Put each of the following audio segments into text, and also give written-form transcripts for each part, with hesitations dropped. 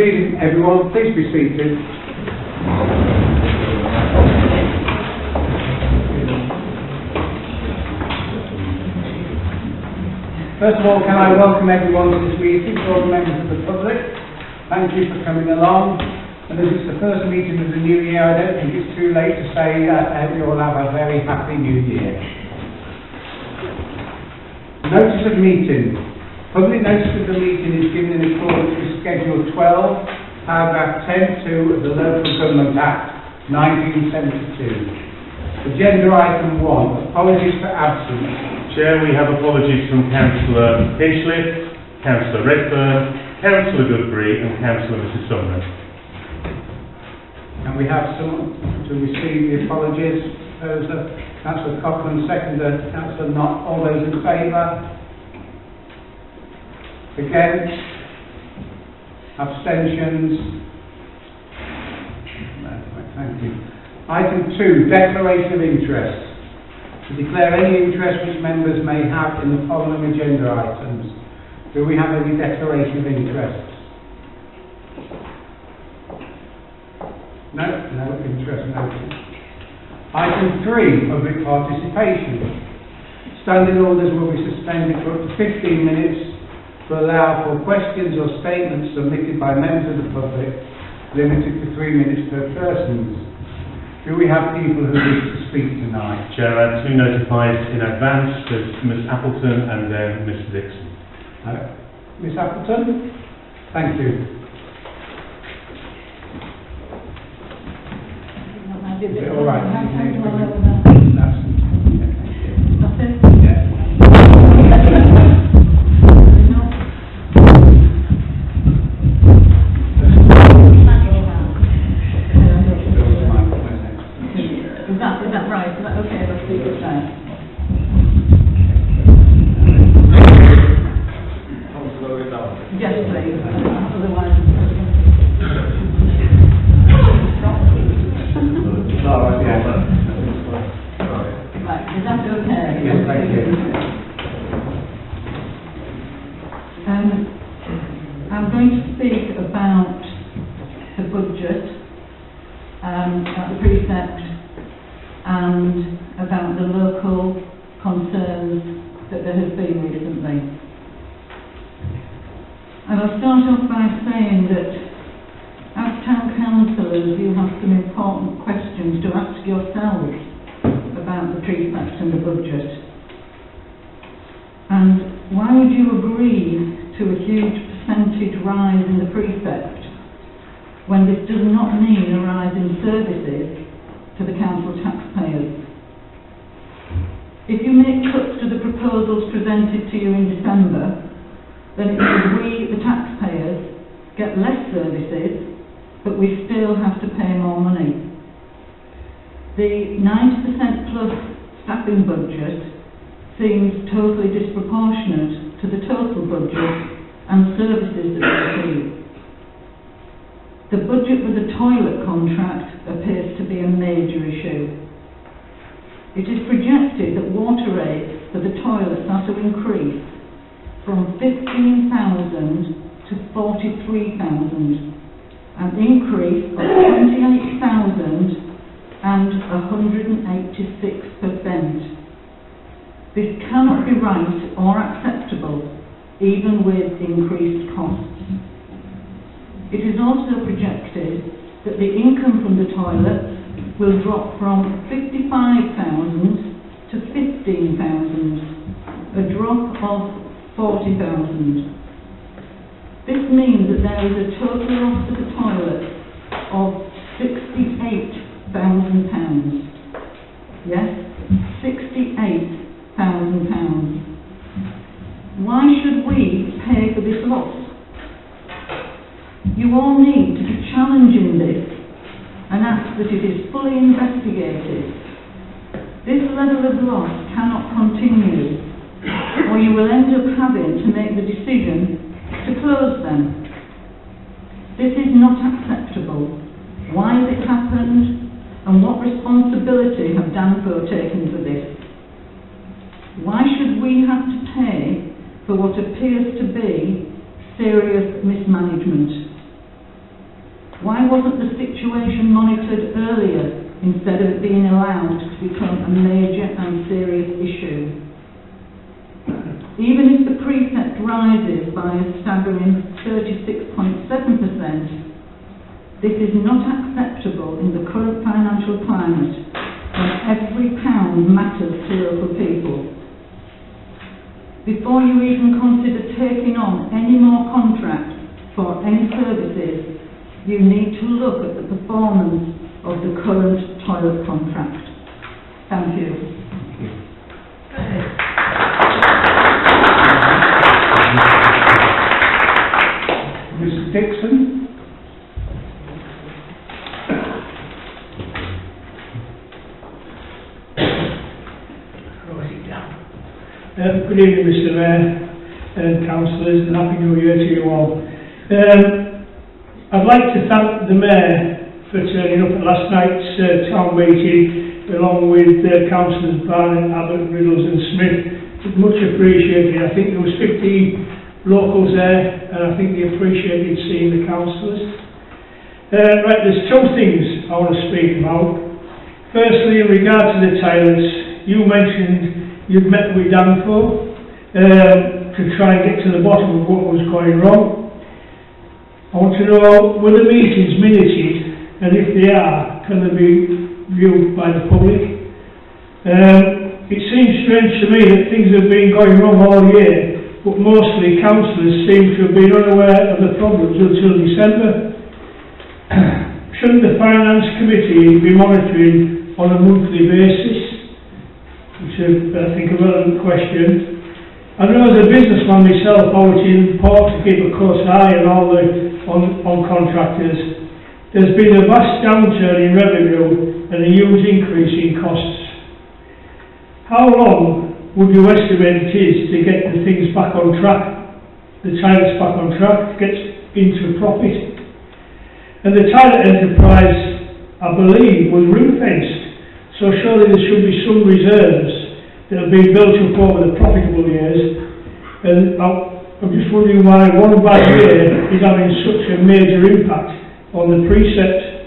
evening, everyone. Please be seated. First of all, can I welcome everyone to this meeting, to all the members of the public. Thank you for coming along. And as it's the first meeting of the new year, I don't think it's too late to say we all have a very happy new year. Notice of meeting. Public notice of the meeting is given in accordance with Schedule 12, Paragraph 10.2 of the Local Government Act 1972. Agenda Item 1, apologies for absence. Chair, we have apologies from Councillor Hinchliffe, Councillor Redfern, Councillor Goodbury and Councillor Mrs Sumner. And we have someone to receive the apologies. Councillor Cochran, seconder, Councillor Knott. All those in favour? Against? Abstentions? No, thank you. Item 2, declaration of interest. To declare any interest which members may have in the following agenda items. Do we have any declaration of interest? No interest noted. Item 3, public participation. Standing orders will be suspended for up to 15 minutes to allow for questions or statements submitted by members of the public, limited to 3 minutes per person. Do we have people who wish to speak tonight? Chair, I had two notified in advance. There's Miss Appleton and then Mr Dixon. Miss Appleton? Thank you. Is it all right? I'm going to speak about the budget, about the precept, and about the local concerns that there has been recently. And I'll start off by saying that as town councillors you have some important questions to ask yourselves about the precept and the budget. And why would you agree to a huge percentage rise in the precept when this does not mean a rise in services to the council taxpayers? If you make cuts to the proposals presented to you in December, then it means we, the taxpayers, get less services, but we still have to pay more money. The 90% plus staffing budget seems totally disproportionate to the total budget and services that we receive. The budget for the toilet contract appears to be a major issue. It is projected that water rates for the toilets are to increase from 15,000 to 43,000, an increase of 28,000 and 186%. This cannot be right or acceptable, even with increased costs. It is also projected that the income from the toilets will drop from 55,000 to 15,000, a drop of 40,000. This means that there is a total loss to the toilets of £68,000. Yes, £68,000. Why should we pay for this loss? You all need to be challenging this and ask that it is fully investigated. This level of loss cannot continue, or you will end up having to make the decision to close them. This is not acceptable. Why has it happened, and what responsibility have Danpo taken for this? Why should we have to pay for what appears to be serious mismanagement? wasn't the situation monitored earlier instead of it being allowed to become a major and serious issue? Even if the precept rises by a staggering 36.7%, this is not acceptable in the current financial climate when every pound matters to local people. Before you even consider taking on any more contracts for any services, you need to look at the performance of the current toilet contract. Thank you. Mr. Dixon? Good evening, Mr. Mayor and councillors, and Happy New Year to you all. I'd like to thank the Mayor for turning up at last night's town meeting, along with councillors Barnett, Abbott, Riddles and Smith. It's much appreciated. I think there was 50 locals there, and I think they appreciated seeing the councillors. Right, there's two things I want to speak about. Firstly, in regard to the tailors, you mentioned you'd met with Danfo to try and get to the bottom of what was going wrong. I want to know, were the meetings minuted, and if they are, can they be viewed by the public? It seems strange to me that things have been going wrong all year, but mostly councillors seem to have been unaware of the problems until December. Shouldn't the Finance Committee be monitoring on a monthly basis? Which is, I think, a relevant question. I know as a businessman myself, how it's important to keep a close eye on all on contractors. There's been a vast downturn in revenue and a huge increase in costs. How long would you estimate it is to get the things back on track, the toilets back on track, to get into profit? And the toilet enterprise, I believe, was ring-fenced. So surely there should be some reserves that have been built up over the profitable years, and I'm just wondering why one bad year is having such a major impact on the precept.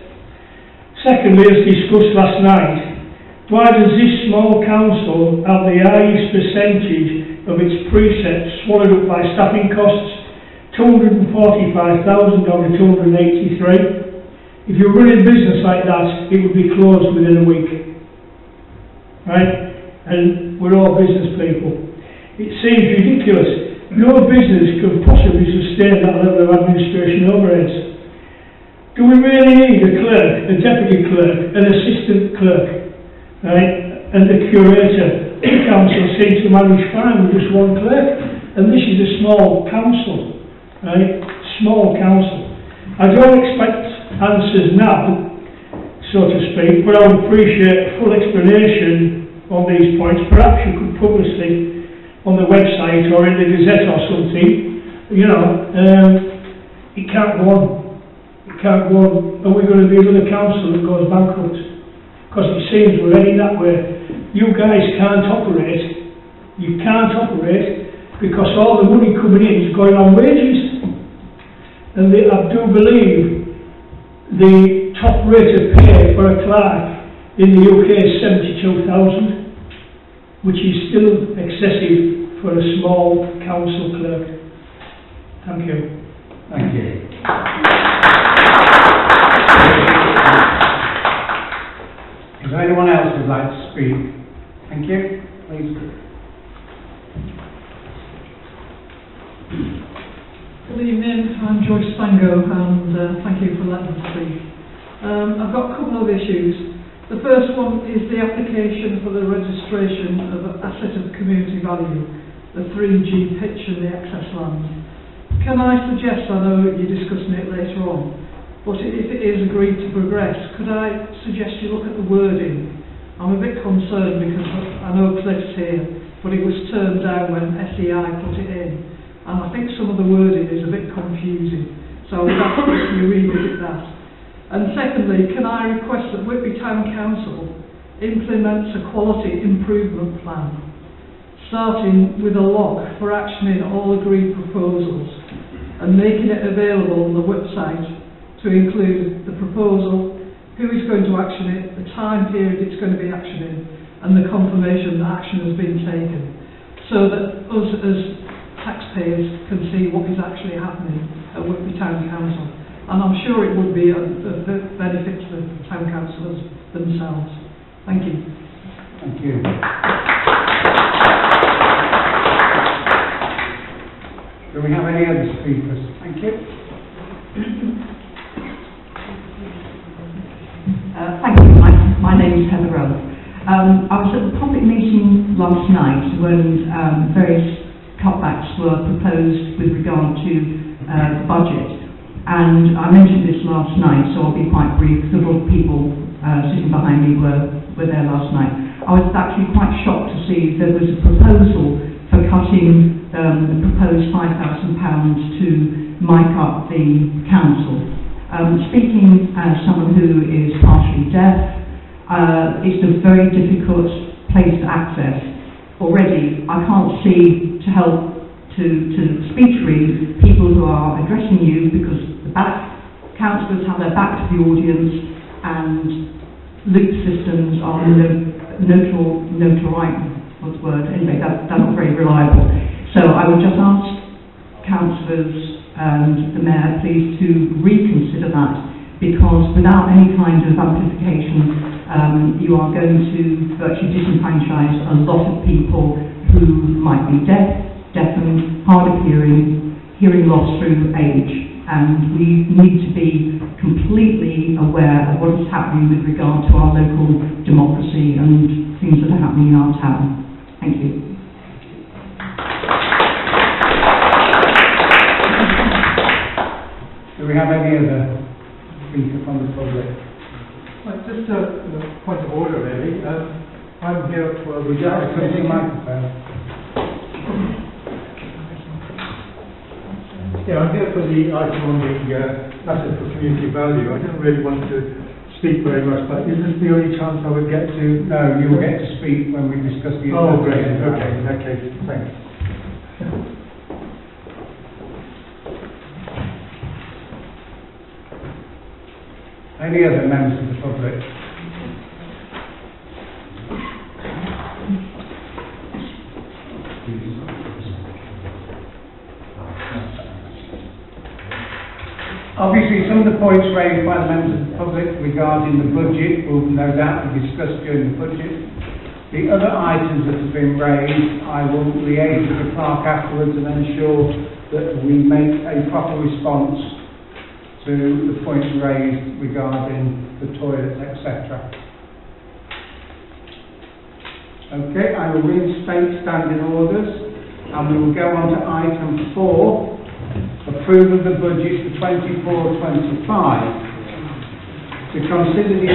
Secondly, as discussed last night, why does this small council have the highest percentage of its precepts swallowed up by staffing costs, 245,000 over 283? If you're running a business like that, it would be closed within a week. Right? And we're all business people. It seems ridiculous. No business can possibly sustain that level of administration overheads. Do we really need a clerk, a deputy clerk, an assistant clerk, right, and a curator? The council seems to manage fine with just one clerk, and this is a small council, right? Small council. I don't expect answers now, so to speak, but I would appreciate a full explanation on these points. Perhaps you could publish it on the website or in the Gazette or something. You know, it can't go on. It can't go on. Are we going to be another council that goes bankrupt? Because it seems we're heading that way. You guys can't operate. You can't operate because all the money coming in is going on wages. And I do believe the top rate of pay for a clerk in the UK is 72,000, which is still excessive for a small council clerk. Thank you. Thank you. Is there anyone else who'd like to speak? Thank you. Please. Good evening, I'm Joyce Stango, and thank you for letting me speak. I've got a couple of issues. The first one is the application for the registration of an asset of community value, the 3G pitch and the excess land. Can I suggest, I know you're discussing it later on, but if it is agreed to progress, could I suggest you look at the wording? I'm a bit concerned because I know Cliff's here, but it was turned down when SEI put it in. And I think some of the wording is a bit confusing, so I would ask that you revisit that. And secondly, can I request that Whitby Town Council implements a quality improvement plan, starting with a log for actioning all agreed proposals and making it available on the website to include the proposal, who is going to action it, the time period it's going to be actioning, and the confirmation that action has been taken, so that us as taxpayers can see what is actually happening at Whitby Town Council. And I'm sure it would be a benefit to the town councillors themselves. Thank you. Thank you. Do we have any other speakers? Thank you. Thank you. My name is Heather Rose. I was at the public meeting last night when various cutbacks were proposed with regard to the budget. And I mentioned this last night, so I'll be quite brief, because a lot of people sitting behind me were there last night. I was actually quite shocked to see there was a proposal for cutting the proposed £5,000 to mic up the council. Speaking as someone who is partially deaf, it's a very difficult place to access. Already, I can't see to help to speech read people who are addressing you, because the councillors have their back to the audience, and loop systems are anyway, that's not very reliable. So I would just ask councillors and the mayor please to reconsider that, because without any kind of amplification, you are going to virtually disenfranchise a lot of people who might be deafened, hard of hearing, hearing loss through age, and we need to be completely aware of what is happening with regard to our local democracy and things that are happening in our town. Thank you. Do we have any other speaker from the public? Well, just a point of order, really. I'm here for... Would you like to come to the microphone? Yeah, I'm here for the item on the asset for community value. I don't really want to speak very much, but is this the only chance I would get to... No, you will get to speak when we discuss the... Oh, great. Okay, in that case, thanks. Any other members of the public? Obviously, some of the points raised by the members of the public regarding the budget will no doubt be discussed during the budget. The other items that have been raised, I will liaise with the clerk afterwards and ensure that we make a proper response to the points raised regarding the toilets, etc. Okay, I will reinstate standing orders, and we will go on to item 4, approval of the budget for 24-25. To consider the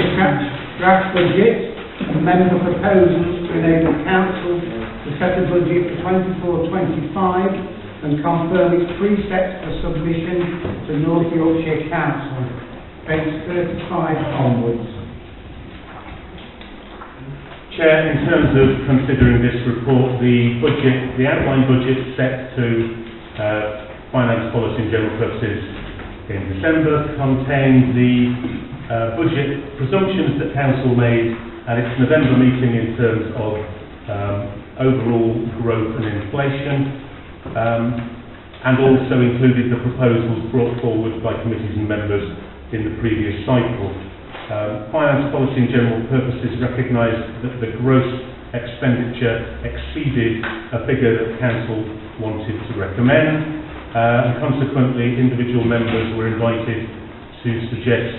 draft budget and amend the proposals to enable council to set a budget for 24-25 and confirm its precepts for submission to North Yorkshire Council, page 35 onwards. Chair, in terms of considering this report, the outline budget set to finance policy and general purposes in December contained the budget presumptions that Council made at its November meeting in terms of overall growth and inflation. And also included the proposals brought forward by committees and members in the previous cycle. Finance policy and general purposes recognised that the gross expenditure exceeded a figure that Council wanted to recommend, and consequently individual members were invited to suggest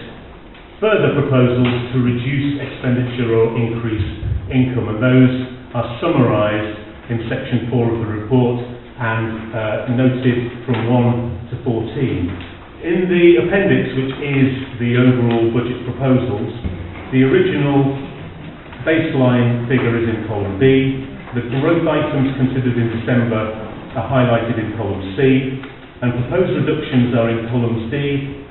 further proposals to reduce expenditure or increase income, and those are summarised in section 4 of the report and noted from 1 to 14. In the appendix, which is the overall budget proposals, the original baseline figure is in column B. The growth items considered in December are highlighted in column C, and proposed reductions are in columns D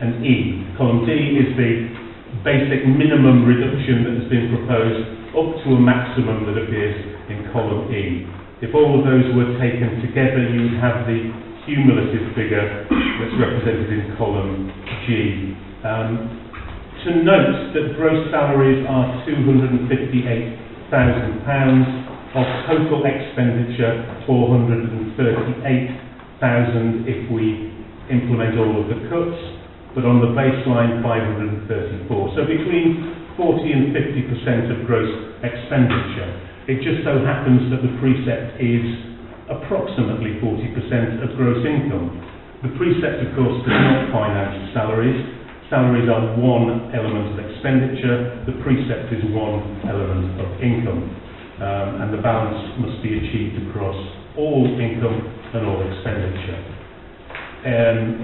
and E. Column D is the basic minimum reduction that has been proposed up to a maximum that appears in column E. If all of those were taken together, you would have the cumulative figure that's represented in column G. To note that gross salaries are £258,000, of total expenditure £438,000 if we implement all of the cuts, but on the baseline 534. So between 40 and 50% of gross expenditure. It just so happens that the precept is approximately 40% of gross income. The precept, of course, does not finance salaries. Salaries are one element of expenditure, the precept is one element of income, and the balance must be achieved across all income and all expenditure.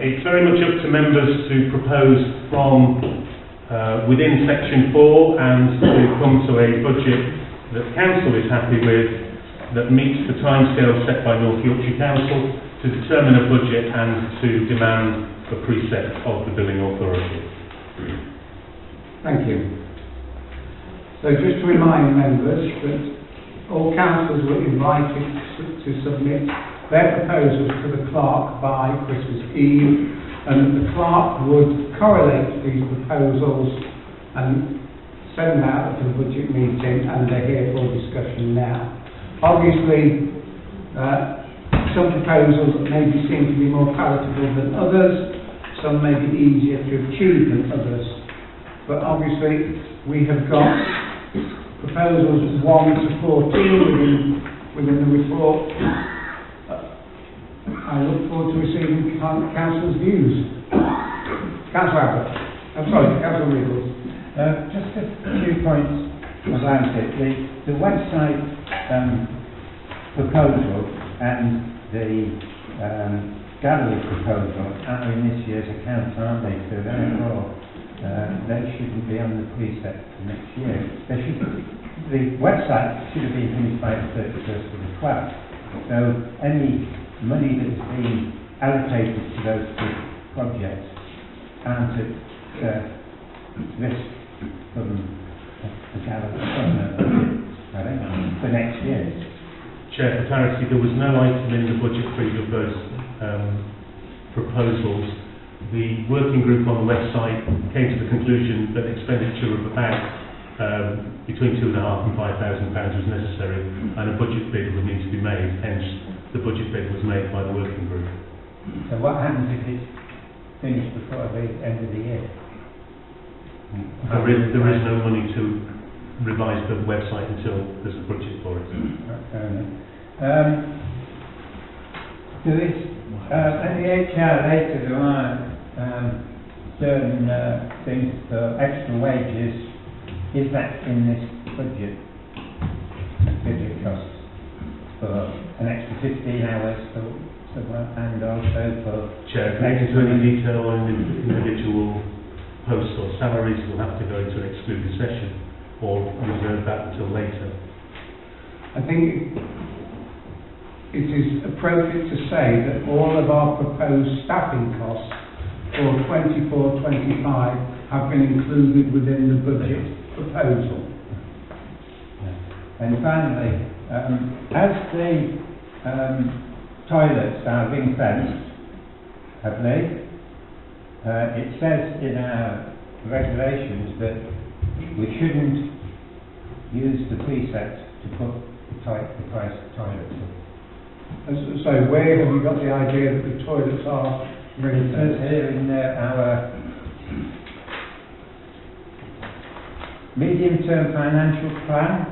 It's very much up to members to propose from within section 4 and to come to a budget that Council is happy with, that meets the timescale set by North Yorkshire Council, to determine a budget and to demand a precept of the billing authority. Thank you. So just to remind members that all councillors were invited to submit their proposals to the clerk by Christmas Eve, and the clerk would correlate these proposals and send them out to the budget meeting, and they're here for discussion now. Obviously, some proposals maybe seem to be more palatable than others, some may be easier to achieve than others, but obviously we have got proposals 1 to 14 within the report. I look forward to receiving Councillors' views. Councillor Abbott. I'm sorry, Councillor Riddles. Just a few points about it. The website proposal and the gallery proposal are in this year's account, aren't they? So therefore, they shouldn't be on the precept for next year. The website should have been finished by the 31st of the 12th. So any money that has been allocated to those two projects aren't at risk from the gallery for next year. Chair, for clarity, there was no item in the budget for either of those proposals. The working group on the website came to the conclusion that expenditure of about between £2,500 and £5,000 was necessary, and a budget bid would need to be made. Hence, the budget bid was made by the working group. So what happens if it's finished before the end of the year? There is no money to revise the website until there's a budget for it. There is, at the HR later there are certain things for extra wages. Is that in this budget? Budget costs for an extra 15 hours and also for... Chair, can I get into any detail on individual posts or salaries? We'll have to go into an excluded session, or reserve that until later. I think it is appropriate to say that all of our proposed staffing costs for 24-25 have been included within the budget proposal. And finally, as the toilets are ring-fenced, have they? It says in our regulations that we shouldn't use the precept to put the price of toilets up. So where have you got the idea that the toilets are ring-fenced? It says here in our medium-term financial plan,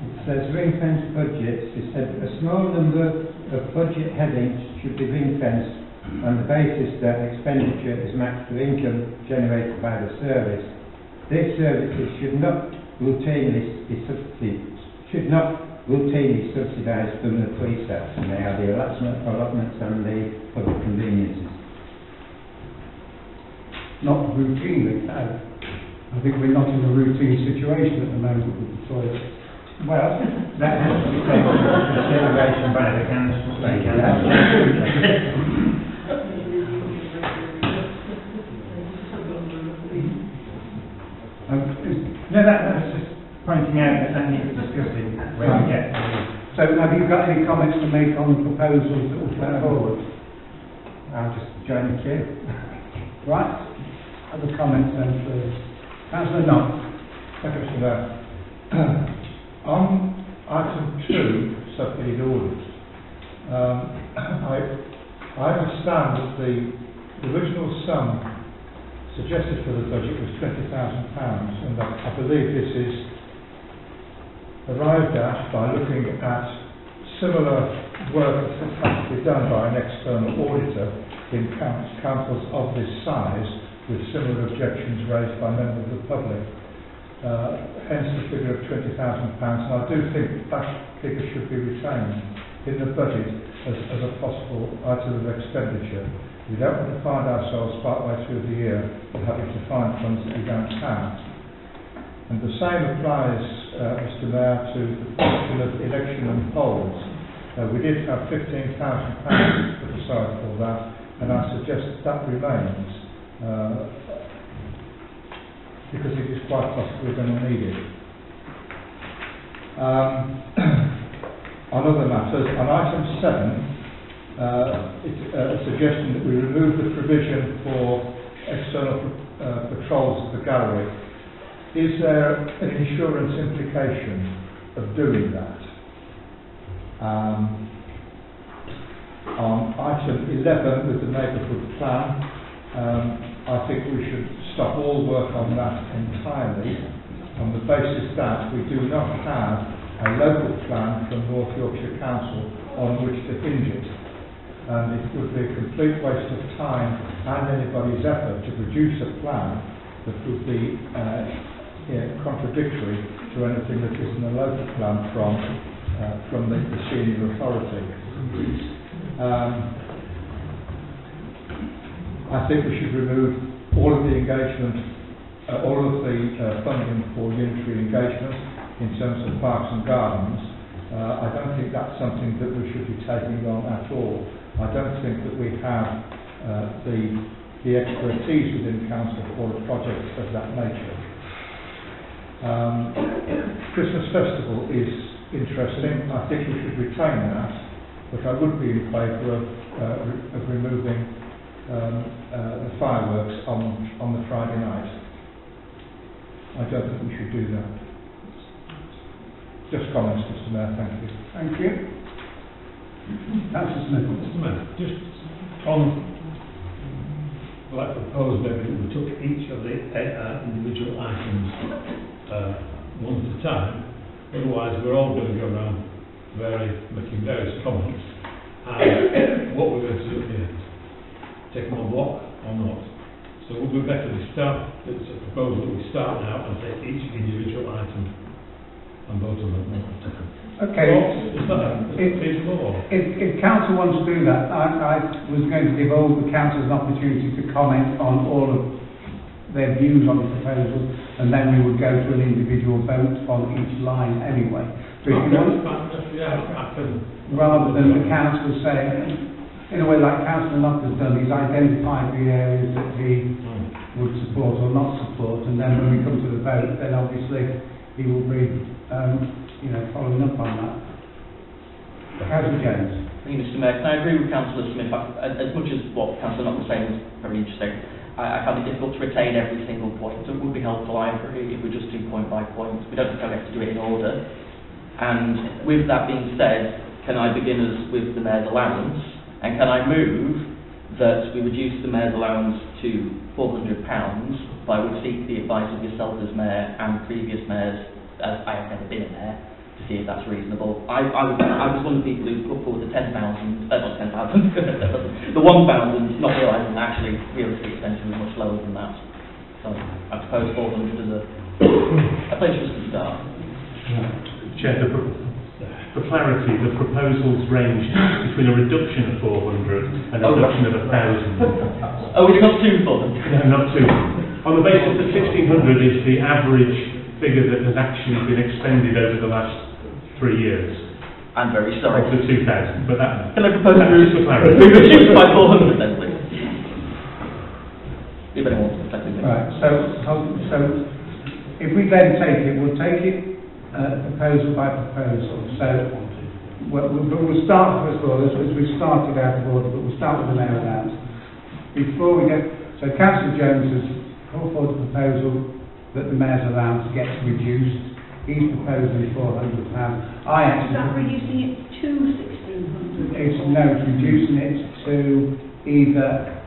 it says ring-fenced budgets. It said a small number of budget headings should be ring-fenced on the basis that expenditure is matched with income generated by the service. These services should not routinely subsidised from the precepts, and they are the allotments and the public conveniences. Not routinely, no. I think we're not in a routine situation at the moment with the toilets. Well, that has to be taken into consideration by the council. No, that's just pointing out that needs discussing when we get to it. So have you got any comments to make on the proposals that will put forward? I'll just join the queue. Right. Other comments then, please? Councillor Knott. Thank you, Mr. Mayor. On item 2, subsidy orders, I understand that the original sum suggested for the budget was £20,000, and I believe this is arrived at by looking at similar work that has to be done by an external auditor in councils of this size, with similar objections raised by members of the public. Hence the figure of £20,000, and I do think that figure should be retained in the budget as a possible item of expenditure. We don't want to find ourselves partway through the year having to find funds that we don't have. And the same applies, Mr. Mayor, to the question of election and polls. We did have £15,000 put aside for that, and I suggest that remains, because it is quite possibly going to need it. On other matters, on item 7, it's a suggestion that we remove the provision for external patrols of the gallery. Is there an insurance implication of doing that? On item 11 with the neighbourhood plan, I think we should stop all work on that entirely, on the basis that we do not have a local plan from North Yorkshire Council on which to hinge it, and it would be a complete waste of time and anybody's effort to produce a plan that would be contradictory to anything that isn't a local plan from the senior authority. I think we should remove all of the engagement, all of the funding for unitary engagement in terms of parks and gardens. I don't think that's something that we should be taking on at all. I don't think that we have the expertise within council for a project of that nature. Christmas festival is interesting. I think we should retain that, but I would be in favour of removing the fireworks on the Friday night. I don't think we should do that. Just comments, Mr. Mayor. Thank you. Thank you. Councillor Smith. Mr. Mayor, just on, like proposed, maybe we took each of the individual items one at a time. Otherwise, we're all going to go around making various comments. And what we're going to do at the end, take them on block or not. So it would be better to start. It's a proposal that we start now and take each individual item and vote on them. Okay. Is that feasible? If council wants to do that, I was going to give all the councillors an opportunity to comment on all of their views on the proposal, and then we would go to an individual vote on each line anyway. So if you want, rather than the council saying, in a way like Councillor Knott has done, he's identified the areas that he would support or not support, and then when we come to the vote, then obviously he will be following up on that. Councillor James. Thank you, Mr. Mayor. Can I agree with Councillor Smith? As much as what Councillor Knott was saying was very interesting, I found it difficult to retain every single point. So it would be helpful, I agree, if we just do point by point. We don't necessarily have to do it in order. And with that being said, can I begin with the Mayor's allowance? And can I move that we reduce the Mayor's allowance to £400, but I would seek the advice of yourself as Mayor and previous Mayors, as I have never been a Mayor, to see if that's reasonable. I was one of the people who put forward the 10,000, not 10,000, the 1,000, not realising that actually real estate expenses was much lower than that. So I suppose 400 is a place for us to start. Chair, for clarity, the proposals range between a reduction of 400 and a reduction of 1,000. Oh, it's not two for them? No, not two. On the basis that 1,600 is the average figure that has actually been expended over the last 3 years. I'm very sorry. Of the 2,000, but that... Can I propose just for clarity. we reduce by 400 then, please? If anyone wants to take it. Right, so if we then take it, we'll take it proposal by proposal. So we'll start first of all, as we started out of order, but we'll start with the Mayor announced. Before we get, so Councillor Jones has call for the proposal that the mayor's allowance gets reduced. He's proposing £400. Is that reducing it to 1,600? It's reducing it to either,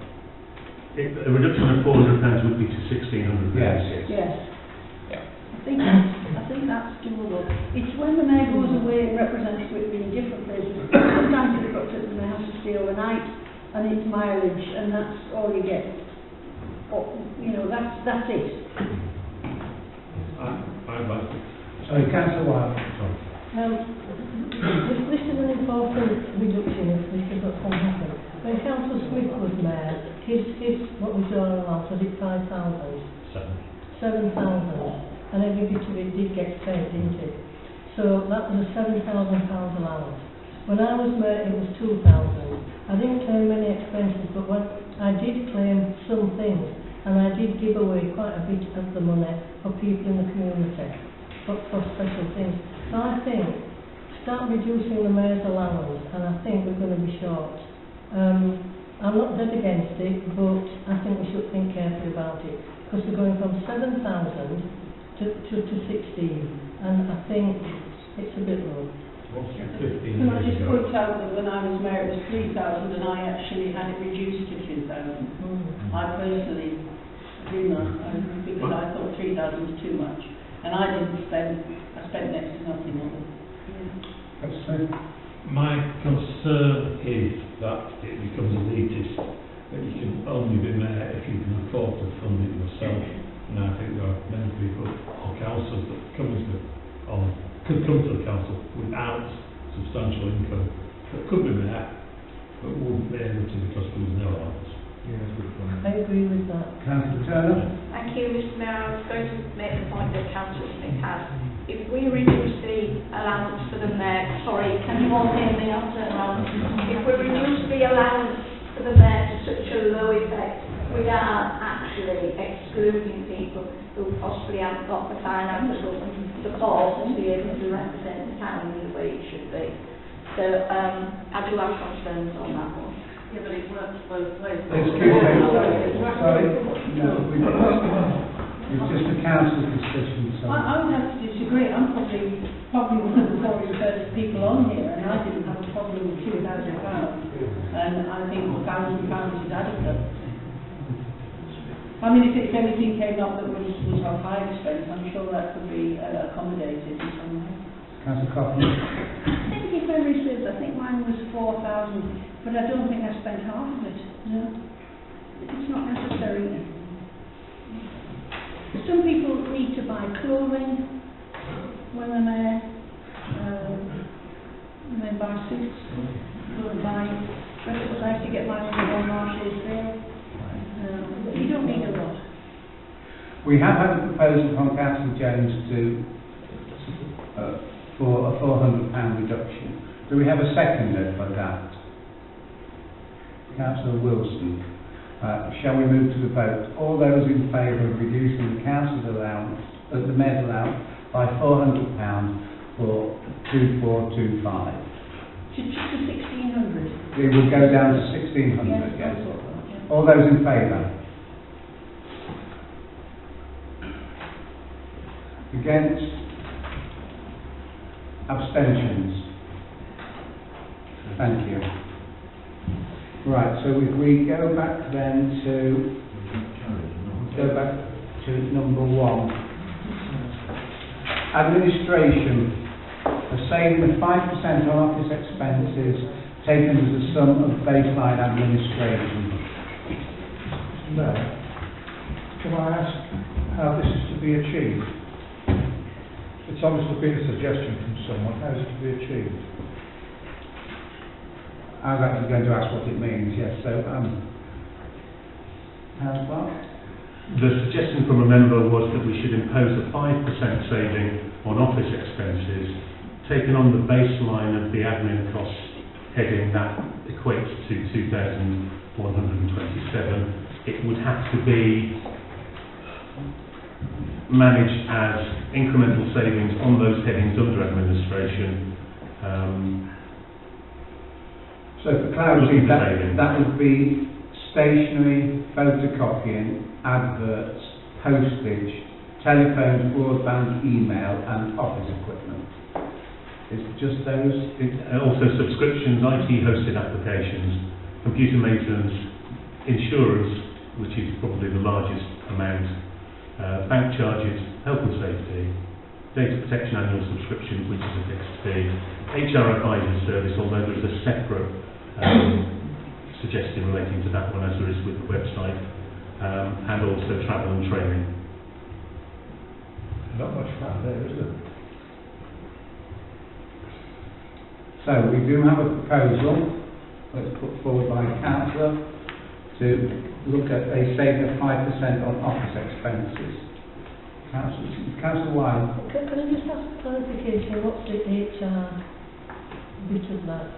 A reduction of £400 would be to £1,600. Yes. Yes. I think that's doable. It's when the mayor goes away and represents Whitby in different places. Sometimes it's got to, the mayor has to stay overnight, and it's mileage, and that's all you get. Or, that's it. I'd like to... sorry, Councillor Wilde. This is an important reduction if this is what's going to happen. When Councillor Smith was mayor, his what was your allowance? Was it 5,000? 7,000. And every bit of it did get paid, didn't it? So that was a £7,000 allowance. When I was mayor, it was 2,000. I didn't claim many expenses, but when I did claim some things, and I did give away quite a bit of the money for people in the community, for special things. So I think, start reducing the mayor's allowance, and I think we're going to be short. I'm not dead against it, but I think we should think carefully about it, because we're going from 7,000 to 16, and I think it's a bit low. Can I just point out that when I was mayor it was 3,000 and I actually had it reduced to 2,000. I personally do not, because I thought 3,000 was too much, and I spent next to nothing on it. My concern is that it becomes elitist, that you can only be mayor if you can afford to fund it yourself. And I think there are many people or councils that could come to the council without substantial income that could be mayor, but wouldn't be able to because there was no allowance. I agree with that. Councillor Turner. Thank you, Mr Mayor. I was going to make the point that Councillor Smith has. If we reduce the allowance for the mayor, sorry, can you all hear me? I'll turn around. If we reduce the allowance for the mayor to such a low effect, we are actually excluding people who possibly haven't got the financial support to be able to represent the town in the way it should be. So I do have concerns on that one. Yeah, but it works both ways. Excuse me, sorry, no, it's just a council discussion, so. I would have to disagree. I'm probably one of the poorest first people on here, and I didn't have a problem with £2,000, and I think £1,000 is adequate. I mean, if anything came up that was of high expense, I'm sure that could be accommodated in some way. Councillor Coughlin. I think if memory serves, I think mine was 4,000, but I don't think I spent half of it. No, it's not necessary. Some people need to buy clothing when they're there. They buy suits, go and buy dresses. I used to get mine in the Bon Marché sale. You don't need a lot. We have had a proposal from Councillor Jones for a £400 reduction. Do we have a seconder for that? Councillor Wilson. Shall we move to the vote? All those in favour of reducing the council's allowance, the mayor's allowance, by £400 for 2425? To 1,600. It will go down to 1,600, yes. All those in favour? Against? Abstentions? Thank you. Right, so if we go back then to number 1. Administration. A saving of 5% on office expenses taken as a sum of baseline administration. No. Can I ask how this is to be achieved? It's obviously been a suggestion from someone. How is it to be achieved? I was actually going to ask what it means, yes. So, how's that? The suggestion from a member was that we should impose a 5% saving on office expenses, taken on the baseline of the admin costs heading that equates to 2,127. It would have to be managed as incremental savings on those headings under administration. So for clarity, that would be stationery, photocopying, adverts, postage, telephones, broadband, email and office equipment. Is it just those? Also subscriptions, IT hosted applications, computer maintenance, insurance, which is probably the largest amount, bank charges, health and safety, data protection annual subscription, which is a fixed fee, HR advisory service, although there's a separate suggestion relating to that one as there is with the website, and also travel and training. Not much fat there, is there? So we do have a proposal that's put forward by Councillor to look at a saving of 5% on office expenses. Councillor Wilde. Can I just ask clarification, what's the HR bit of that?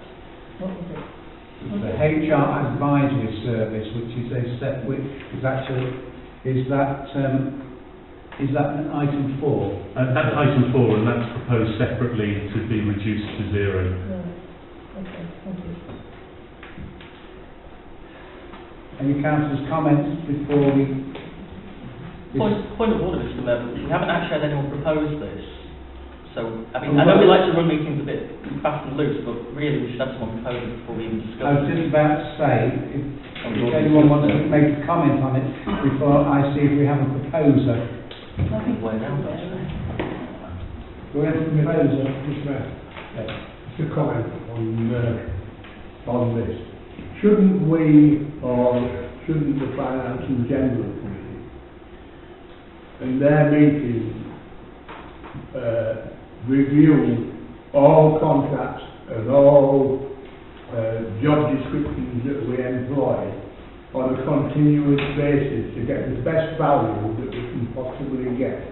What was it? The HR advisory service, which is a step which is actually, is that an item 4? That's item 4, and that's proposed separately to be reduced to 0. Right. Okay, thank you. Any councillors' comments before we... Point of order, Mr. Mayor, we haven't actually had anyone propose this. So, I mean, I know we like to run meetings a bit fast and loose, but really we should have someone propose it before we even discuss I was just about to say, if anyone wants to make a comment on it before I see if we have a proposer. I think we're down, actually. Do we have a proposer? Mr. Mayor, just a comment on this. Shouldn't we, or shouldn't the Finance and General Committee, in their meeting, review all contracts and all job descriptions that we employ on a continuous basis to get the best value that we can possibly get,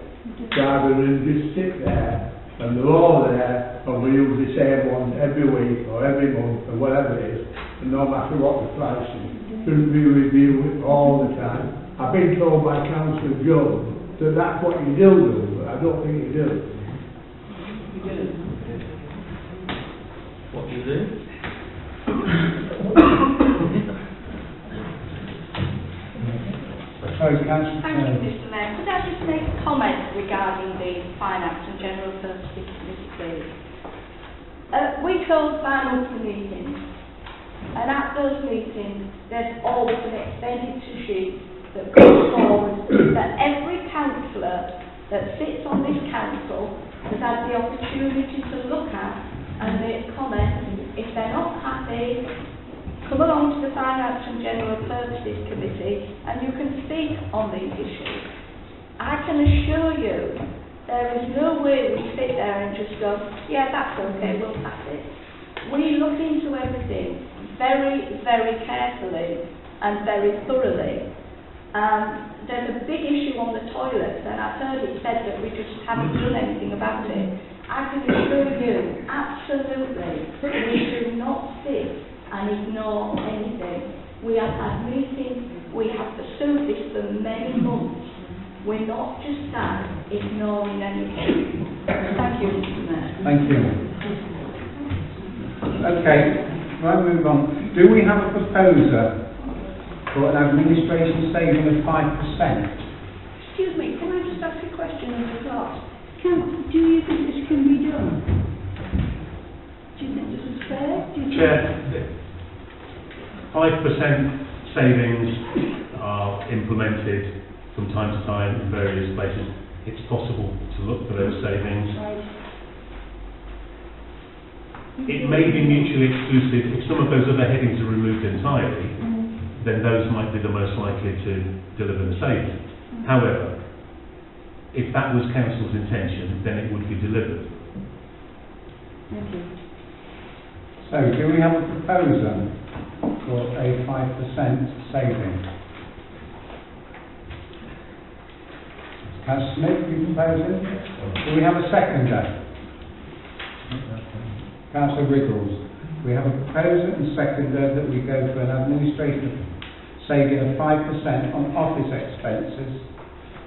rather than just sit there and they're all there and we use the same ones every week or every month or whatever it is, and no matter what the price is. Shouldn't we review it all the time? I've been told by Councillor Jones that that's what you do, but I don't think you do. What do you do? Sorry, Councillor. Thank you, Mr. Mayor. Could I just make a comment regarding the Finance and General Purposes Committee, please? We hold bi-monthly meetings, and at those meetings, there's always an expenditure sheet that goes forward that every councillor that sits on this council has had the opportunity to look at and make comments. If they're not happy, come along to the Finance and General Purposes Committee and you can speak on these issues. I can assure you there is no way we sit there and just go, yeah, that's okay, we'll pass it. We look into everything very, very carefully and very thoroughly. There's a big issue on the toilets, and I've heard it said that we just haven't done anything about it. I can assure you, absolutely, we do not sit and ignore anything. We have had meetings, we have pursued this for many months. We're not just that, ignoring anything. Thank you, Mr. Mayor. Thank you. Okay, right, move on. Do we have a proposer for an administration saving of 5%? Excuse me, can I just ask a question of the class? Do you think this can be done? Do you think this is fair? Chair, 5% savings are implemented from time to time in various places. It's possible to look for those savings. It may be mutually exclusive. If some of those other headings are removed entirely, then those might be the most likely to deliver the savings. However, if that was Council's intention, then it would be delivered. Thank you. So, do we have a proposer for a 5% saving? Councillor Smith, you propose it? Do we have a seconder? Councillor Riggles. We have a proposer and seconder that we go for an administrative saving of 5% on office expenses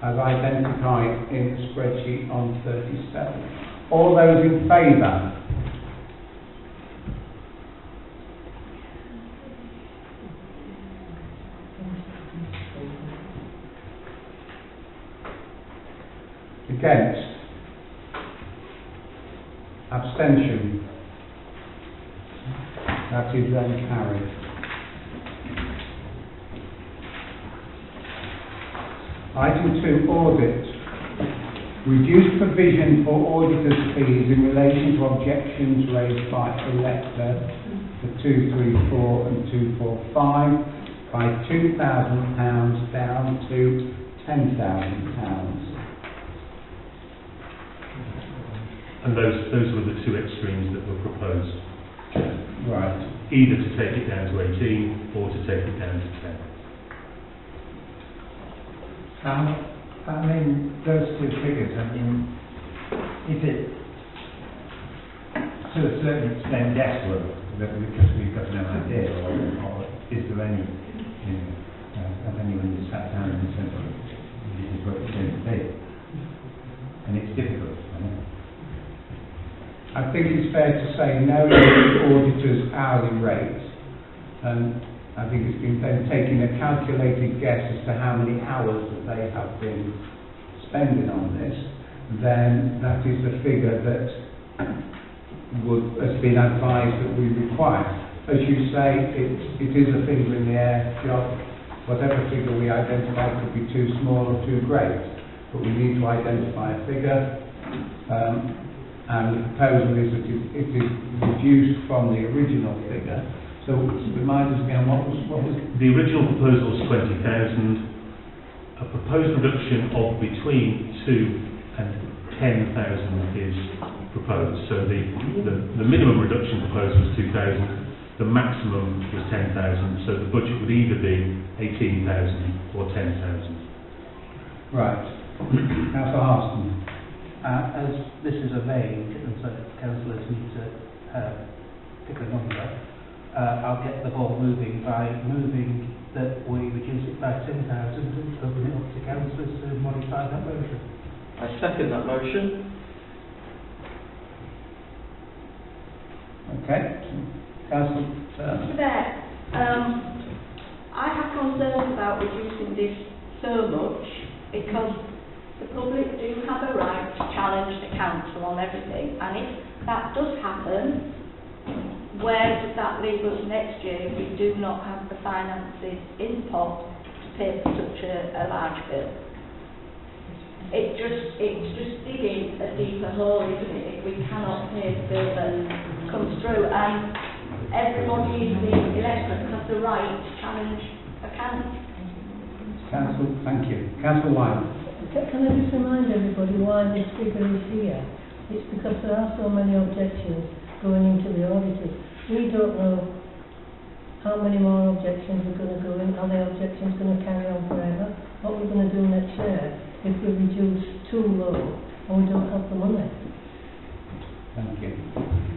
as identified in the spreadsheet on 37. All those in favour? Against? Abstention? That is then carried. Item 2, audit. Reduce provision for auditors' fees in relation to objections raised by elector for 234 and 245 by £2,000 down to £10,000. And those were the two extremes that were proposed. Right. Either to take it down to 18 or to take it down to 10. I mean, those two figures, I mean, is it to a certain extent guesswork because we've got no idea, or is there any, you know, has anyone just sat down and said, well, this is what it's going to be? And it's difficult, I know. I think it's fair to say no to the auditor's hourly rate, and I think it's been then taking a calculated guess as to how many hours that they have been spending on this. Then that is the figure that has been advised that we require. As you say, it is a finger in the air job. Whatever figure we identify could be too small or too great, but we need to identify a figure. And the proposal is that it is reduced from the original figure. So remind us again, what was the original proposal was 20,000. A proposed reduction of between 2 and 10,000 is proposed. So the minimum reduction proposed was 2,000. The maximum was 10,000. So the budget would either be 18,000 or 10,000. Right. Councillor Harston. As this is a range, and so councillors need to pick a number, I'll get the ball moving by moving that we reduce it by 10,000 and open it up to councillors to modify that motion. I second that motion. Okay. Councillor Mr. Mayor, I have concerns about reducing this so much because the public do have a right to challenge the council on everything, and if that does happen, where does that leave us next year if we do not have the finances in pot to pay for such a large bill? It's just digging a deeper hole, isn't it, if we cannot pay the bill that comes through, and everybody in the electorate has the right to challenge accounts. Council, thank you. Councillor Wyman. Can I just remind everybody why this figure is here? It's because there are so many objections going into the auditors. We don't know how many more objections are going to go in. Are the objections going to carry on forever? What we're going to do next year if we reduce too low and we don't have the money? Thank you.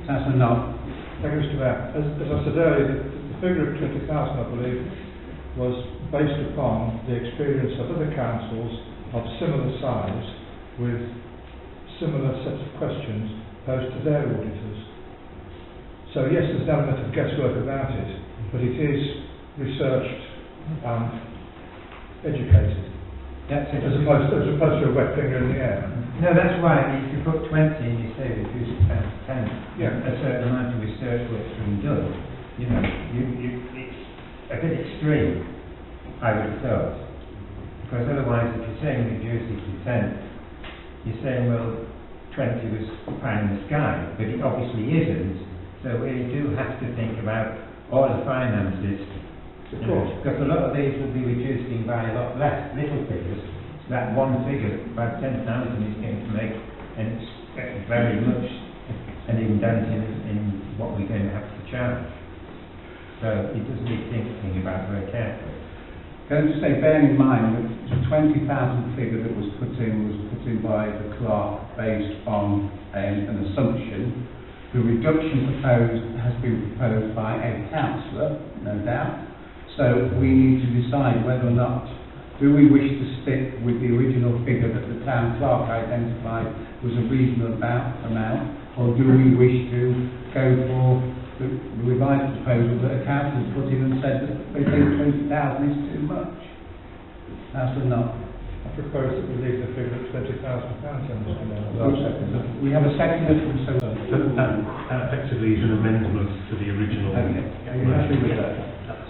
Councillor Knoll. Thank you, Mr. Mayor. As I said earlier, the figure of 20,000, I believe, was based upon the experience of other councils of similar size with similar sets of questions posed to their auditors. So yes, there's an element of guesswork about it, but it is researched and educated, as opposed to a wet finger in the air. No, that's right. If you put 20 and you say reduce it down to 10, yeah, a certain amount of research work's been done. You know, it's a bit extreme, I would have thought. Because otherwise, if you're saying reduce it to 10, you're saying, well, 20 was pie in the sky, but it obviously isn't. So we do have to think about all the finances. Of course. Because a lot of these will be reducing by a lot less, little figures. So that one figure, about 10,000, is going to make very much an indent in what we're going to have to charge. So it does need thinking about very carefully. Can I just say, bearing in mind that the 20,000 figure that was put in by the clerk based on an assumption. The reduction proposed has been proposed by a councillor, no doubt. So we need to decide whether or not do we wish to stick with the original figure that the town clerk identified was a reasonable amount, or do we wish to go for the revised proposal that a council put in and said that they think 20,000 is too much. Councillor Knoll. propose that we leave the figure at £20,000 then, Mr Mayor. We have a seconder from so. That effectively is an amendment to the original. Okay.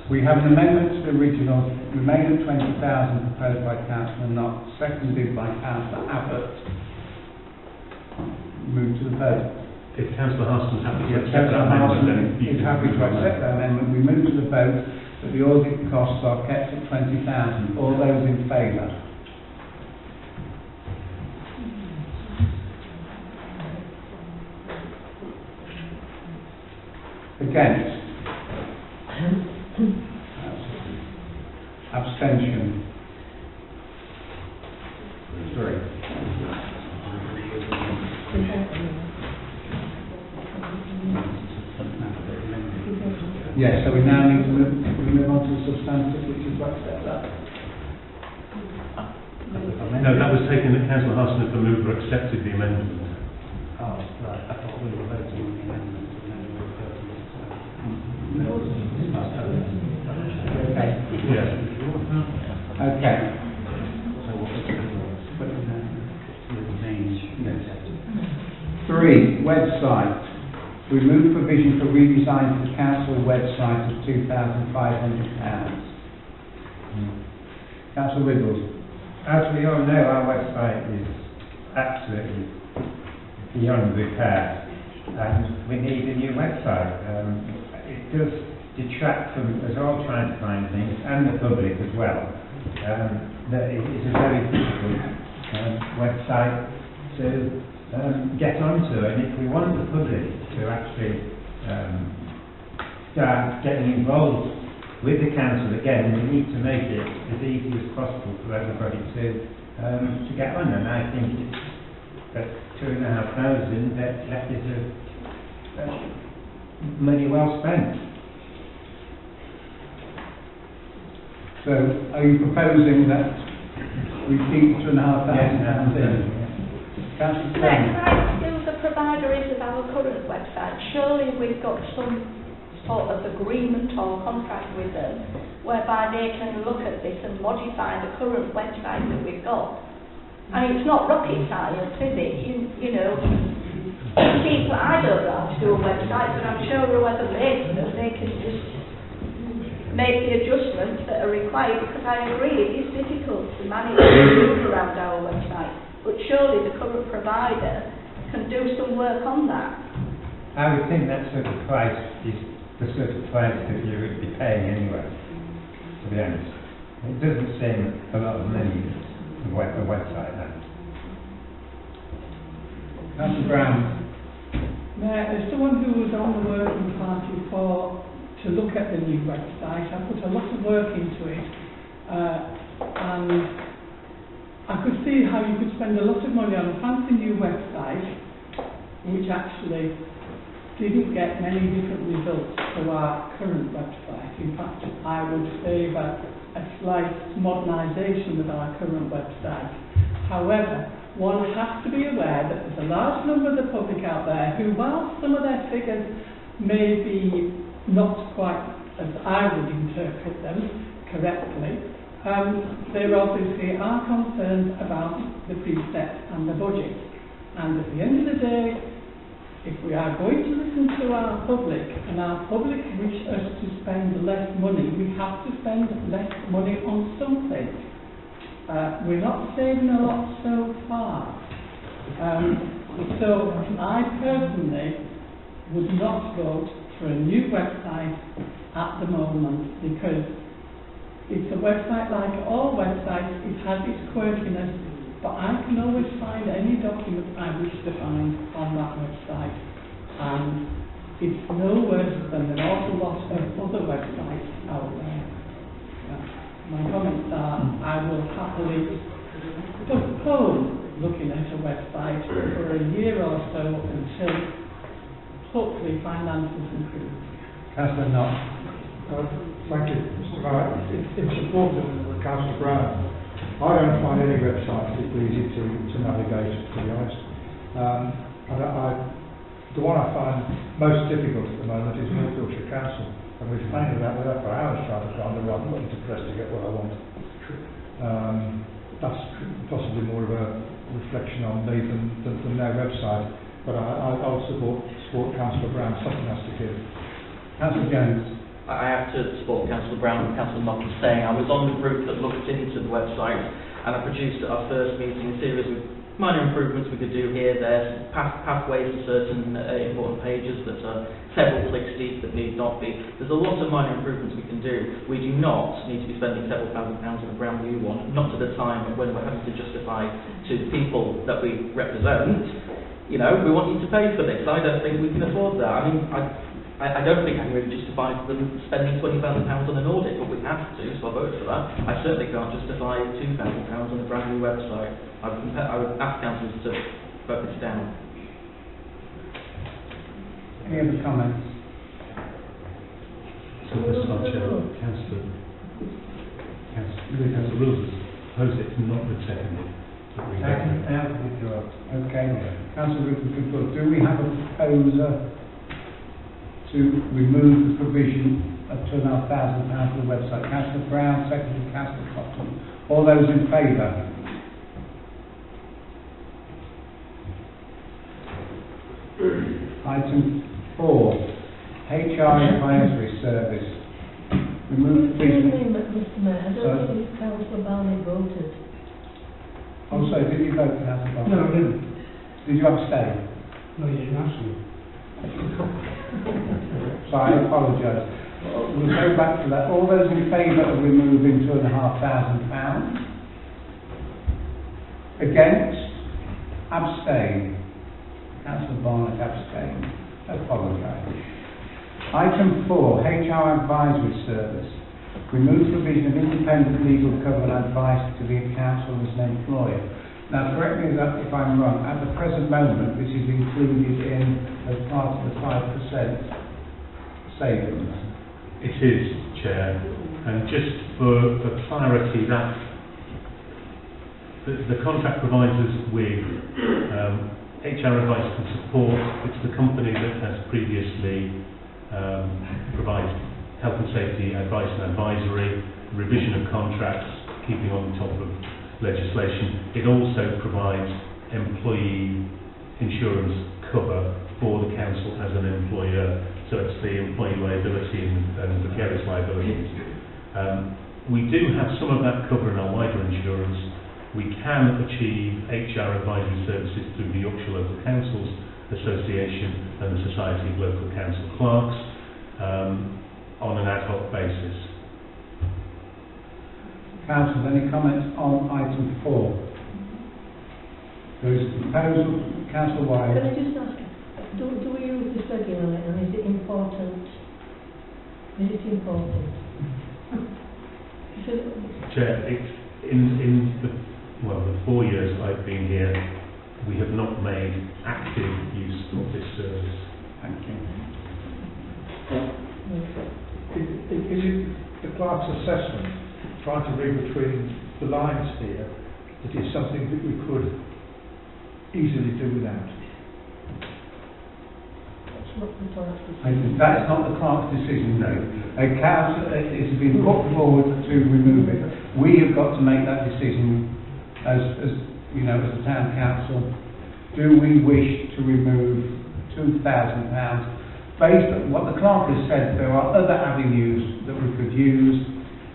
We have an amendment to the original, remain at 20,000 proposed by Councillor Knott, seconded by Councillor Abbott. Move to the vote. If Councillor Harston's happy to accept Councillor that amendment, then Harston you is can happy to move on accept that amendment. We move to the vote that the audit costs are kept at 20,000. All those in favour? Against? Abstention? 3. Yes, so we now need to move on to the substantive, which is what accept that. No, that was taken that Councillor Harston as the mover accepted the amendment. Oh, right, I thought we were voting on the amendment and then we were voting Okay. Yes. Okay. So what was the change? 3, website. Remove provision for redesign of the council website of £2,500. Councillor Riddles. As we all know, our website is absolutely beyond repair, and we need a new website. It does detract from us all trying to find things, and the public as well. That it is a very difficult website to get onto, and if we want the public to actually start getting involved with the council again, we need to make it as easy as possible for everybody to get on, and I think it's at 2,500 that is money well spent. So, are you proposing that we keep £2,500 in? Councillor Can I do the provider is of our current website? Surely we've got some sort of agreement or contract with them whereby they can look at this and modify the current website that we've got. And it's not rocket science, is it? You know, people, I don't know how to do a website, but I'm sure whoever makes them, they can just make the adjustments that are required, because I agree it is difficult to manage and move around our website, but surely the current provider can do some work on that. I would think that sort of price is the sort of price that you would be paying anyway, to be honest. It doesn't seem a lot of money, a website now. Councillor Brown. Mayor, as someone who was on the working party to look at the new website, I put a lot of work into it, and I could see how you could spend a lot of money on a fancy new website, which actually didn't get many different results to our current website. In fact, I would favour a slight modernisation of our current website. However, one has to be aware that there's a large number of the public out there who, while some of their figures may be not quite as I would interpret them correctly, there obviously are concerns about the precept and the budget. And at the end of the day, if we are going to listen to our public, and our public wish us to spend less money, we have to spend less money on something. We're not saving a lot so far. So I personally would not vote for a new website at the moment, because it's a website like all websites, it has its quirkiness, but I can always find any document I wish to find on that website, and it's no worse than an awful lot of other websites out there. My comments are, I will happily postpone looking at a website for a year or so until hopefully finances improve. Councillor Knott. Thank you, Mr. Mayor. In support of Councillor Brown, I don't find any website particularly easy to navigate, to be honest. The one I find most difficult at the moment is North Yorkshire Council, and we've found that with that for hours trying to find the right button to press to get what I want. that's possibly more of a reflection on me than their website. But I'll support Councillor Brown. Something has to give. Councillor Jones. I have to support Councillor Brown and Councillor Knox saying I was on the group that looked into the website, and I produced at our first meeting a series of minor improvements we could do here, there, pathways to certain important pages that are several clicks deep that need not be. There's a lot of minor improvements we can do. We do not need to be spending several £1,000s on a brand new one, not at a time when we're having to justify to the people that we represent, you know, we want you to pay for this. I don't think we can afford that. I mean, I don't think I can really justify them spending £20,000 on an audit, but we have to, so I voted for that. I certainly can't justify £2,000 on a brand new website. I would ask councillors to vote this down. Any other comments? So this time, Chair, Councillor Rules has proposed it, not been seconded. Okay. Councillor Rules, do we have a proposer to remove the provision of £2,500 for the website? Councillor Brown, seconded Councillor Cotton. All those in favour? Item 4, HR Advisory Service. Remove the provision. Mr Mayor, I don't think Councillor Barney voted. Oh, sorry, did you vote for Councillor Barney? No, I didn't. Did you abstain? No, you didn't ask me. So I apologise. We'll go back to that. All those in favour of removing £2,500? Against? Abstain? Councillor Barnett abstained. Apologise. Item 4, HR Advisory Service. Remove provision of independent legal cover and advice to the council as an employer. Now, correct me if I'm wrong, at the present moment this is included in as part of the 5% savings. It is, Chair, and just for clarity, that the contract provides us with HR advice and support. It's the company that has previously provided health and safety advice and advisory, revision of contracts, keeping on top of legislation. It also provides employee insurance cover for the council as an employer, so it's the employee liability and vicarious liabilities. We do have some of that cover in our wider insurance. We can achieve HR advisory services through the Yorkshire Local Councils Association and the Society of Local Council Clerks on an ad hoc basis. Councillors, any comments on item 4? There is a proposal. Councillor Wyatt. Can I just ask, do we use this regularly, and is it important? Is it important? Chair, it's in the 4 years I've been here, we have not made active use of this service. Thank you. Is it the clerk's assessment, trying to read between the lines here, that it's something that we could easily do without? That's not the clerk's decision, no. Council, it's been put forward to remove it. We have got to make that decision as you know, as a town council. Do we wish to remove £2,000? Based on what the clerk has said, there are other avenues that we could use,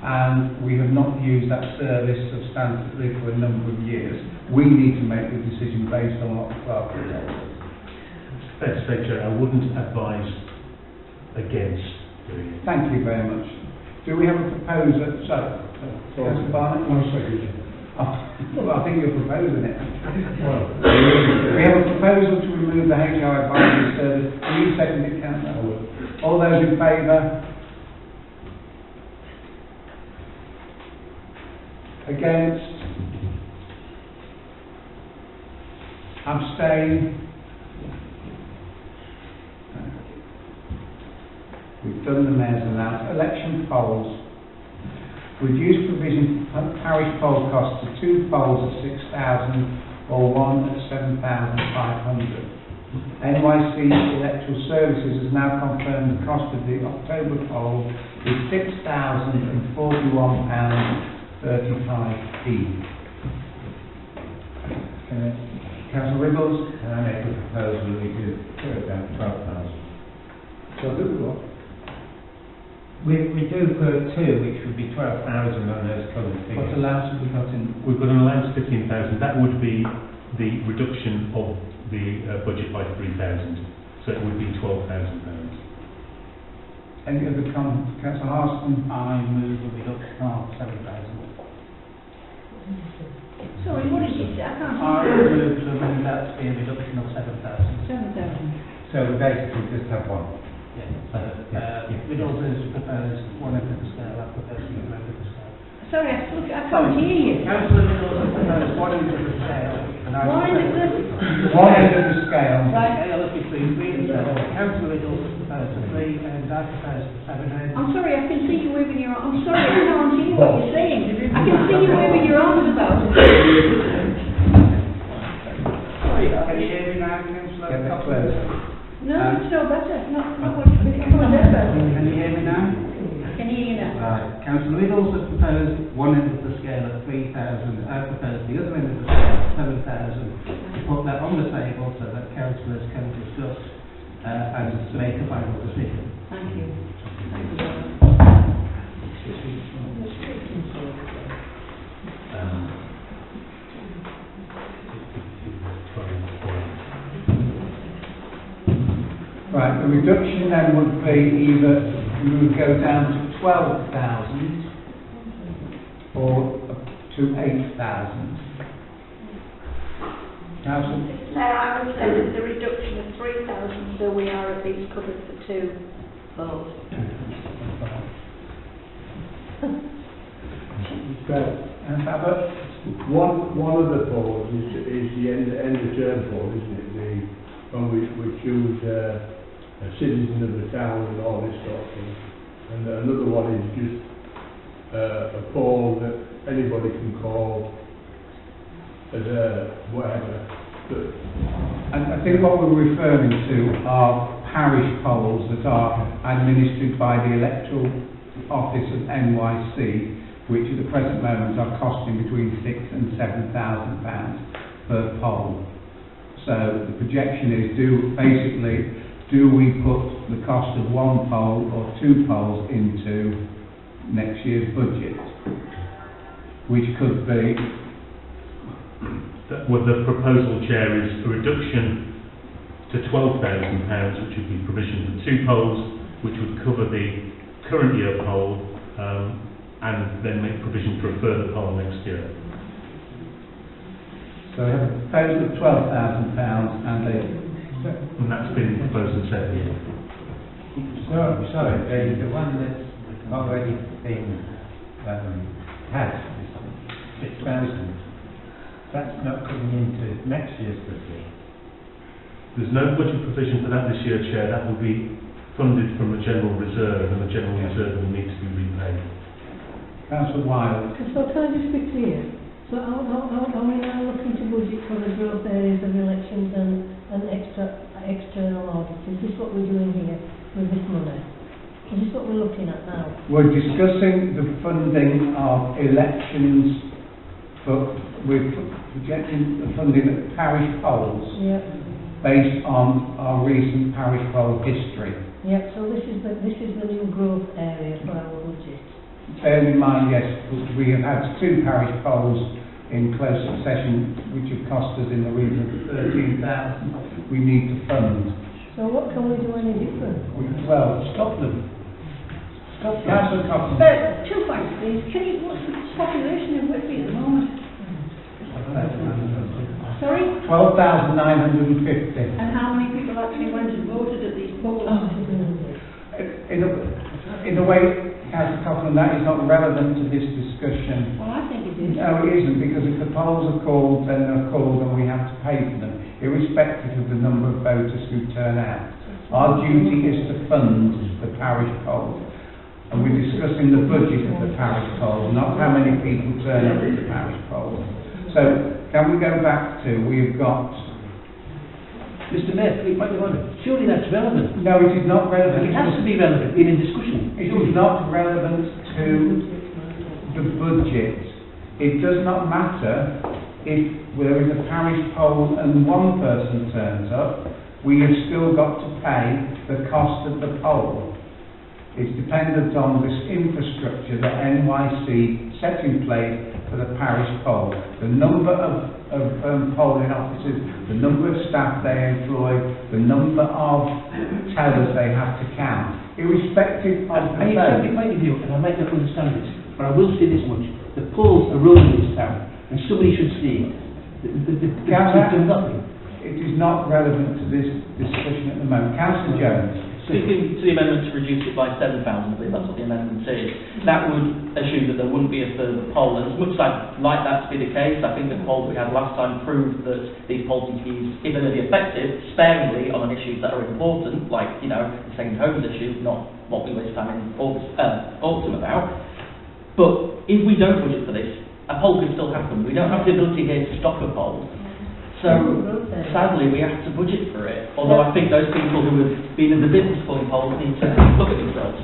and we have not used that service substantively for a number of years. We need to make the decision based on what the clerk has said. Fair to say, Chair, I wouldn't advise against doing it. Thank you very much. Do we have a proposer? Councillor Barnett? No, second. Well, I think you're proposing it. We have a proposal to remove the HR advisory service. Will you second it, Councillor? All those in favour? Against? Abstain? We've done the mayor's allowance. Election polls. Reduce provision for parish poll costs to 2 polls of 6,000 or 1 at 7,500. NYC Electoral Services has now confirmed the cost of the October poll is £6,041.35. Councillor Riddles, can I make a proposal we do it down to 12,000? So do what? We do put two, which would be 12,000 on those coloured figures. What allowance have we got in? We've got an allowance of 15,000. That would be the reduction of the budget by 3,000. So it would be £12,000. Any other comments? Councillor Harston? I move a reduction of 7,000. Sorry, what did you say? I can't I hear. move to amend that to be a reduction of 7,000. 7,000. So we basically just have one. Yeah, so, Riddles has proposed one end of the scale, I propose the other end of the scale. Sorry, I can't hear you. Councillor Riddles has proposed one end of the scale, and I One end of propose One end of the scale. Right. scale of between 3 and 7. Councillor Riddles has proposed a 3, and I propose a 7 end. I'm sorry, I can see you waving your arm. I'm sorry, I can't hear what you're saying. I can see you waving your arms about. Sorry, can you hear me now, Councillor? Get that closer. No, it's no better. Not what it's become better. Can you hear me now? I can hear you now. Right. Councillor Riddles has proposed one end of the scale at 3,000. I propose the other end of the scale at 7,000. To put that on the table so that councillors can discuss and make a final decision. Thank you. Thank you. Right, the reduction then would be either we would go down to 12,000 or up to 8,000. Councillor? Mayor, I would say that the reduction of 3,000, so we are at least covered for 2 votes. And Abbott? One of the polls is the end of term poll, isn't it? When we choose a citizen of the town and all this sort of thing. And another one is just a poll that anybody can call as a whatever. And I think what we're referring to are parish polls that are administered by the Electoral Office of NYC, which at the present moment are costing between £6,000 and £7,000 per poll. So the projection is, do we put the cost of one poll or 2 polls into next year's budget? Which could be... Well, the proposal, Chair, is a reduction to £12,000, which would be provision for 2 polls, which would cover the current year poll, and then make provision for a further poll next year. So we have a total of £12,000 and that's been proposed and set here. Sorry, the one that's already been passed, 6,000, that's not coming into next year's budget. There's no budget provision for that this year, Chair. That will be funded from a general reserve, and the general reserve will need to be repaid. Councillor Wilde. So can I just be clear? So are we now looking to budget for the growth areas of elections and external audits? Is this what we're doing here with this money? Is this what we're looking at now? We're discussing the funding of elections, we're projecting the funding of parish polls based on our recent parish poll history. Yeah, so this is the new growth area for our budget. Bear in mind, yes, we have had 2 parish polls in close succession, which have cost us in the region of 13,000. We need to fund. So what can we do any different? Well, stop them. Stop them. Councillor Cotton. 2 points, please. What's the population of Whitby at the moment? Sorry? 12,950. And how many people actually went and voted at these polls? In a way, Councillor Coughlin, that is not relevant to this discussion. Well, I think it is. No, it isn't, because if the polls are called, then they're called and we have to pay for them, irrespective of the number of voters who turn out. Our duty is to fund the parish polls, and we're discussing the budget of the parish polls, not how many people turn up at the parish polls. So, can we go back to, we've got... Mr Mayor, surely that's relevant. No, it is not relevant. It has to be relevant in a discussion. It is not relevant to the budget. It does not matter if there is a parish poll and one person turns up, we have still got to pay the cost of the poll. It's dependent on this infrastructure that NYC set in place for the parish poll. The number of polling officers, the number of staff they employ, the number of tellers they have to count, irrespective of the I vote. accept your point of view, and I might not understand this, but I will say this much. The polls are rolling in this town, and somebody should see it. They've done nothing. It is not relevant to this discussion at the moment. Councillor Jones. Speaking to the amendment to reduce it by 7,000, I believe that's what the amendment is, that would assume that there wouldn't be a further poll. And as much as I'd like that to be the case, I think the poll that we had last time proved that these polls need to be used, if they're going to be effective, sparingly on issues that are important, like, you know, the second homes issue, not what we waste time in autumn about. But if we don't budget for this, a poll can still happen. We don't have the ability here to stop a poll. So, sadly, we have to budget for it. Although I think those people who have been in the business of pulling polls need to look at themselves.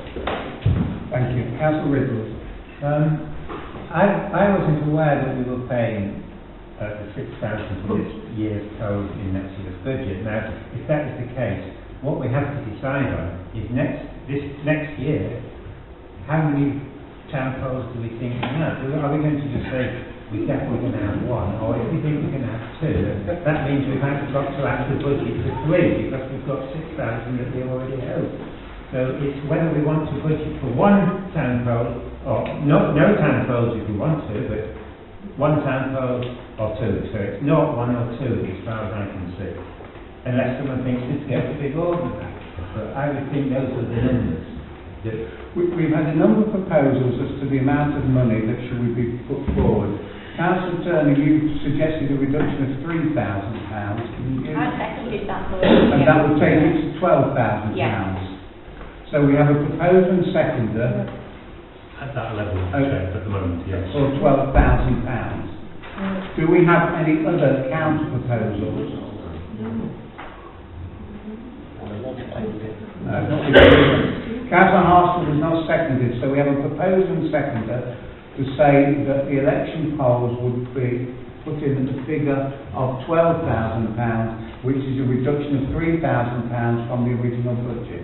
Thank you. Councillor Riddles. I wasn't aware that we were paying the 6,000 for this year's code in next year's budget. Now, if that is the case, what we have to decide on is next year, how many town polls do we think we have? Are we going to just say, we're definitely going to have one, or if we think we're going to have two, that means we've got to add the budget to 3, because we've got 6,000 that we already owe. So it's whether we want to budget for one town poll, or no town polls if we want to, but one town poll or two. So it's not 1 or 2 as far as I can see. Unless someone thinks it's going to be more than that. But I would think those are the numbers. We've had a number of proposals as to the amount of money that should be put forward. Councillor Turner, you suggested a reduction of £3,000, didn't you? I seconded that. And that would take it to £12,000. Yeah. So we have a proposer and seconder. At that level, at the moment, yes. For £12,000. Do we have any other counter proposals? No. Councillor Harston was not seconded, so we have a proposer and seconder to say that the election polls would be put in at a figure of £12,000, which is a reduction of £3,000 from the original budget.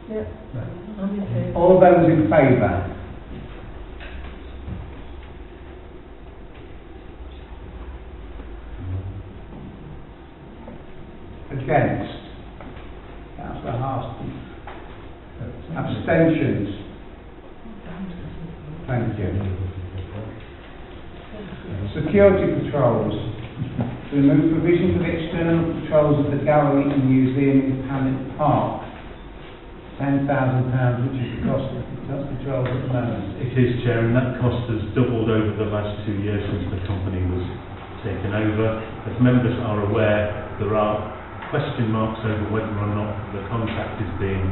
Yeah. All those in favour? Against? Councillor Harston. Abstentions? Thank you. Security patrols. To remove provision for the external patrols of the gallery and museum in Panic Park. £10,000, which is the cost of the patrols at the moment. It is, Chair, and that cost has doubled over the last 2 years since the company was taken over. As members are aware, there are question marks over whether or not the contract is being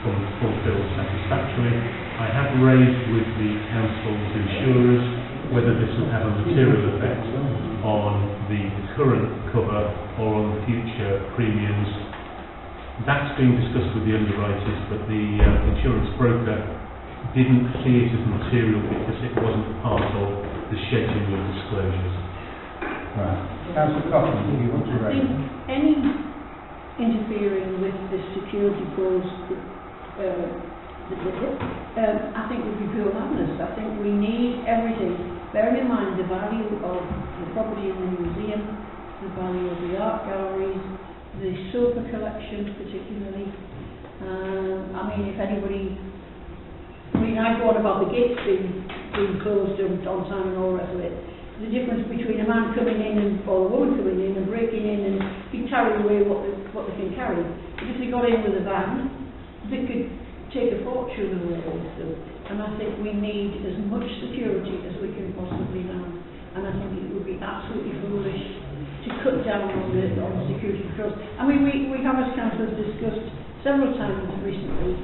fulfilled satisfactorily. I have raised with the council's insurers whether this would have a material effect on the current cover or on the future premiums. That's being discussed with the underwriters, but the insurance broker didn't see it as material because it wasn't part of the schedule of disclosures. Right. Councillor Coughlin, do you want to raise? Any interfering with the security force, I think would be pure madness. I think we need everything. Bearing in mind the value of the property in the museum, the value of the art galleries, the sofa collection particularly. I mean, if anybody... I go on about the gates being closed on time and all the rest of it. The difference between a man coming in or a woman coming in and breaking in and be carrying away what they can carry. But if they got in with a van, they could take a fortune away also. And I think we need as much security as we can possibly have. And I think it would be absolutely foolish to cut down on the security patrols. I mean, we have as councillors discussed several times recently,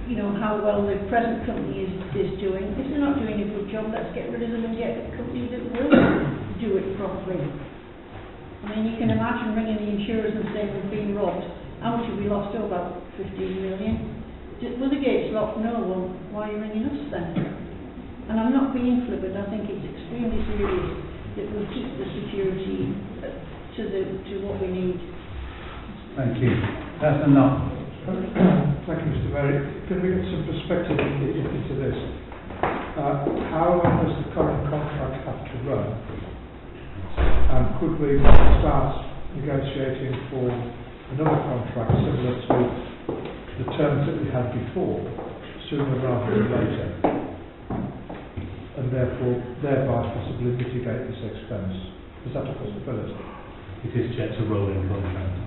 you know, how well the present company is doing. If they're not doing a good job, let's get rid of them and get companies that will do it properly. I mean, you can imagine ringing the insurers and saying we've been robbed. How much have we lost? Oh, about 15 million. Were the gates locked? No. Well, why are you ringing us then? And I'm not being flippant, I think it's extremely serious that we keep the security to what we need. Thank you. That's enough. Thank you, Mr. Mayor. Can we get some perspective into this? How long does the current contract have to run? And could we start negotiating for another contract similar to the terms that we had before, sooner rather than later? And therefore, thereby possibly mitigate this expense. Is that a possibility? It is just a rolling contract.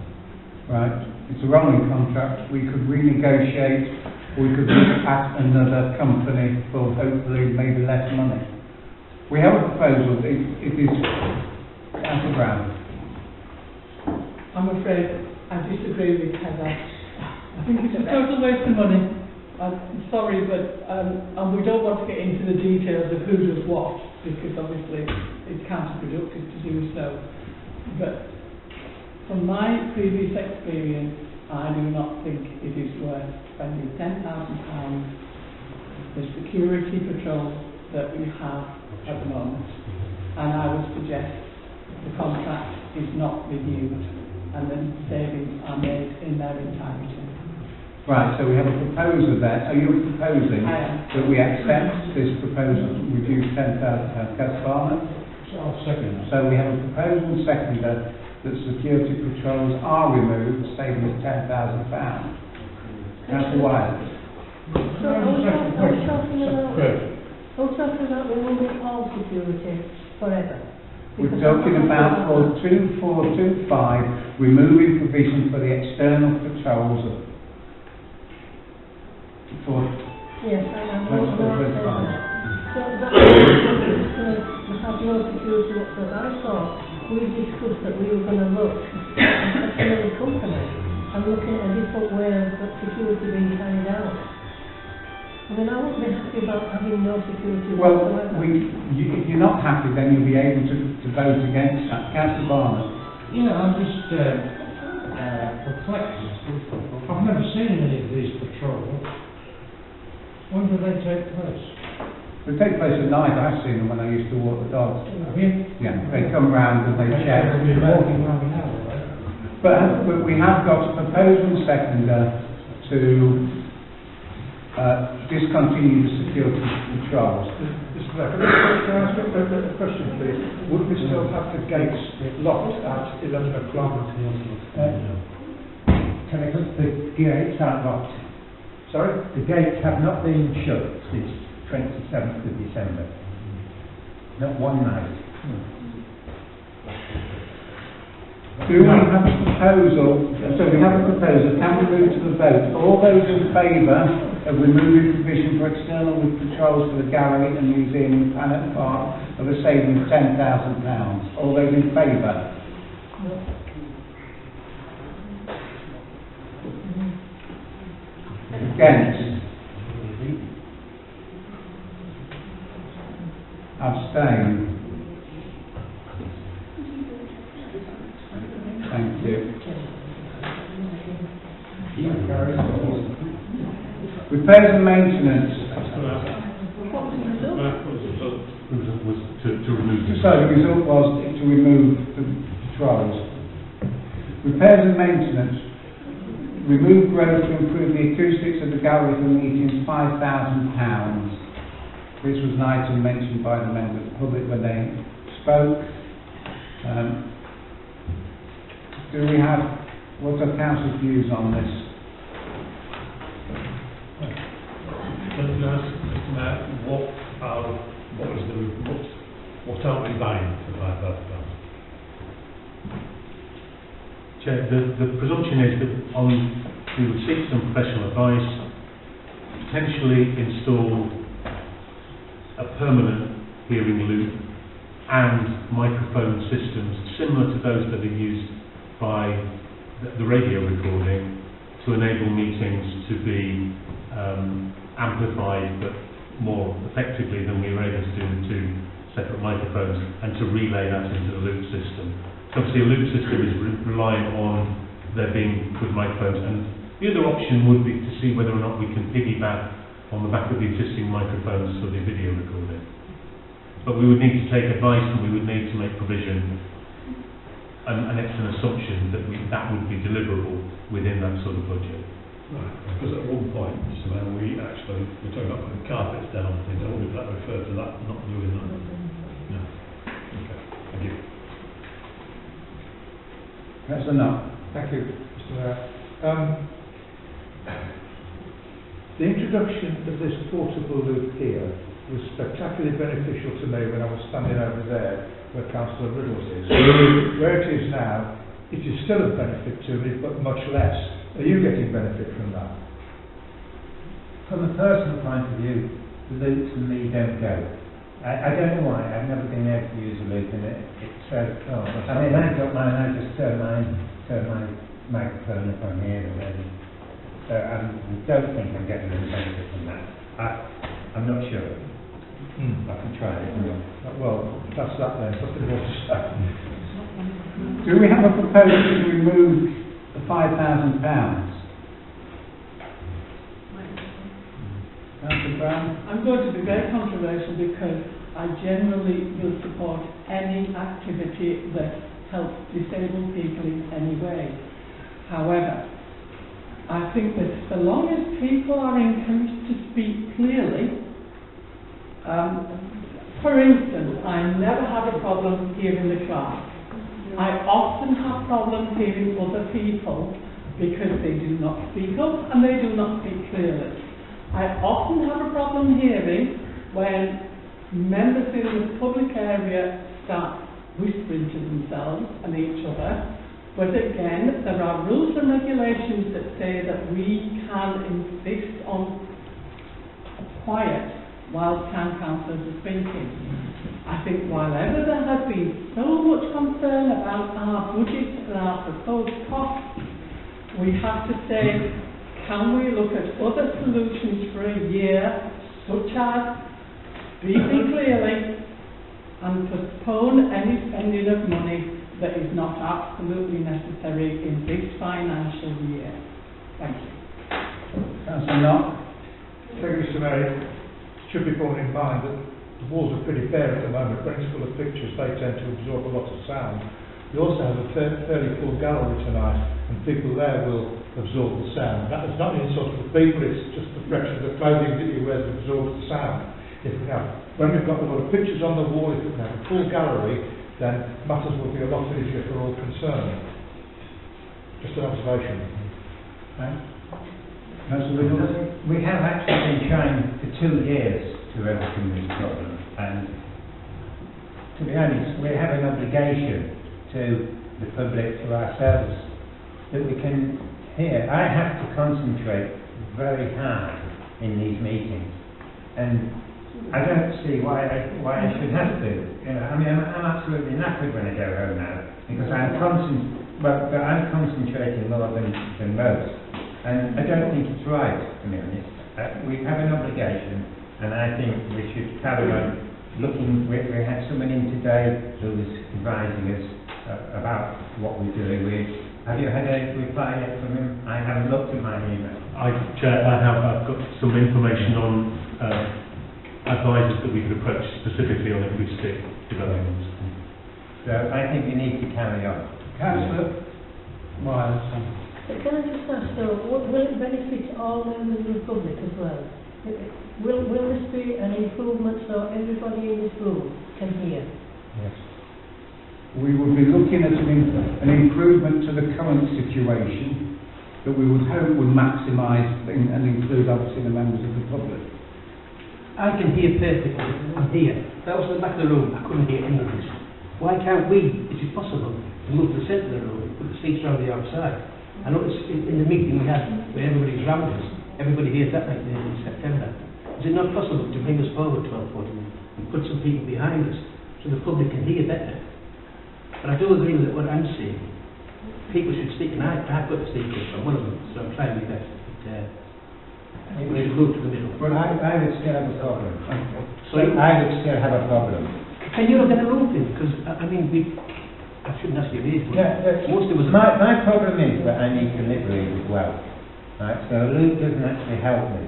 Right. It's a rolling contract. We could renegotiate, or we could look at another company for hopefully maybe less money. We have a proposal. It is Councillor Brown. I'm afraid I disagree with Heather. I think it's a total waste of money. I'm sorry, but and we don't want to get into the details of who does what, because obviously it's counterproductive to do so. But from my previous experience, I do not think it is worth spending £10,000 the security patrol that we have at the moment. And I would suggest the contract is not reviewed and then savings are made in their entirety. Right, so we have a proposer there. Are you proposing I am. that we accept this proposal to reduce £10,000? Councillor Barnett? I'll second that. So we have a proposal and seconder that security patrols are removed, saving us £10,000. Councillor Wilde? So are we talking about removing all security forever? We're talking about for 2425, removing provision for the external patrols of for Yes, I am. So that means it's going to have no security whatsoever. I thought we discussed that we were going to look at another company and looking at a different way of security being carried out. I mean, I wouldn't be happy about having no security whatsoever. Well, if you're not happy, then you'll be able to vote against that. Councillor Barnett? Yeah, I'm just perplexed. I've never seen any of these patrols. When do they take place? They take place at night. I've seen them when I used to walk the dogs. Have you? Yeah, they come round and they check. They'll be walking around an hour, right? But we have got a proposal and seconder to discontinue the security patrols. Mr. Mayor, can I ask a question, please? Would we still have the gates locked at 11 o'clock? The gates aren't locked. Sorry? The gates have not been shut since 27th of December. Not one night. Do we have a proposal? So we have a proposal. Can we move to the vote? All those in favour of removing provision for external patrols for the gallery and museum in Planet Park of a saving of £10,000? All those in favour? Against? Abstain? Thank you. Repairs and maintenance. Was to remove the... So the result was to remove the patrols. Repairs and maintenance. Remove growth to improve the acoustics of the gallery for meetings, £5,000. This was an item mentioned by the members of the public when they spoke. What are council's views on this? What are we buying for £5,000? Chair, the presumption is that we would seek some professional advice, potentially install a permanent hearing loop and microphone systems similar to those that are used by the radio recording to enable meetings to be amplified but more effectively than we were able to do with two separate microphones, and to relay that into the loop system. So obviously a loop system is reliant on there being good microphones, and the other option would be to see whether or not we can piggyback on the back of the existing microphones for the video recording. But we would need to take advice, and we would need to make provision, and it's an assumption that that would be deliverable within that sort of budget. Right, because at one point, Mr. Mayor, we were talking about putting carpets down and things. I wonder if that referred to that, not doing that. No. Okay, thank you. Councillor Nutt. Thank you, Mr. Mayor. The introduction of this portable loop here was spectacularly beneficial to me when I was standing over there where Councillor Riddles is. Where it is now, it is still a benefit to me, but much less. Are you getting benefit from that? From a personal point of view, the loops and me don't go. I don't know why, I've never been able to use a loop and it's so cool. I mean, I've got mine, I just turn my microphone up on here already. So I don't think I'm getting any benefit from that. I'm not sure. I can try it. Well, that's that then, something more to say. Do we have a proposal to remove the £5,000? Councillor Brown? I'm going to be very controversial because I generally will support any activity that helps disabled people in any way. However, I think that so long as people are encouraged to speak clearly, for instance, I never have a problem hearing the class. I often have problems hearing other people because they do not speak up and they do not speak clearly. I often have a problem hearing when members in the public area start whispering to themselves and each other. But again, there are rules and regulations that say that we can insist on quiet while town councillors are speaking. I think while ever there has been so much concern about our budget and our proposed costs, we have to say, can we look at other solutions for a year, such as speaking clearly and postpone any spending of money that is not absolutely necessary in this financial year. Thank you. Councillor Nutt? Thank you, Mr. Mayor. It should be borne in mind that the walls are pretty bare at the moment. When it's full of pictures, they tend to absorb a lot of sound. We also have a fairly full gallery tonight, and people there will absorb the sound. That is not an insult to the people, it's just the fraction of the clothing that you wear that absorbs the sound. When we've got a lot of pictures on the wall, if we can have a full gallery, then matters will be a lot easier for all concerned. Just an observation. We have actually been trying for 2 years to overcome this problem, and to be honest, we have an obligation to the public, to ourselves, that we can hear. I have to concentrate very hard in these meetings, and I don't see why I should have to. You know, I mean, I'm absolutely knackered when I go home now because I'm concentrating more than most, and I don't think it's right, to be honest. We have an obligation, and I think we should carry on looking. We had someone in today who was advising us about what we're doing. Have you had a reply yet from him? I haven't looked at my email. Chair, I've got some information on advisors that we could approach specifically on acoustic developments. So I think we need to carry on. Councillor Miles. Can I just ask though, will it benefit all members of the public as well? Will this be an improvement so everybody in this room can hear? Yes. We would be looking at an improvement to the current situation that we would hope would maximise and include obviously the members of the public. I can hear perfectly. I'm here. If I was in the back of the room, I couldn't hear any of this. Why can't we, if it's possible, move to the centre of the room, put the seats around the outside? I noticed in the meeting we had, where everybody's round us, everybody hears that night in September. Is it not possible to bring us forward 12 foot and put some people behind us so the public can hear better? But I do agree with what I'm saying. People should speak, and I've got the speakers from one of them, so I'm trying my best. We'll move to the middle. Well, I would still have a problem. Sorry? I would still have a problem. Can you look at the room thing? Because, I mean, I shouldn't ask you this, but most of us... My problem is that I need to live with as well. Right? So Luke doesn't actually help me.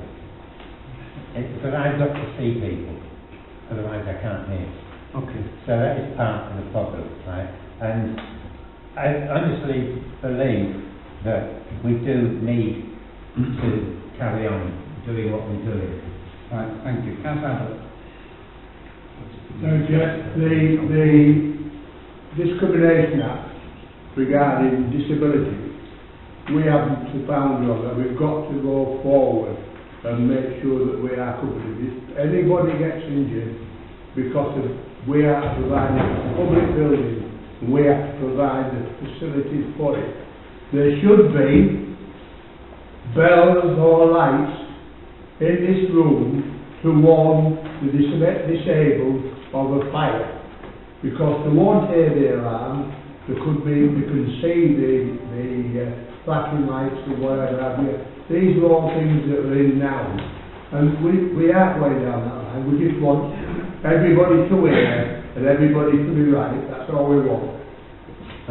but I've got to see people, otherwise I can't hear. Okay. So that is part of the problem, right? And I honestly believe that we do need to carry on doing what we're doing. Right, thank you. Councillor Abbott. No, Jeff, the Discrimination Act regarding disability, we haven't found on that. We've got to go forward and make sure that we are covered. If anybody gets injured because of we are providing a public building, we have to provide the facilities for it. There should be bells or lights in this room to warn the disabled of a fire, because they won't hear the alarm. There could be, you can see the flashing lights and whatever have you. These are all things that are in now, and we are going down that line. We just want everybody to hear and everybody to be right. That's all we want.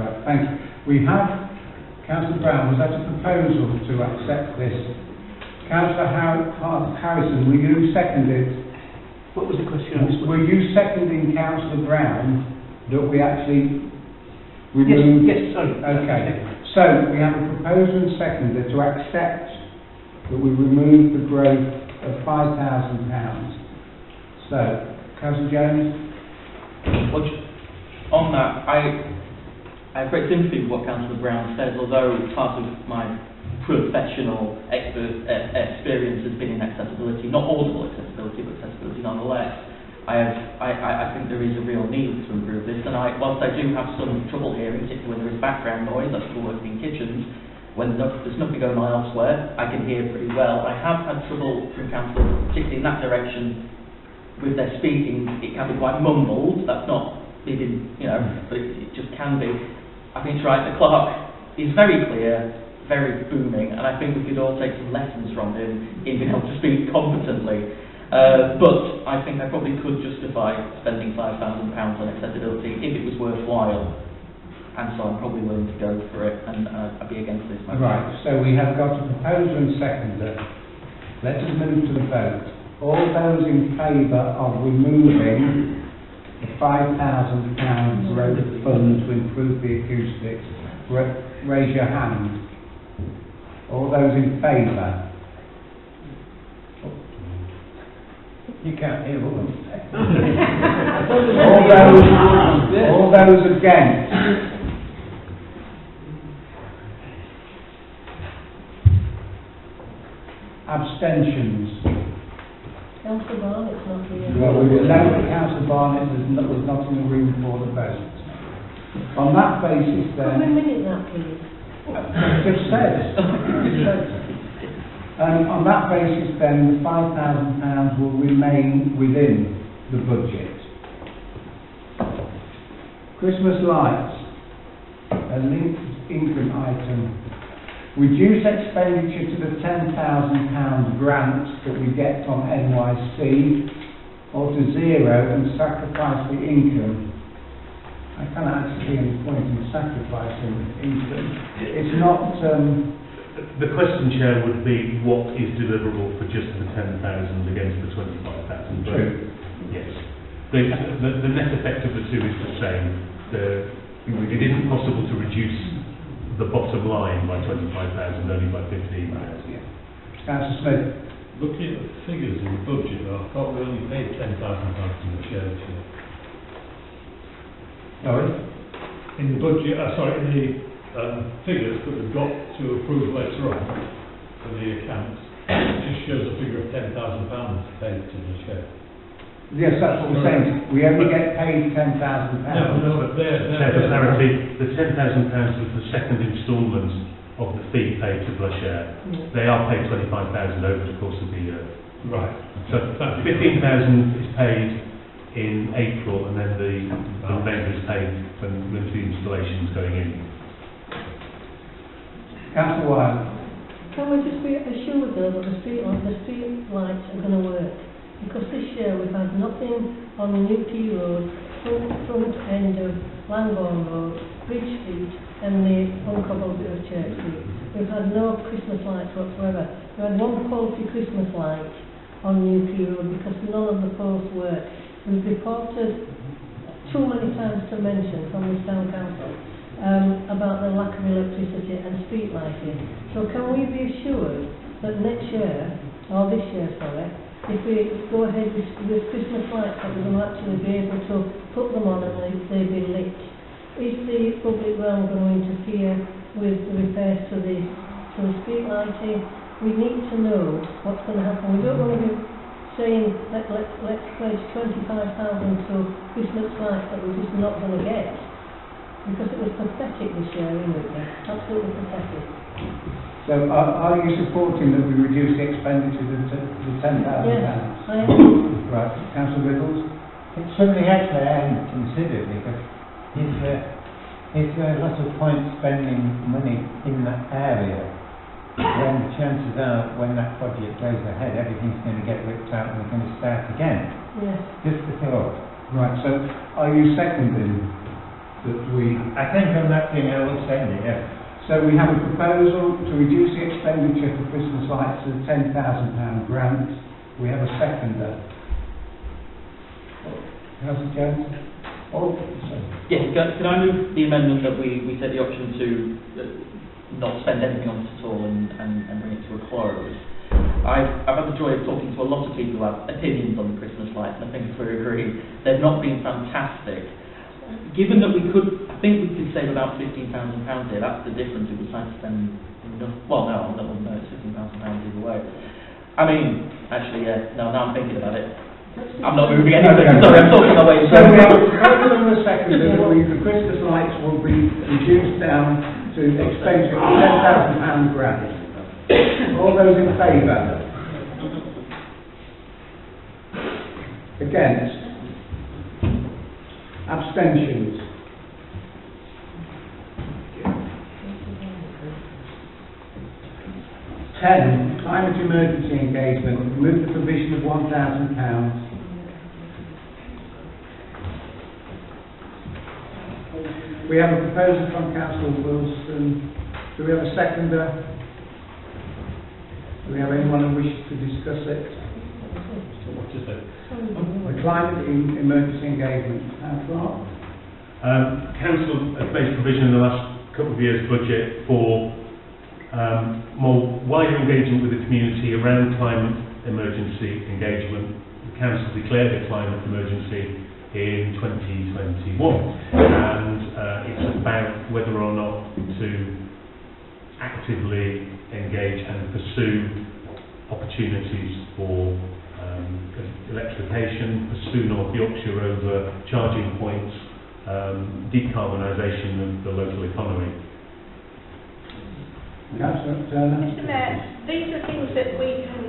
Right, thank you. We have, Councillor Brown, was that a proposal to accept this? Councillor Harrison, will you second it? What was the question? Were you seconding Councillor Brown that we actually remove? Yes, sorry. Okay. So we have a proposal and seconder to accept that we remove the growth of £5,000. So, Councillor Jones? Well, on that, I have great sympathy with what Councillor Brown says, although part of my professional experience has been in accessibility, not audible accessibility, but accessibility nonetheless. I think there is a real need to improve this, and whilst I do have some trouble hearing, particularly when there is background noise, I'm still working in kitchens, when there's nothing going on elsewhere, I can hear pretty well. I have had trouble from council, particularly in that direction, with their speaking. It can be quite mumbled, that's not even, but it just can be. I think it's right, the clerk is very clear, very booming, and I think we could all take some lessons from him in being able to speak competently. But I think I probably could justify spending £5,000 on accessibility if it was worthwhile, and so I'm probably willing to go for it, and I'd be against this motion. Right, so we have got a proposer and seconder. Let us move to the vote. All those in favour of removing the £5,000 road fund to improve the acoustics, raise your hand. All those in favour? You can't hear what I'm saying. all those against? Abstentions? Councillor Barnett's not here. Well, we will know that Councillor Barnett was not in the room for the vote. On that basis then... Can we minute that, please? Just said. On that basis then, the £5,000 will remain within the budget. Christmas lights, a linked income item. Reduce expenditure to the £10,000 grant that we get from NYC, or to zero and sacrifice the income. I can't actually see any point in sacrificing income. It's not... The question, Chair, would be what is deliverable for just the 10,000 against the 25,000? True. Yes. The net effect of the two is the same. It isn't possible to reduce the bottom line by 25,000, only by 15,000. Yeah. Councillor Smith. Looking at the figures in the budget, I thought we only paid £10,000 in the share this year. Sorry? In the budget, in the figures that we've got to approve later on for the accounts, it just shows a figure of £10,000 paid to the share. Yes, that's what we're saying. We only get paid £10,000. No, but for clarity, the £10,000 was the second instalment of the fee paid to Blushare. They are paid 25,000 over the course of the year. Right. So 15,000 is paid in April, and then the remainder is paid when the installation is going in. Councillor Wilde. Can we just be assured though that the street lights are going to work? Because this year we've had nothing on the New Key Road, front end of Langbourne Road, Bridge Street and the uncobbled bit of Church Street. We've had no Christmas lights whatsoever. We had one faulty Christmas light on Newquay Road because none of the posts work. We've reported too many times to mention from the town council about the lack of electricity and street lighting. So can we be assured that next year, or this year, sorry, if we go ahead with Christmas lights, that we will actually be able to put them on and they be lit? Is the public realm going to interfere with the repairs to the street lighting? We need to know what's going to happen. We don't want to be saying let's pledge 25,000 to Christmas lights that we're just not going to get, because it was pathetic this year, isn't it? Absolutely pathetic. So are you supporting that we reduce the expenditure to £10,000? Yes, I am. Right, Councillor Riddles? It's something actually I hadn't considered, because is there a lot of point spending money in that area when the chances are when that project goes ahead everything's going to get ripped out and we're going to start again? Yes. Just a thought. Right, so are you seconding that we... I think on that thing I will send it, yeah. So we have a proposal to reduce the expenditure for Christmas lights to a £10,000 grant. We have a seconder. Councillor Jones? Oh, sorry. Yes, can I move the amendment that we set the option to not spend anything on it at all and bring it to a close? I've had the joy of talking to a lot of people who have opinions on the Christmas lights, and I think we agree they've not been fantastic. Given that we could, I think we could save about £15,000 here. That's the difference. If we decide to spend enough. Well, no, it's £15,000 either way. I mean, actually, yeah. No, now I'm thinking about it. I'm not moving anywhere. Sorry, I'm talking away. So we have a proposal and a seconder that the Christmas lights will be reduced down to expenditure of £10,000 grant. All those in favour? Against? Abstentions? Ten, climate emergency engagement, remove the provision of £1,000. We have a proposal from Councillor Wilson. Do we have a seconder? Do we have anyone who wishes to discuss it? What is it? The climate emergency engagement. Council has made provision in the last couple of years' budget for more wider engagement with the community around climate emergency engagement. The Council declared a climate emergency in 2021, and it's about whether or not to actively engage and pursue opportunities for electrification, pursue North Yorkshire over charging points, decarbonisation of the local economy. Mr. Mayor, these are things that we can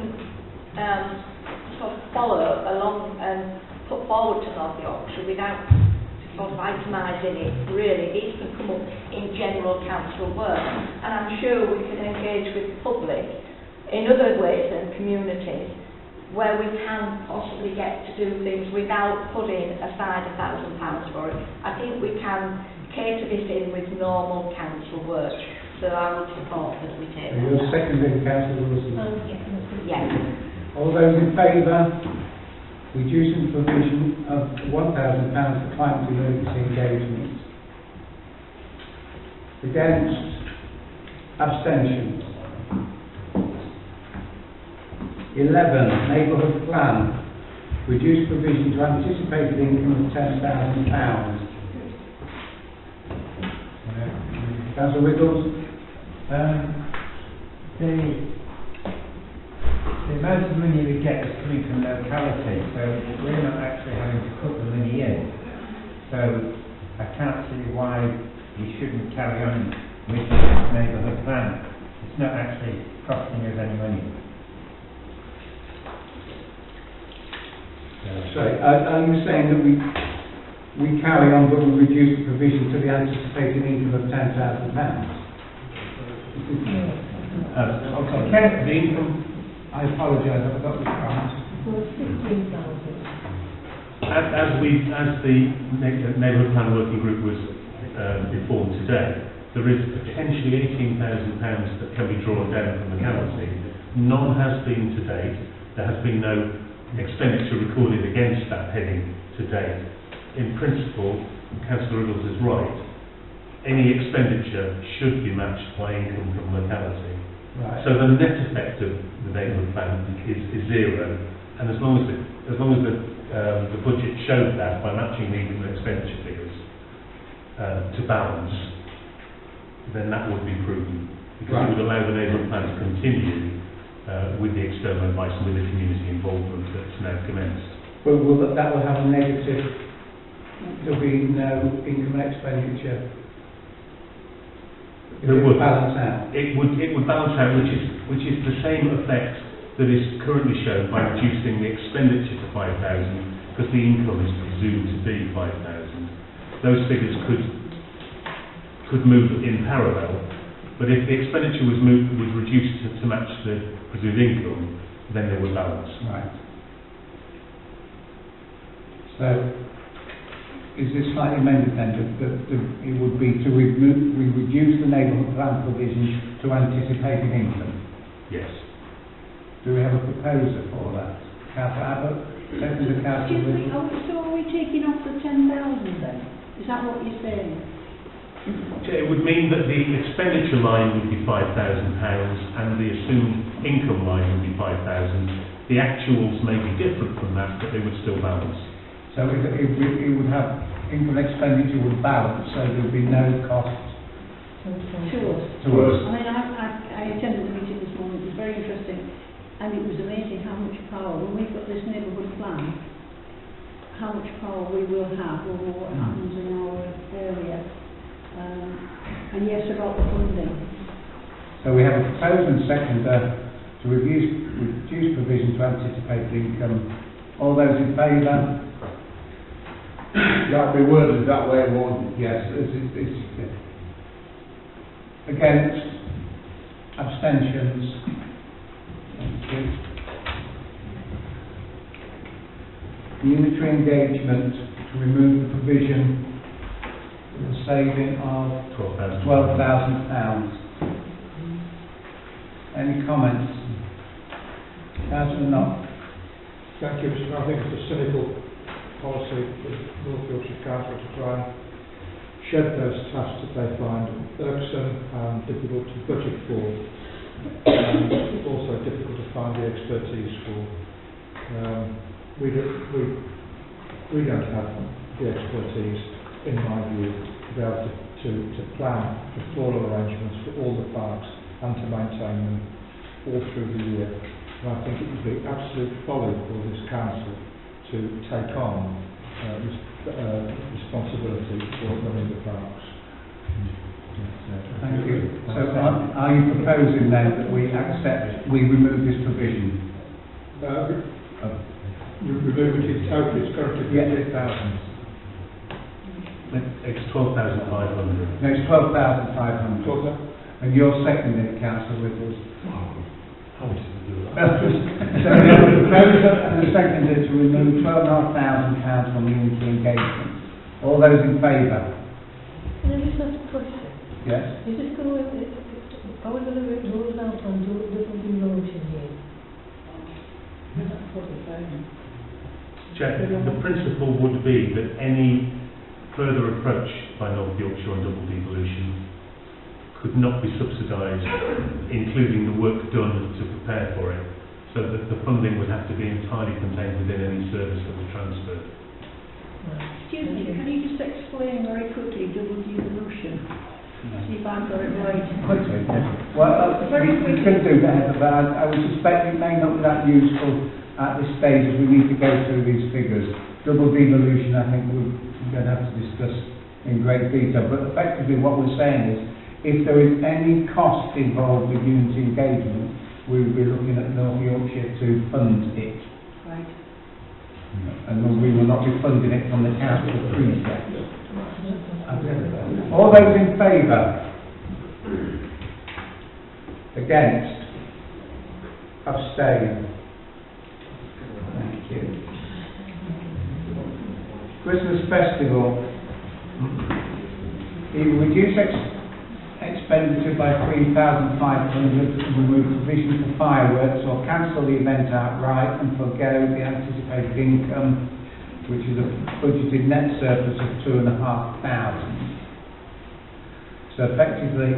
sort of follow along and put forward to North Yorkshire without sort of itemising it. Really, these can come up in general council work, and I'm sure we can engage with the public in other ways and communities where we can possibly get to do things without putting aside £1,000 for it. I think we can cater this in with normal council work. So I would support that we take that. You're seconding Councillor Wilson? Yes. All those in favour? Reducing provision of £1,000 for climate emergency engagement. Against? Abstentions? 11. Neighbourhood plan. Reduce provision to anticipated income of £10,000. Councillor Riddles? The amount of money we get is coming from locality, so we're not actually having to put the money in. So I can't see why we shouldn't carry on with this neighbourhood plan. It's not actually costing us any money. Sorry, are you saying that we carry on but we reduce the provision to the anticipated income of £10,000? Okay, the income. I apologise, I forgot the count. As the neighbourhood plan working group was informed today, there is potentially £18,000 that can be drawn down from the county. None has been to date. there has been no expenditure recorded against that heading to date. In principle, Councillor Riddles is right. Any expenditure should be matched by income from locality. Right. So the net effect of the neighbourhood plan is zero, and as long as the budget showed that by matching the income and expenditure figures to balance, then that would be prudent, because it would allow the neighbourhood plan to continue with the external advice and with the community involvement that's now commenced. But that will have a negative, there'll be no income and expenditure. It would balance out. It would balance out, which is the same effect that is currently shown by reducing the expenditure to 5,000, because the income is presumed to be 5,000. Those figures could move in parallel, but if the expenditure was reduced to match the presumed income, then they would balance. Right. So, is this slightly amended then, that it would be to reduce the neighbourhood plan provision to anticipated income? Yes. Do we have a proposer for that? Councillor Abbott, second to Councillor Riddle. So are we taking off the 10,000 then? Is that what you're saying? It would mean that the expenditure line would be £5,000 and the assumed income line would be 5,000. The actuals may be different from that, but they would still balance. So it would have income and expenditure would balance, so there would be no cost To us. to us. I mean, I attended the meeting this morning, it was very interesting, and it was amazing how much power, when we've got this neighbourhood plan, how much power we will have over what happens in our area. And yes, about the funding. So we have a proposal and seconder to reduce provision to anticipated income. All those in favour? That be worded that way, won't it? Yes. Against? Abstentions? Thank you. Unitary engagement to remove the provision with a saving of £12,000. Any comments? Councillor Knott. Thank you, Mr. I think it's a cynical policy for North Yorkshire Council to try and shed those tasks that they find irksome and difficult to budget for, and also difficult to find the expertise for. We don't have the expertise, in my view, to be able to plan the floral arrangements for all the parks and to maintain them all through the year. And I think it would be absolute folly for this council to take on responsibility for running the parks. Thank you. So are you proposing then that we remove this provision? You remove it totally, it's currently 50,000. It's 12,500. No, it's 12,500. And you're seconding it, Councillor Riddles. How much did we do that? So we have a proposer and a seconder to remove £12,500 from the unitary engagement. All those in favour? Can I just ask a question? Yes? Is this going to, are we going to rule out on different emotion here? That's what we're saying. Chair, the principle would be that any further approach by North Yorkshire on double devolution could not be subsidised, including the work done to prepare for it, so that the funding would have to be entirely contained within any service that was transferred. Excuse me, can you just explain very quickly double devolution? See if I've got it right. Quickly, yes. Well, we could do that, but I would suspect it may not be that useful at this stage as we need to go through these figures. Double devolution, I think we're going to have to discuss in great detail, but effectively what we're saying is if there is any cost involved with unity engagement, we will be looking at North Yorkshire to fund it. Right. And we will not be funding it from the council precept. All those in favour? Against? Abstain? Thank you. Christmas festival. Reduce expenditure expenditure by 3,500 and remove provision for fireworks, or cancel the event outright and forgo the anticipated income, which is a budgeted net surplus of 2,500. So effectively,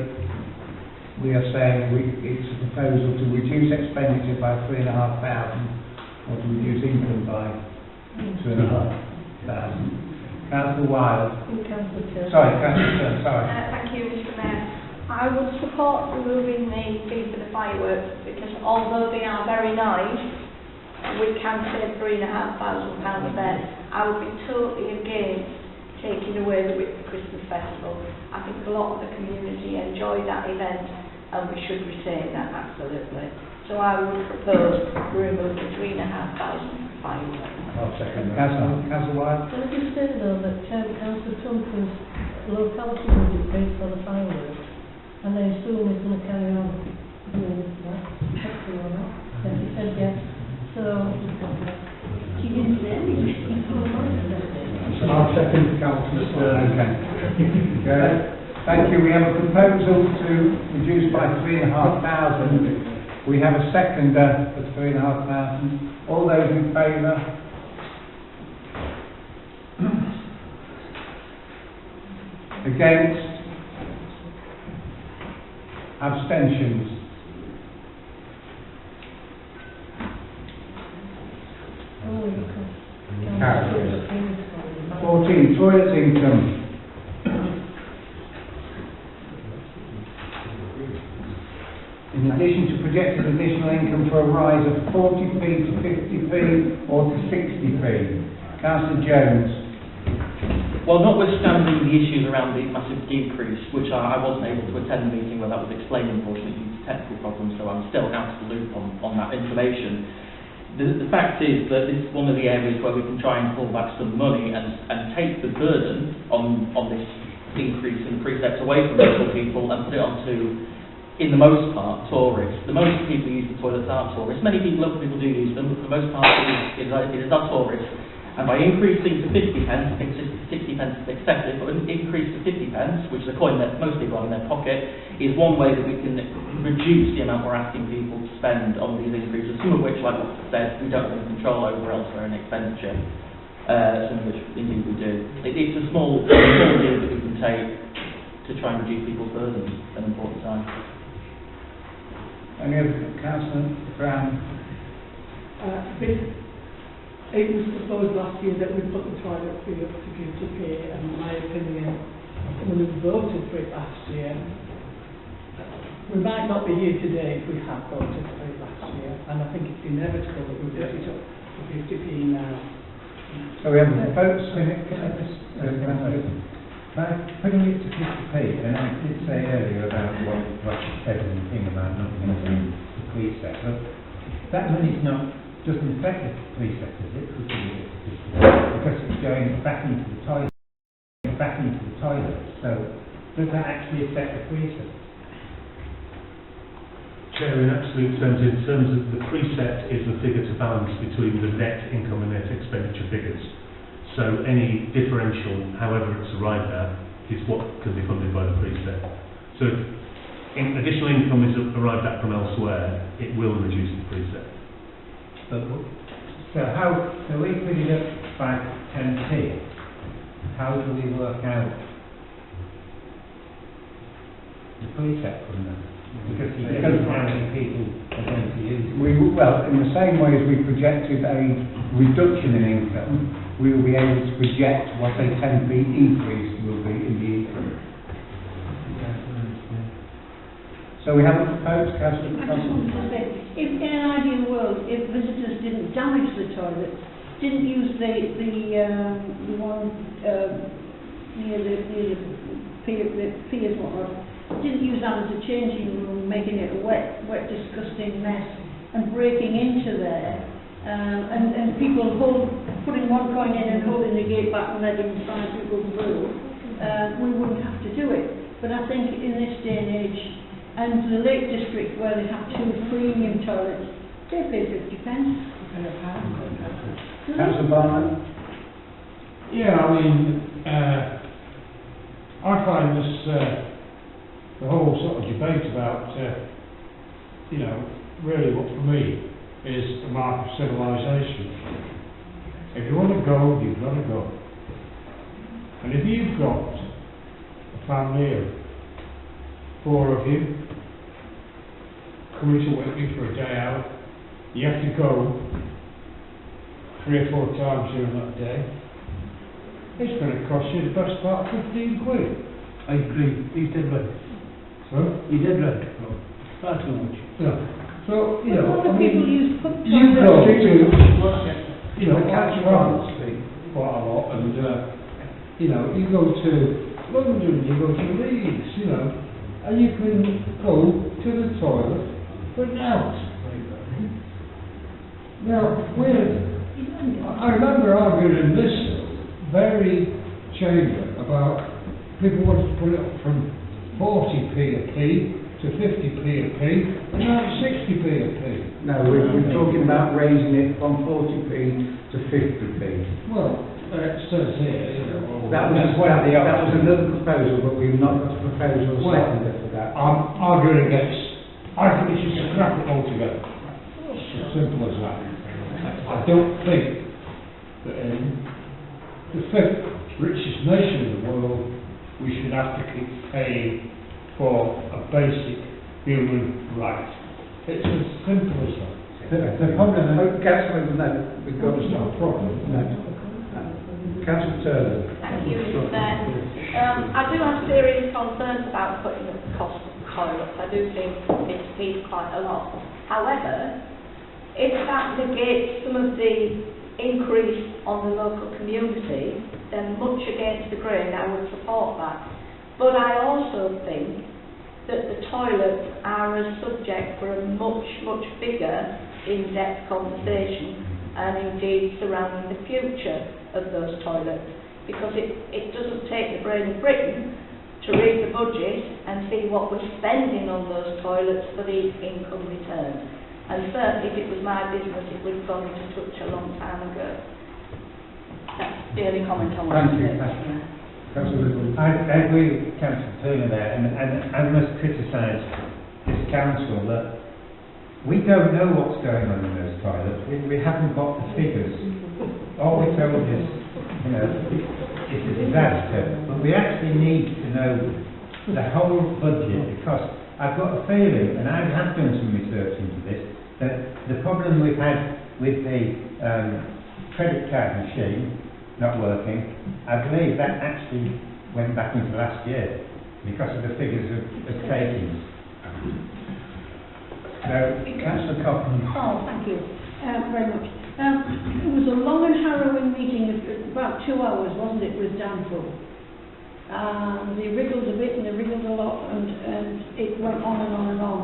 we are saying it's a proposal to reduce expenditure by 3,500 or to reduce income by 2,500. Councillor Wilde. Sorry, Councillor Stern, sorry. Thank you, Mr Mayor. I would support removing the fee for the fireworks because although they are very nice, we can save £3,500 there. I would be totally against taking away the Whitby Christmas Festival. I think a lot of the community enjoy that event and we should retain that, absolutely. So I would propose to remove the £3,500 fireworks. I'll second that. Councillor Wilde. Can I just say though that Councillor Trump's locality budget pays for the fireworks, and I assume he's going to carry on doing that, hopefully or not. Yes, he said yes. So, he didn't say anything. I'll second Councillor Stern. Okay. Thank you. We have a proposal to reduce by 3,500. We have a seconder for 3,500. All those in favour? Against? Abstentions? Carried. 14. Toilets income. In addition to projected additional income for a rise of 40p to 50p or to 60p. Councillor Jones. Well, notwithstanding the issues around the massive decrease, which I wasn't able to attend the meeting where that was explained, unfortunately, due to technical problems, so I'm still out of the loop on that information. The fact is that this is one of the areas where we can try and pull back some money and take the burden on this increase in precepts away from local people and put it onto, in the most part, tourists. The most people who use the toilets are tourists. Many people, local people do use them, but for the most part it is our tourists. And by increasing to 50 pence, I think 60 pence is excessive, but an increase to 50 pence, which is a coin that most people have in their pocket, is one way that we can reduce the amount we're asking people to spend on these increases, some of which, like I said, we don't have any control over elsewhere in expenditure, some of which indeed we do. It's a small deal that we can take to try and reduce people's burdens at an important time. Any other? Councillor Brown. It was proposed last year that we put the toilet fee up to duty pay, and in my opinion, when we voted for it last year, we might not be here today if we had voted for it last year, and I think it's inevitable that we put it up to 50p now. So we have votes in it. By putting it to 50p, and I did say earlier about what you said in the thing about not using the precept, but that money's doesn't affect the precept, is it? Because it's going back into the toilet. So does that actually affect the precept? Chair, in absolute terms, in terms of the precept is the figure to balance between the net income and net expenditure figures. So any differential, however it's arrived at, is what can be funded by the precept. So if additional income is arrived at from elsewhere, it will reduce the precept. So we put it up by 10p. How do we work out the precept from that? Because you don't know how many people are going to use it. Well, in the same way as we projected a reduction in income, we will be able to project what a 10p increase will be in the income. So we haven't proposed, Councillor. I just wanted to say, if in an ideal world, if visitors didn't damage the toilets, didn't use the one near the piers, whatnot, didn't use that as a changing room, making it a wet, disgusting mess, and breaking into there, and people putting one coin in and holding the gate back and letting 5 people through, we wouldn't have to do it. But I think in this day and age, and the Lake District, where they have 2 premium toilets, they pay 50 pence. Councillor Barnett? Yeah, I mean, I find this the whole sort of debate about, you know, really what for me is a mark of civilization. If you want to go, you've got to go. And if you've got a family of 4 of you coming to Whitby for a day out, you have to go 3 or 4 times during that day, it's going to cost you the best part of 15 quid. I agree. He's dead right. So, He's dead right. Far too much. yeah. So, you But know, other I people mean, use pub you go toilets. to, you know, I travel quite a lot, and, you know, you go to London, you go to Leeds, you know, and you can go to the toilet for an hour. Now, I remember arguing in this very chamber about people wanted to put it up from 40p a p to 50p a p, and now it's 60p a p. No, we're talking about raising it from 40p to 50p. Well, it says here, you know... That was another proposal, but we've not got a proposal Well, seconder for that. I'm arguing against. I think it's just a scrap it altogether. It's as simple as that. I don't think that in the 5th richest nation in the world, we should have to keep paying for a basic human right. It's as simple as that. The problem, Councillor, no, we've got It's not a problem. no. Councillor Turner. Thank you, Mr. Mayor. I do have serious concerns about putting up the cost of toilets. I do think it's peaked quite a lot. However, if that negates some of the increase on the local community, then much against the grain, I would support that. But I also think that the toilets are a subject for a much, much bigger in-depth conversation, and indeed surrounding the future of those toilets, because it doesn't take the brain of Britain to read the budget and see what we're spending on those toilets for the income return. And certainly if it was my business, it would have gone into touch a long time ago. That's the only comment I want to make. I agree with Councillor Turner there, and I must criticise this council that we don't know what's going on in those toilets. We haven't got the figures. All we're told is, you know, it's a disaster. But we actually need to know the whole budget, because I've got a feeling, and I have done some research into this, that the problem we've had with the credit card machine not working, I believe that actually went back into last year because of the figures of takings. So, Councillor Cotton. Oh, thank you very much. It was a long and harrowing meeting of about 2 hours, wasn't it, with Danforth? They wriggled a bit and they wriggled a lot, and it went on and on and on.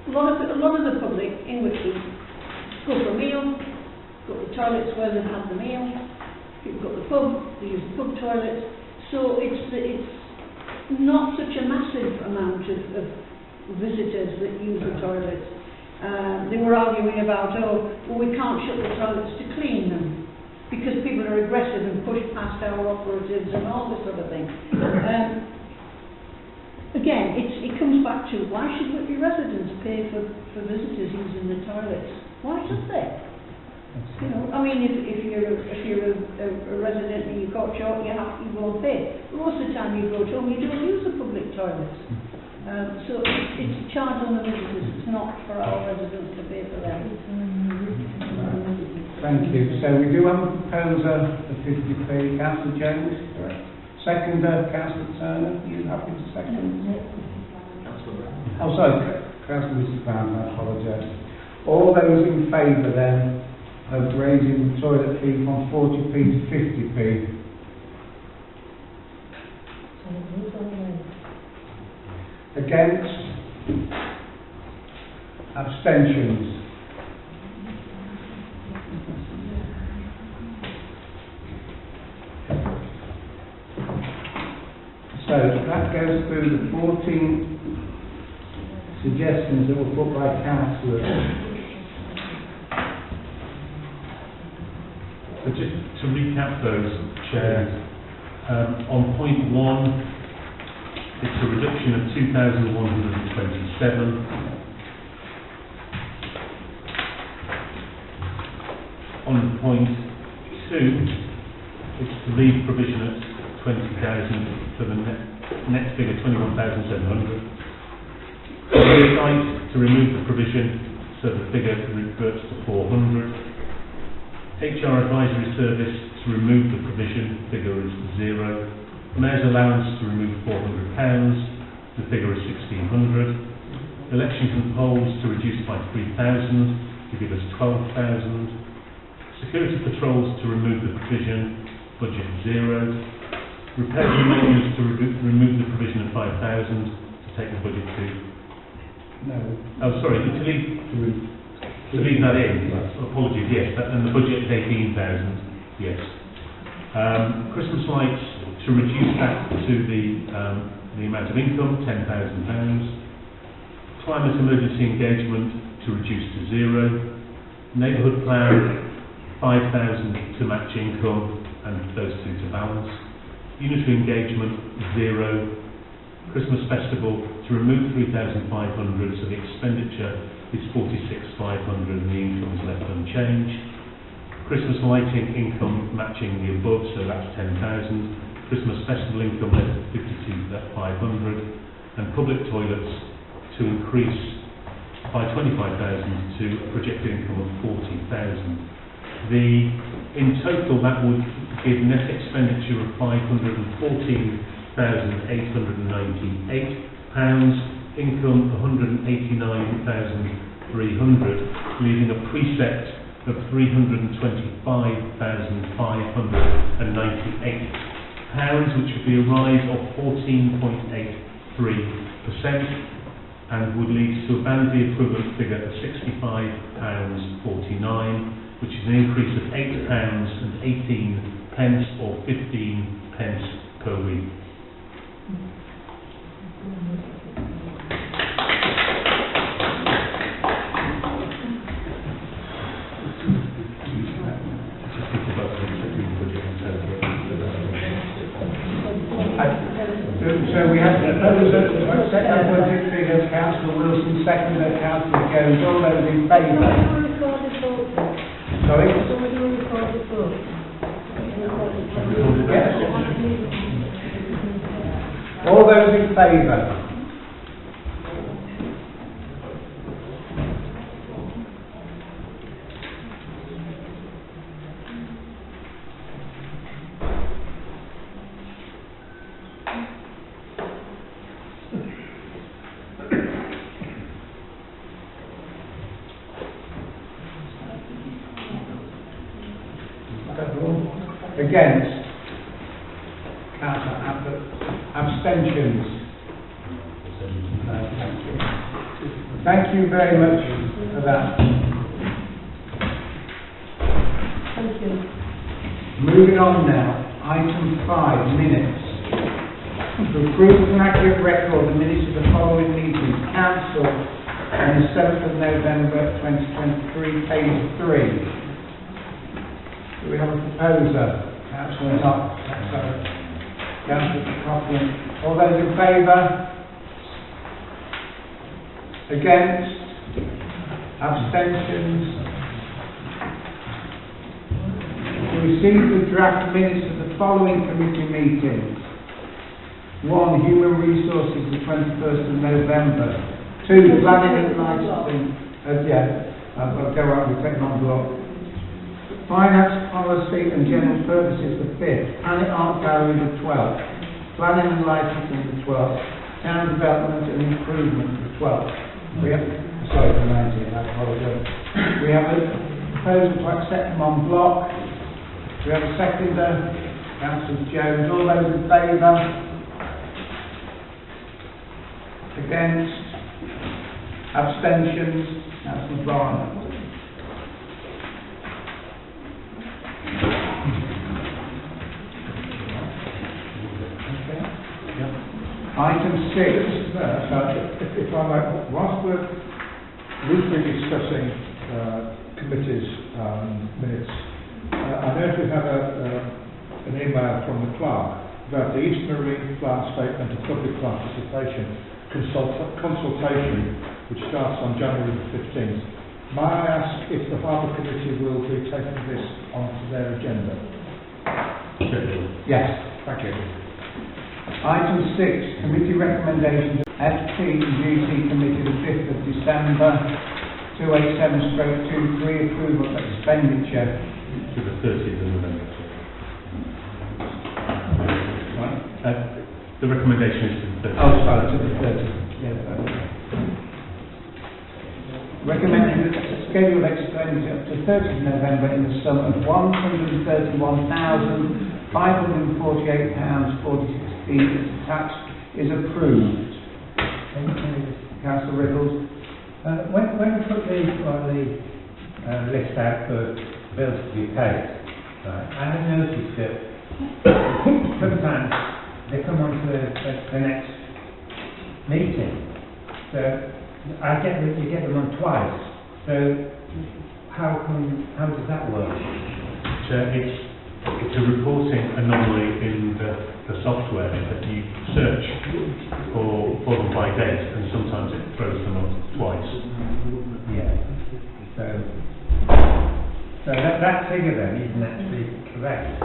A lot of the public in Whitby go for a meal, got the toilets where they've had the meal, you've got the pub, they use the pub toilets, so it's not such a massive amount of visitors that use the toilets. They were arguing about, we can't shut the toilets to clean them because people are aggressive and push past our operatives and all this sort of thing. Again, it comes back to, why should Whitby residents pay for visitors using the toilets? Why should they? You know, I mean, if you're a resident and you got short, you won't pay. Most of the time you go to home, you don't use the public toilets. So it's a charge on the visitors. It's not for our residents to pay for them. Thank you. So we do have a proposer for 50p. Councillor Jones? Correct. Seconder, Councillor Turner. Are you happy to second? Oh, sorry, Councillor Mr. Brown, I apologise. All those in favour then of raising the toilet fee from 40p to 50p? Against? Abstentions? So that goes through the 14 suggestions that were put by councillors. So just to recap those, Chair, On point 1, it's a reduction of 2,127. On point 2, it's to leave provision at 20,000 for the net figure 21,700. Site to remove the provision so the figure reverts to 400. HR advisory service to remove the provision, figure is 0. Mayor's allowance to remove £400, the figure is 1,600. Elections and polls to reduce by 3,000, to give us 12,000. Security patrols to remove the provision, budget 0. Repairs and maintenance to remove the provision of 5,000, to take the budget to... No. Oh, sorry, to leave that in. Apologies, yes, and the budget is 18,000, yes. Christmas lights to reduce that to the amount of income, £10,000. Climate emergency engagement to reduce to 0. Neighbourhood plan, 5,000 to match income and those two to balance. Unitary engagement, 0. Christmas festival to remove 3,500, so the expenditure is 46,500 and the income is left unchanged. Christmas lighting income matching the above, so that's 10,000. Christmas festival income left at 52,500, and public toilets to increase by 25,000 to a projected income of 40,000. In total, that would give net expenditure of £514,898, income 189,300, leaving a precept of £325,598, which would be a rise of 14.83%, and would lead to a band the equivalent figure of £65.49, which is an increase of £8.18 or 15 pence per week. So we have the proposal to accept our budget figures, Councillor Wilson, seconded Councillor Jones. All those in favour? Sorry? Yes. All those in favour? Against? Councillor Abbott. Abstentions? Thank you very much for that. Thank you. Moving on now, item 5, minutes. To approve an accurate record of the minutes of the following meetings, Council on the 7th of November 2023, page 3. Do we have a proposer? Councillor Knox, Councillor Coughlin. All those in favour? Against? Abstentions? To receive the draft minutes of the following committee meetings. 1. Human Resources, the 21st of November. 2. Planning and Licensing. I'll go out with technology block. Finance Policy and General Purposes, the 5th. Planet Art Gallery, the 12th. Planning and Licensing, the 12th. Town Development and Improvement, the 12th. We have, sorry, the 19th, I apologise. We have a proposal to accept them on block. We have a seconder, Councillor Jones. All those in favour? Against? Abstentions? Councillor Barnett. Item 6. If I might, whilst we're loosely discussing committees minutes, I know we have an email from the clerk about the East Marine Plant Statement of Public Participation consultation, which starts on January the 15th. May I ask if the Harbour Committee will be taking this onto their agenda? Yes. Thank you. Item 6, committee recommendations, FT&GC Committee, the 5th of December, 287/23, approval of expenditure. To the 30th of November. The recommendation is to the 30th. Oh, sorry, to the 30th. Yeah, recommending that scheduled expenditure up to 30th of November in the sum of £131,548.46 attached is approved. Councillor Riddles. When we put the list out for bills to be paid, right, I have noticed that sometimes they come on to the next meeting. So I get that you get them on twice. So how does that work? It's a reporting anomaly in the software that you search for them by date, and sometimes it throws them up twice. Yeah. So that figure then isn't actually correct.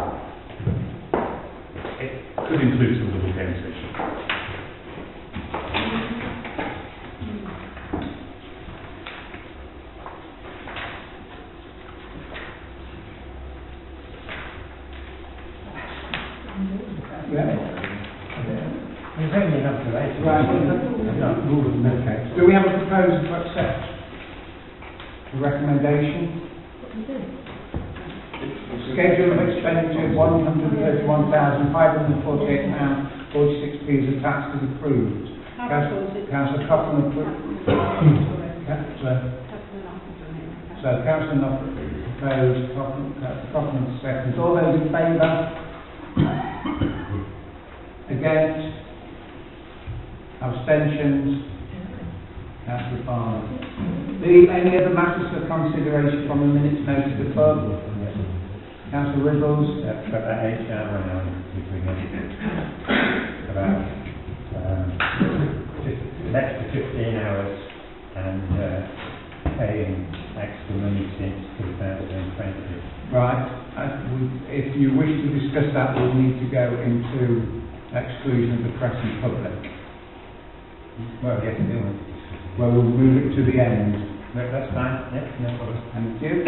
It could include some double countation. There's only an observation. Right. Okay. Do we have a proposal to accept the recommendation? Schedule of expenditure of £131,548.46 is attached is approved. Councillor Coughlin approved. So Councillor Knock proposed, Coughlin seconds. All those in favour? Against? Abstentions? Councillor Farmer. Any other matters for consideration from the minutes noted above? Councillor Riddles. That's got that HR one on about just an extra 15 hours and paying extra money since 2020. Right. If you wish to discuss that, we'll need to go into exclusion of the press and public. Well, yes, we do. Well, we'll move it to the end. No, that's fine. Yes, no problem. Thank you.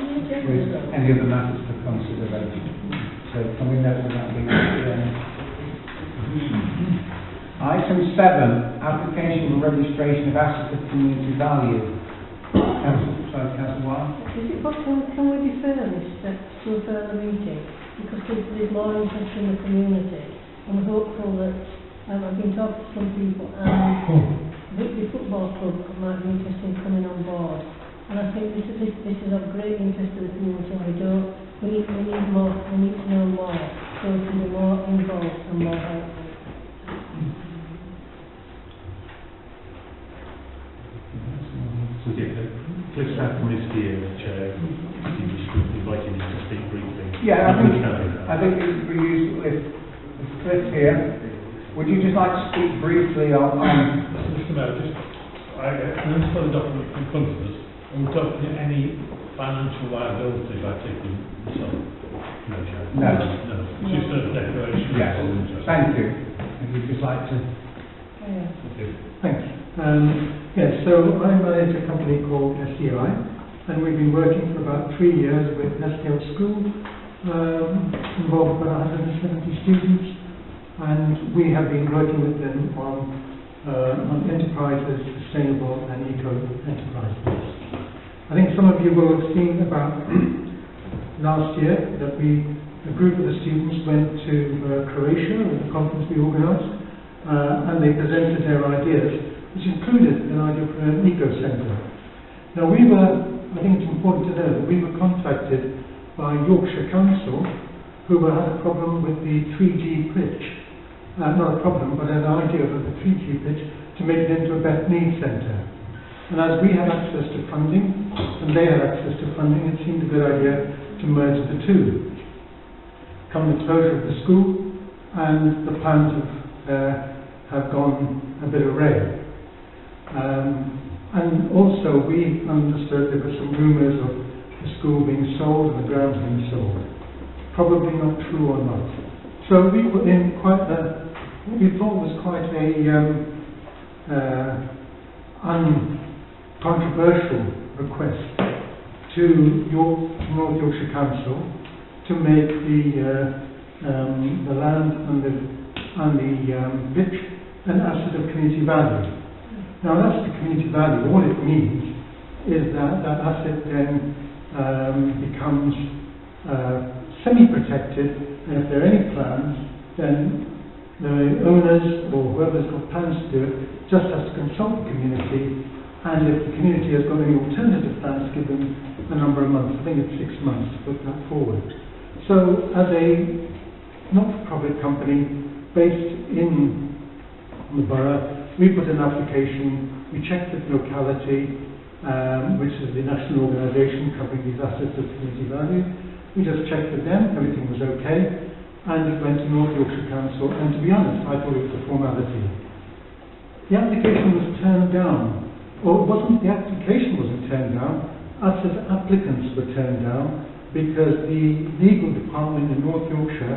Any other matters for consideration? So can we note that that being at the end? Item 7, application for registration of assets of community value. Councillor Wilde. Is it possible, can we defer this to a further meeting? Because there's more interest in the community. I'm hopeful that, I've been talking to some people, and the football club might be interested in coming on board. And I think this is of great interest to the community, and we need more, we need to know more, so we can be more involved and more helpful. So Cliff Stafford is here, Chair. He was inviting him to speak briefly. Yeah, I think it would be useful if Cliff here. Would you just like to speak briefly on... Mr. Mayor, I understand the document in front of us, and we're talking any financial liability by taking this on. No, Chair. No. No. It's just a declaration. Yes. Thank you. If you'd just like to... Thanks. Yes, so I manage a company called SDI, and we've been working for about 3 years with SDL School, involved about 170 students, and we have been working with them on enterprises, sustainable and eco enterprises. I think some of you will have seen about last year that a group of the students went to Croatia at a conference we organised, and they presented their ideas, which included an idea for an eco-centre. Now I think it's important to know that we were contacted by Yorkshire Council, who had a problem with the 3G pitch. Not a problem, but an idea of the 3G pitch to make it into a Beth Mead Centre. And as we had access to funding, and they had access to funding, it seemed a good idea to merge the two. come the closure of the school, and the plans have gone a bit array. And also we understood there were some rumours of the school being sold and the grounds being sold. Probably not true or not. So we put in quite what we thought was quite a uncontroversial request to North Yorkshire Council to make the land and the pitch an asset of community value. Now that's the community value. All it means is that that asset then becomes semi-protected, and if there are any plans, then the owners or whoever's got plans to do it just has to consult the community, and if the community has got any alternative plans, give them a number of months. I think it's 6 months to put that forward. So as a not-for-profit company based in the borough, we put an application, we checked the locality, which is the national organisation covering these assets of community value. We just checked with them, everything was okay, and it went to North Yorkshire Council, and to be honest, I thought it was a formality. The application was turned down, or it wasn't the application wasn't turned down, us as applicants were turned down, because the legal department in North Yorkshire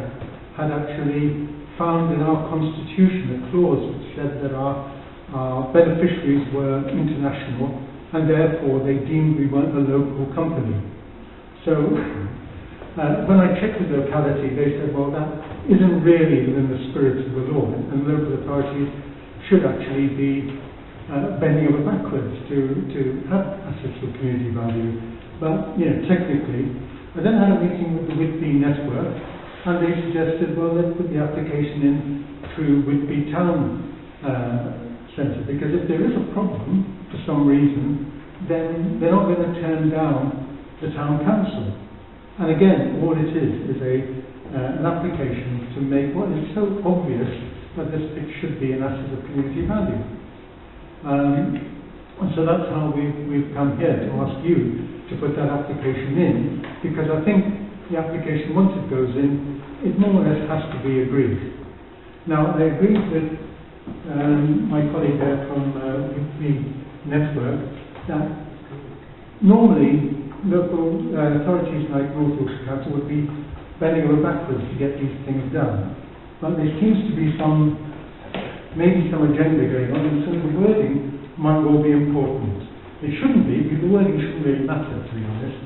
had actually found in our constitution a clause which said that our beneficiaries were international, and therefore they deemed we weren't a local company. So when I checked the locality, they said, well, that isn't really within the spirit of the law, and local authorities should actually be bending over backwards to have assets of community value. But, technically, I then had a meeting with the Whitby network, and they suggested, well, let's put the application in through Whitby Town Centre, because if there is a problem for some reason, then they're not going to turn down the town council. And again, all it is an application to make what is so obvious that this pitch should be an asset of community value. And so that's how we've come here to ask you to put that application in, because I think the application, once it goes in, it more or less has to be agreed. Now, I agree with my colleague there from the network that normally local authorities like North Yorkshire Council would be bending over backwards to get these things done. But there seems to be maybe some agenda going on, and so the wording might well be important. It shouldn't be, because the wording shouldn't really matter, to be honest.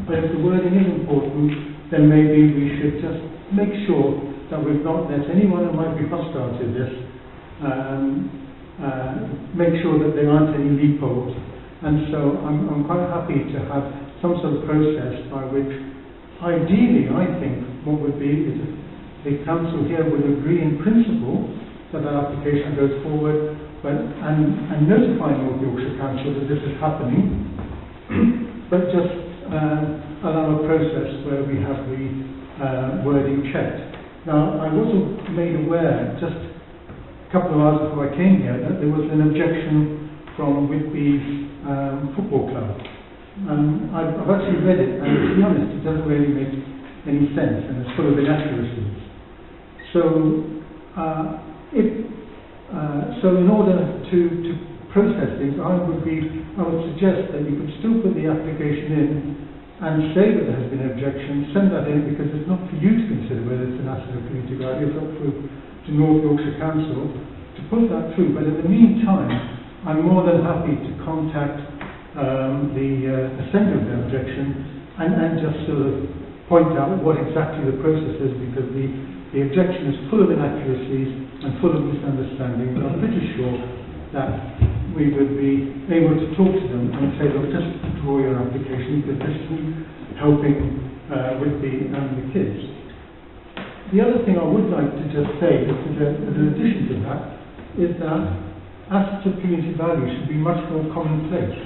But if the wording is important, then maybe we should just make sure that we've not let anyone who might be hostile to this make sure that there aren't any loopholes. And so I'm quite happy to have some sort of process by which, ideally, I think what would be is if the council here would agree in principle that that application goes forward, and notify North Yorkshire Council that this is happening, but just allow a process where we have the wording checked. Now, I was also made aware, just a couple of hours before I came here, that there was an objection from Whitby's football club. I've actually read it, and to be honest, it doesn't really make any sense, and it's full of inaccuracies. So, so in order to process things, I would suggest that you could still put the application in and say that there has been an objection, send that in, because it's not for you to consider whether it's an asset of community value, it's up to North Yorkshire Council to put that through. But in the meantime, I'm more than happy to contact the centre of the objection and just sort of point out what exactly the process is, because the objection is full of inaccuracies and full of misunderstanding. I'm pretty sure that we would be able to talk to them and say, look, just withdraw your application, because this isn't helping Whitby and the kids. The other thing I would like to just say, as an addition to that, is that assets of community value should be much more commonplace.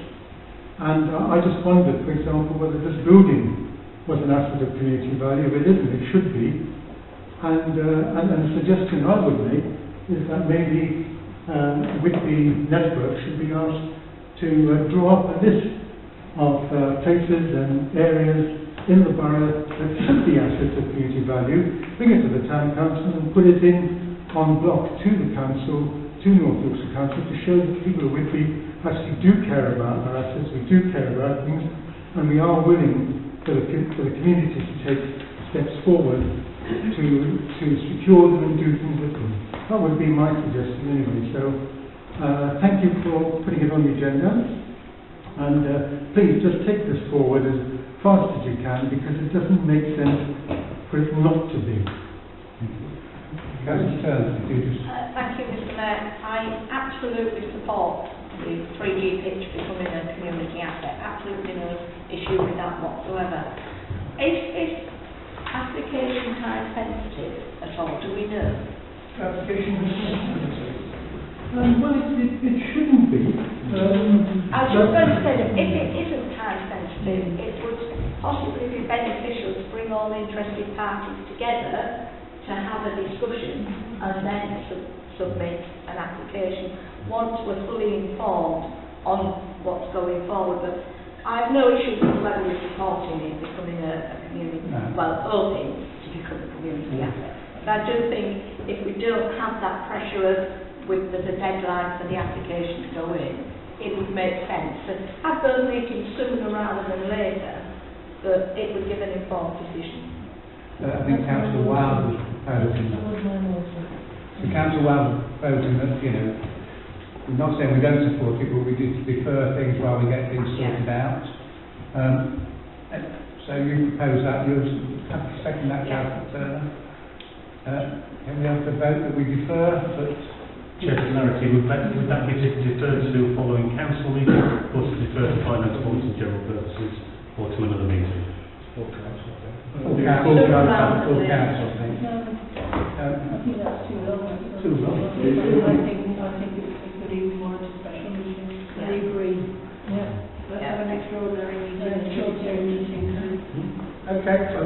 And I just wondered, for example, whether this building was an asset of community value. If it isn't, it should be. And the suggestion I would make is that maybe Whitby Network should be asked to draw up a list of places and areas in the borough that took the assets of community value, bring it to the town council and put it in en bloc to the council, to North Yorkshire Council, to show that people with we actually do care about our assets, we do care about things, and we are willing for the community to take steps forward to secure them and do things with them. That would be my suggestion anyway. So thank you for putting it on the agenda, and please just take this forward as fast as you can, because it doesn't make sense for it not to be. Councillor Turner, could you just... Thank you, Mr Mayor. I absolutely support the 3D pitch becoming a community asset. Absolutely no issue with that whatsoever. Is application time sensitive at all? Do we know? Application is sensitive. Well, it shouldn't be. I was just going to say that if it isn't time sensitive, it would possibly be beneficial to bring all interested parties together to have a discussion and then submit an application once we're fully informed on what's going forward. But I have no issue with the level of supporting it becoming a community, hoping to become a community asset. But I do think if we don't have that pressure of there's a deadline for the application to go in, it would make sense to have those meetings sooner rather than later, but it would give an informed decision. I think Councillor Wild was proposing that. So Councillor Wild was proposing that, we're not saying we don't support it, but we do defer things while we get things sorted out. So you propose that, you'll have to second that, Councillor Turner. Can we have the vote that we defer? Chair, for clarity, would that be deferred to following council meeting, or to defer to finance policy and general purposes, or to another meeting? Full council, I think. I think that's too long. Too long. I think it could even warrant a special meeting. I agree. Yeah. Let's have an extraordinary meeting. Okay, so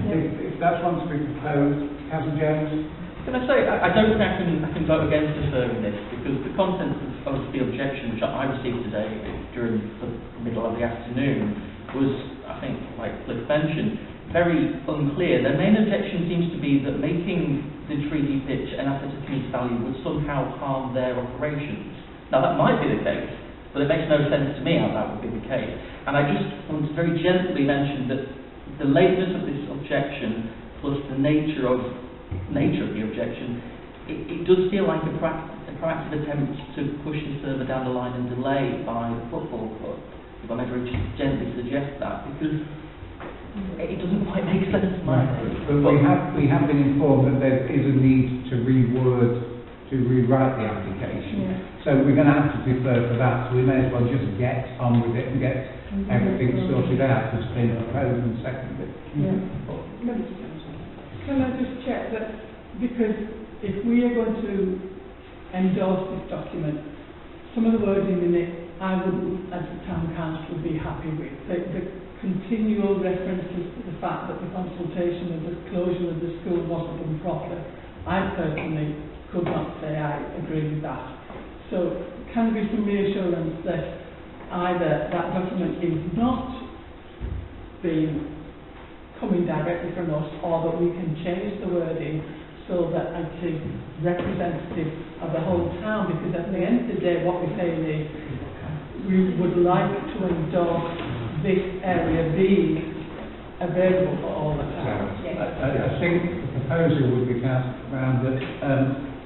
if that's one to be proposed, Councillor Jones? Can I say, I don't think I can vote against deferring this, because the content of the objection which I received today during the middle of the afternoon was, I think, like Cliff mentioned, very unclear. Their main objection seems to be that making the 3D pitch an asset of community value would somehow harm their operations. Now that might be the case, but it makes no sense to me how that would be the case. And I just want to very gently mention that the lateness of this objection, plus the nature of the objection, it does feel like a proactive attempt to push this further down the line and delay by the football club, if I may very gently suggest that, because it doesn't quite make sense to my head. But we have been informed that there is a need to rewrite the application. So we're going to have to defer for that, so we may as well just get on with it and get everything sorted out that's been proposed and seconded. Can I just check that, because if we are going to endorse this document, some of the wording in it I wouldn't, as the town council, be happy with. The continual references to the fact that the consultation and the closure of the school wasn't done properly, I personally could not say I agree with that. So can there be some reassurance that either that document is not being coming directly from us, or that we can change the wording so that it is representative of the whole town, because at the end of the day what we're saying is we would like to endorse this area being available for all the town. I think the proposal would be around that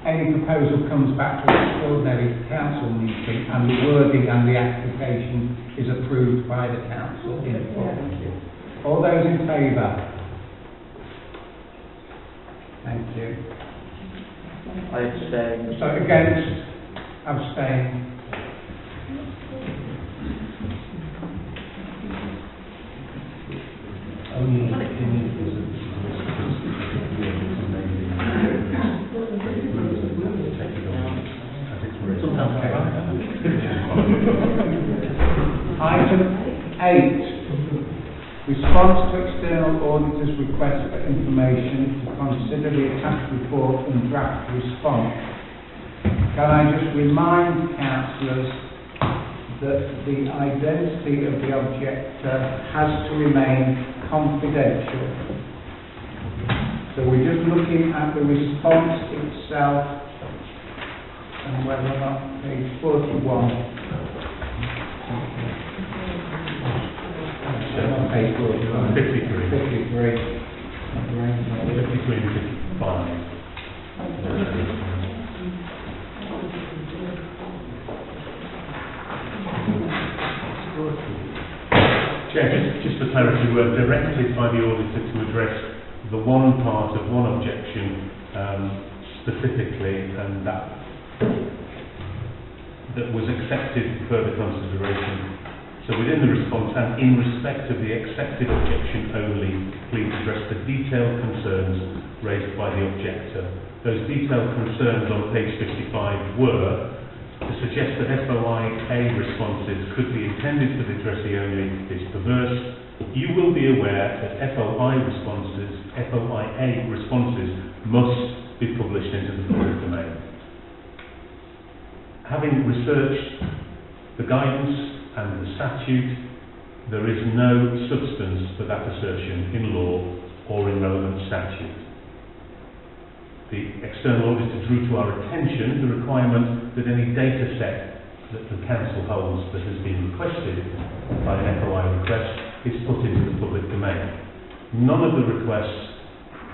any proposal comes back to an extraordinary council meeting and the wording and the application is approved by the council in full. All those in favour? Thank you. I abstain. So against? Abstain? Item 8. Response to external auditors' request for information to consider the attached report and draft response. Can I just remind councillors that the identity of the objector has to remain confidential. So we're just looking at the response itself and whether or not page 41. Page 41. 53. 53. 53 and 55. Chair, just for clarity, we were directed by the auditor to address the one part of one objection specifically, and that was accepted for further consideration. So within the response and in respect of the accepted objection only, please address the detailed concerns raised by the objector. Those detailed concerns on page 55 were to suggest that FOIA responses could be intended for the addressee only is perverse. You will be aware that FOIA responses must be published into the public domain. Having researched the guidance and the statute, there is no substance for that assertion in law or in relevant statute. The external auditor drew to our attention the requirement that any data set that the Council holds that has been requested by an FOI request is put into the public domain. None of the requests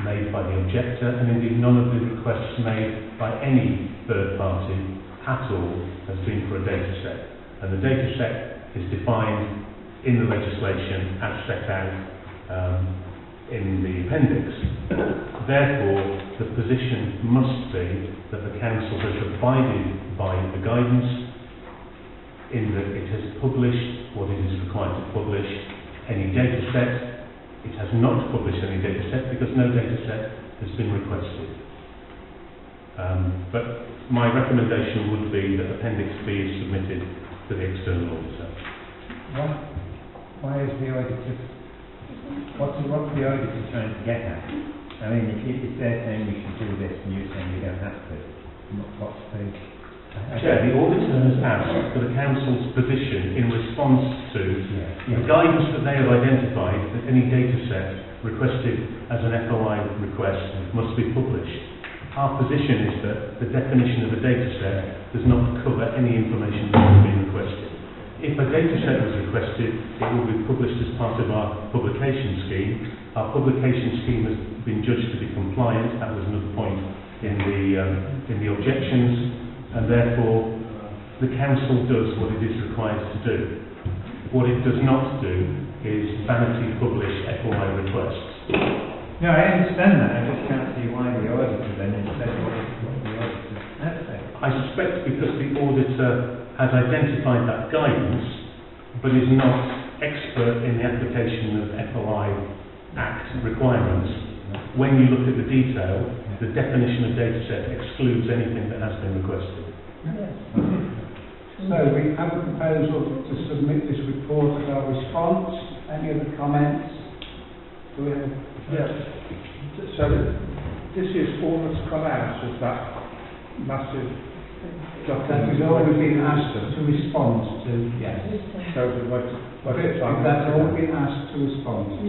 made by the objector, and indeed none of the requests made by any third party at all, has been for a data set. And the data set is defined in the legislation as set out in the appendix. Therefore, the position must be that the Council has abided by the guidance in that it has published what it is required to publish. Any data set, it has not published any data set because no data set has been requested. But my recommendation would be that Appendix B is submitted to the external auditor. Why is the auditor, what's the auditor trying to get at? I mean, if they're saying we should do this and you're saying we don't have to, what's the... Chair, the auditor has asked for the Council's position in response to the guidance that they have identified that any data set requested as an FOI request must be published. Our position is that the definition of a data set does not cover any information that has been requested. If a data set was requested, it will be published as part of our publication scheme. Our publication scheme has been judged to be compliant. That was another point in the objections, and therefore the Council does what it is required to do. What it does not do is vanity publish FOI requests. No, I understand that. I just can't see why the auditor then said what the auditor has said. I suspect because the auditor has identified that guidance, but is not expert in the application of FOI Act requirements. When you look at the detail, the definition of data set excludes anything that has been requested. So we have a proposal to submit this report as our response. Any other comments? Do we have? Yes. So this is all that's come out of that massive That has already been asked to respond to, yes. So That's all been asked to respond to.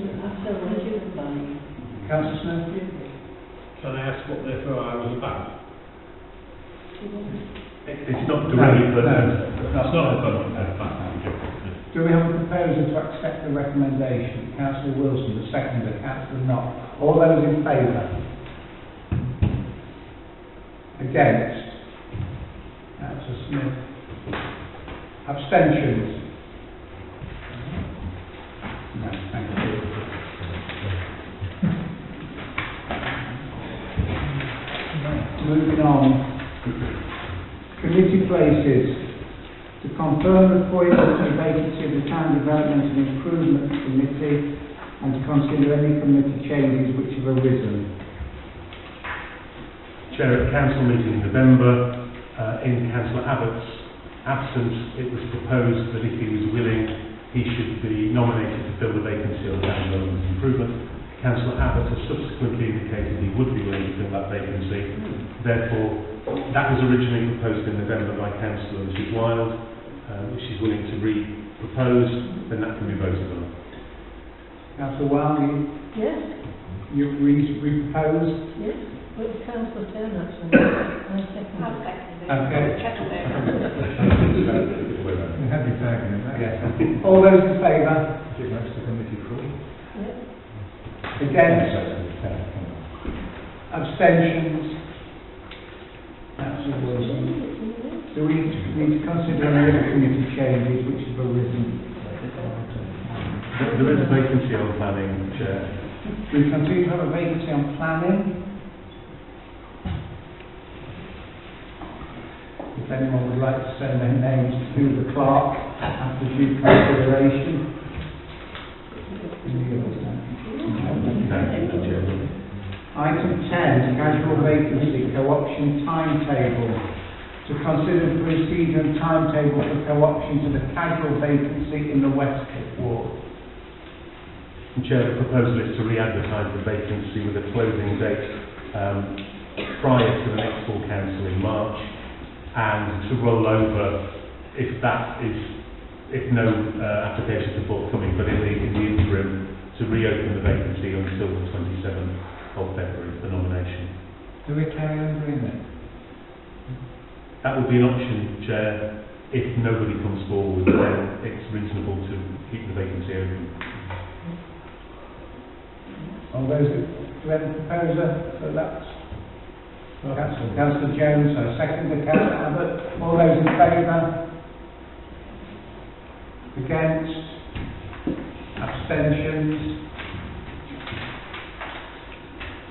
Councillor Smith? Can I ask what the FOI was about? It's not directly, but It's not about Do we have a proposal to accept the recommendation? Councillor Wilson, the seconder, Councillor Knott. All those in favour? Against? Councillor Smith. Abstentions? No, thank you. Moving on. Committee places. To confirm the appointment and vacancy of the Town Development and Improvement Committee and to consider any committee changes which have arisen. Chair, at Council meeting in November, in Councillor Abbott's absence, it was proposed that if he was willing, he should be nominated to fill the vacancy on the Town Development and Improvement. Councillor Abbott has subsequently indicated he would be willing to fill that vacancy. Therefore, that was originally proposed in November by Councillor Mrs Wilde. which she's willing to re-propose, then that can be voted on. Councillor Wiley, Yes, you re-proposed? yes, but it's councillor turn actually. I second I'll it. second it. Okay. Check on it. You have your second in that. Yes. All those in favour? Is it next to committee full? Yes. Against? Abstentions? Councillor Wilson. Do we need to consider any other committee changes which have arisen? There is a vacancy on planning, Chair. We continue to have a vacancy on planning. If anyone would like to send their names to the clerk after due consideration. Item 10, casual vacancy co-option timetable. To consider the procedure and timetable for co-option to the casual vacancy in the Westcliff ward. Chair, the proposal is to re-advertise the vacancy with a closing date prior to the next full council in March, and to roll over if no applications are forthcoming, but in the interim to reopen the vacancy until the 27th of February for nomination. Do we carry on doing that? That would be an option, Chair. If nobody comes forward, then it's reasonable to keep the vacancy open. All those, do we have a proposer for that? Councillor Jones, I second the Councillor Abbott. All those in favour? Against? Abstentions?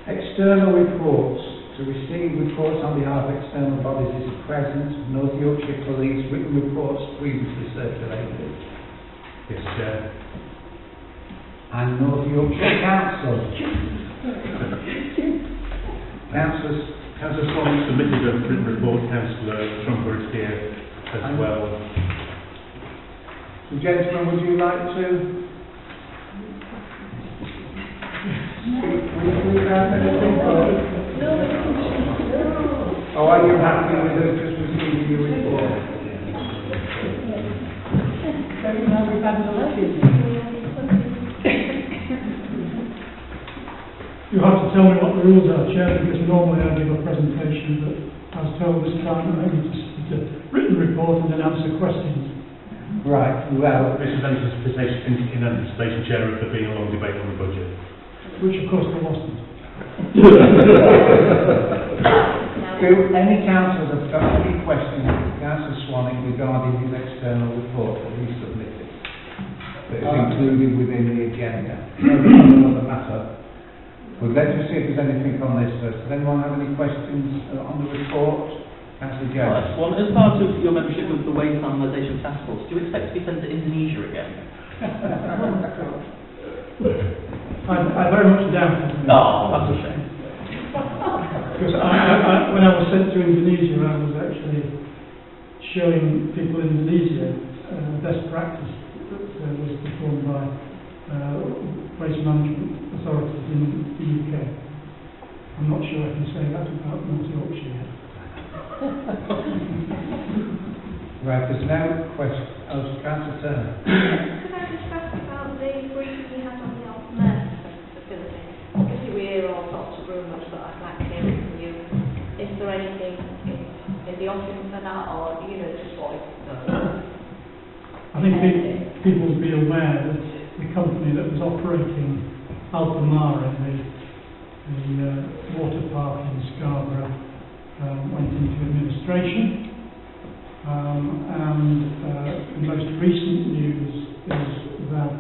External reports. To receive reports on behalf of external bodies is present. North Yorkshire Police written reports previously circulated. Yes, Chair. And North Yorkshire Council. Councillor Swan submitted a written report. Councillor Trumper is here as well. So, gentlemen, would you like to? Or are you happy with us just receiving your report? Now we've had an election. You have to tell me what the rules are, Chair, because normally I give a presentation, but I was told this time that I need to submit a written report and then answer questions. Right, well... This is in anticipation, Chair, of there being a long debate on the budget. Which of course there wasn't. Do any councillors have got any questions for Councillor Swanwick regarding his external report that he submitted? That is included within the agenda. Another matter. We'll let's just see if there's anything on this first. Does anyone have any questions on the report? Councillor Jones. Well, as part of your membership of the Waste Normalisation Task Force, do you expect to be sent to Indonesia again? I very much doubt it. No, that's a shame. Because when I was sent to Indonesia, I was actually showing people in Indonesia best practice that was performed by waste management authorities in the UK. I'm not sure I can say that about North Yorkshire yet. Right, there's no question. Oh, Councillor Turner. Could I just ask about the briefing you had on the Alphamare facility? Obviously we hear all sorts of rumours, but I'd like to hear it from you. Is there anything in the offing for that, or just what is I think people would be aware that the company that was operating Alphamare, the water park in Scarborough, went into administration. The most recent news is that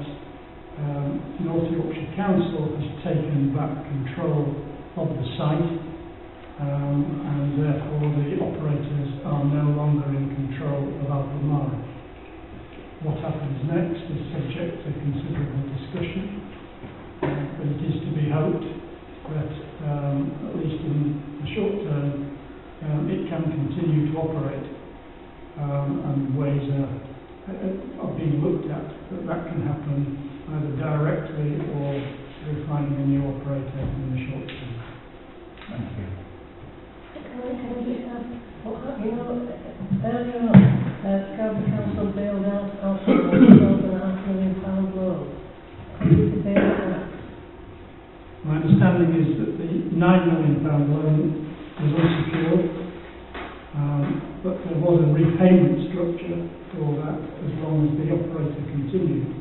North Yorkshire Council has taken back control of the site, and therefore the operators are no longer in control of Alphamare. What happens next is subject to considerable discussion, but it is to be hoped that, at least in the short term, it can continue to operate, and ways are being looked at that can happen either directly or through finding a new operator in the short term. Thank you. Can I just ask, earlier on, Scarborough Council council bailed out outside £12.5 million loan. Could you be bailed out? My understanding is that the £9 million loan was unsecured, but there was a repayment structure for that as long as the operator continued.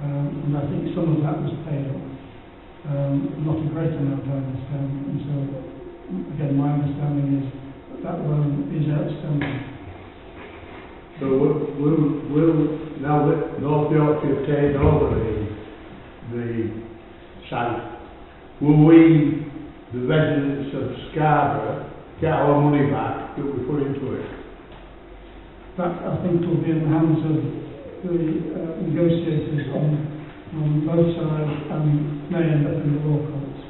And I think some of that was paid off. Not a great amount, I understand. And so, again, my understanding is that that loan is outstanding. So will now that North Yorkshire have taken over the site, will we, the residents of Scarborough, get our money back that we put into it? That, I think, will be in the hands of the negotiators on both sides and may end up in the law courts.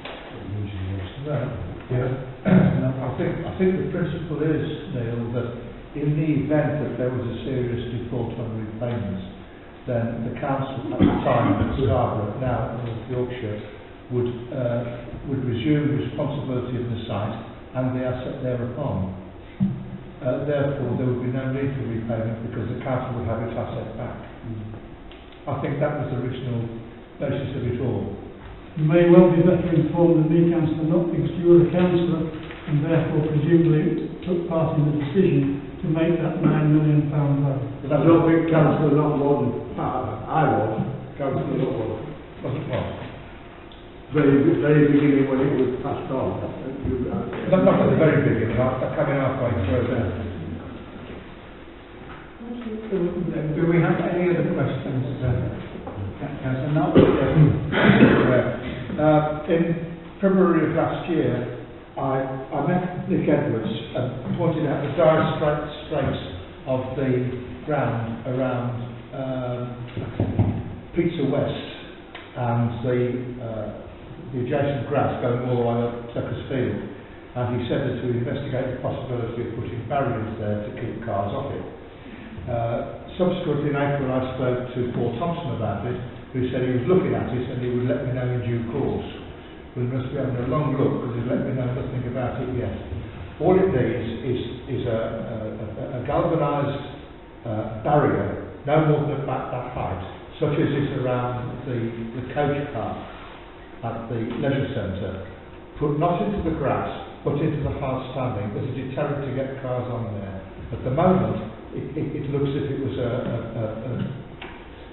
I think the principle is, Neil, that in the event that there was a serious default on repayments, then the council at the time at Scarborough, now North Yorkshire, would resume responsibility of the site and the asset thereupon. Therefore, there would be no need for repayment because the council would have its asset back. I think that was the original basis of it all. You may well be better informed than me, Councillor, not because you were a councillor and therefore presumably took part in the decision to make that £9 million loan. But I don't think Councillor not one part of it. I was. Councillor not one. Wasn't what? Very beginning when it was passed on. Not at the very beginning, coming halfway through there. Do we have any other questions? Councillor Knott? In February of last year, I met Nick Edwards and pointed out the dire straits of the ground around Pizza West and the adjacent grass going all the way up Tucker's Field. And he said that to investigate the possibility of putting barriers there to keep cars off it. Subsequently in April I spoke to Paul Thompson about it, who said he was looking at it and he would let me know in due course. We must be having a long look because he's let me know nothing about it yet. All it needs is a galvanised barrier, no more than about that height, such as is around the coach park at the leisure centre, put not into the grass but into the hard standing as a deterrent to get cars on there. At the moment, it looks as if it was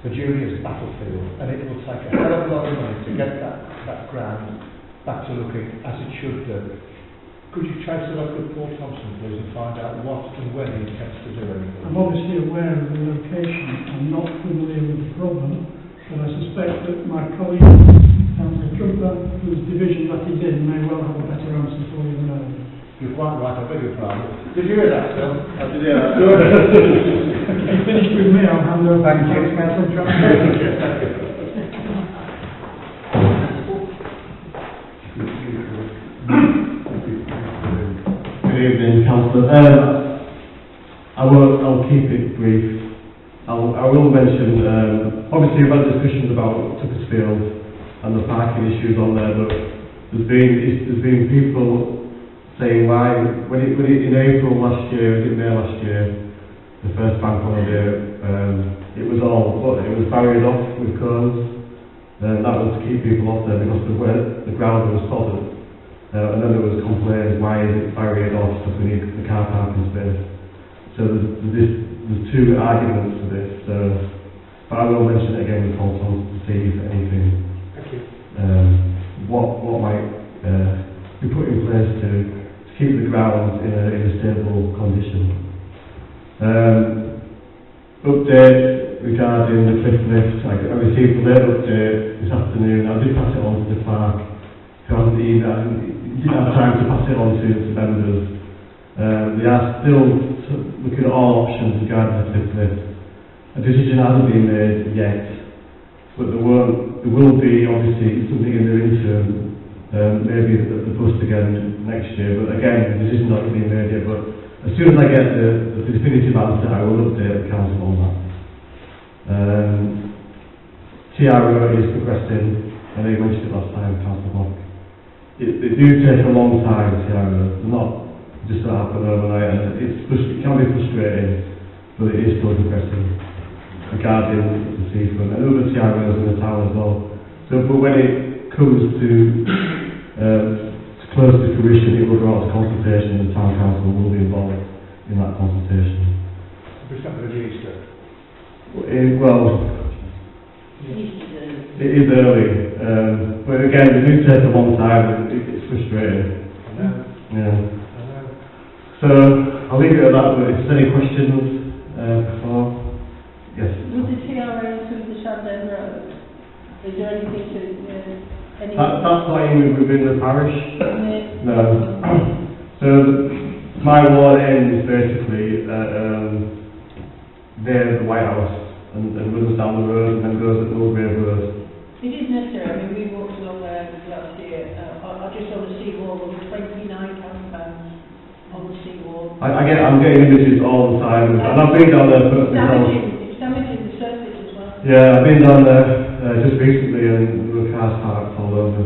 a junior's battlefield, and it will take a hell of a lot of money to get that ground back to looking as it should do. Could you trace it up with Paul Thompson, please, and find out what and when he intends to do anything? I'm obviously aware of the location. I'm not familiar with the problem, but I suspect that my colleague, Councillor Trumper, whose division that is in, may well have a better answer for you than I do. You're quite right, I beg your pardon. Did you hear that, Phil? I did hear that. If you finish with me, I'll hand over back to Councillor Trumper. Good evening, Councillor. I'll keep it brief. I will mention, obviously we've had discussions about Tuckersfield and the parking issues on there, but there's been people saying why, when it in April last year, was it May last year, the first bank holiday, it was barriered off with cones, and that was to keep people off there because of where the ground was sodded. And then there was complaints, why is it barriered off because we need the car parking space. So there's two arguments for this, but I will mention it again with Paul Thompson to see if anything, what might be put in place to keep the ground in a stable condition. Update regarding the cliff lift. I received a late update this afternoon. I did pass it on to the clerk, who hasn't didn't have time to pass it on to members. They are still looking at all options regarding the cliff lift. A decision hasn't been made yet, but there will be obviously something in the interim, maybe the bust again next year, but again the decision not been made yet. But as soon as I get the definitive answer, I will update the council on that. TRO is progressing, and they mentioned it last time, Councillor Block. They do take a long time, TRO, not just happen overnight, and it can be frustrating. but it is still progressing. The Guardian, the Seafront, and other TROs in the town as well. So, but when it comes to close to fruition, it will go out to consultation, and the town council will be involved in that consultation. Percent of the Easter. Well, it is early, but again, it do take a long time, and it's frustrating. Yeah. So, I'll leave it at that, but if there's any questions before? Yes. Would the TRA include the Shandon Road? Is there anything to, any... That's not even within the parish. No. So, my ward ends basically near the White House, and runs down the road, and then goes at Mulgrave Road. It is necessary. I mean, we walked along there last year. I just on the seawall, there were 29 caravans on the seawall. I'm getting images all the time, and I've been down there myself. It's damaging the surface as well. Yeah, I've been down there just recently, and there were cars parked all over.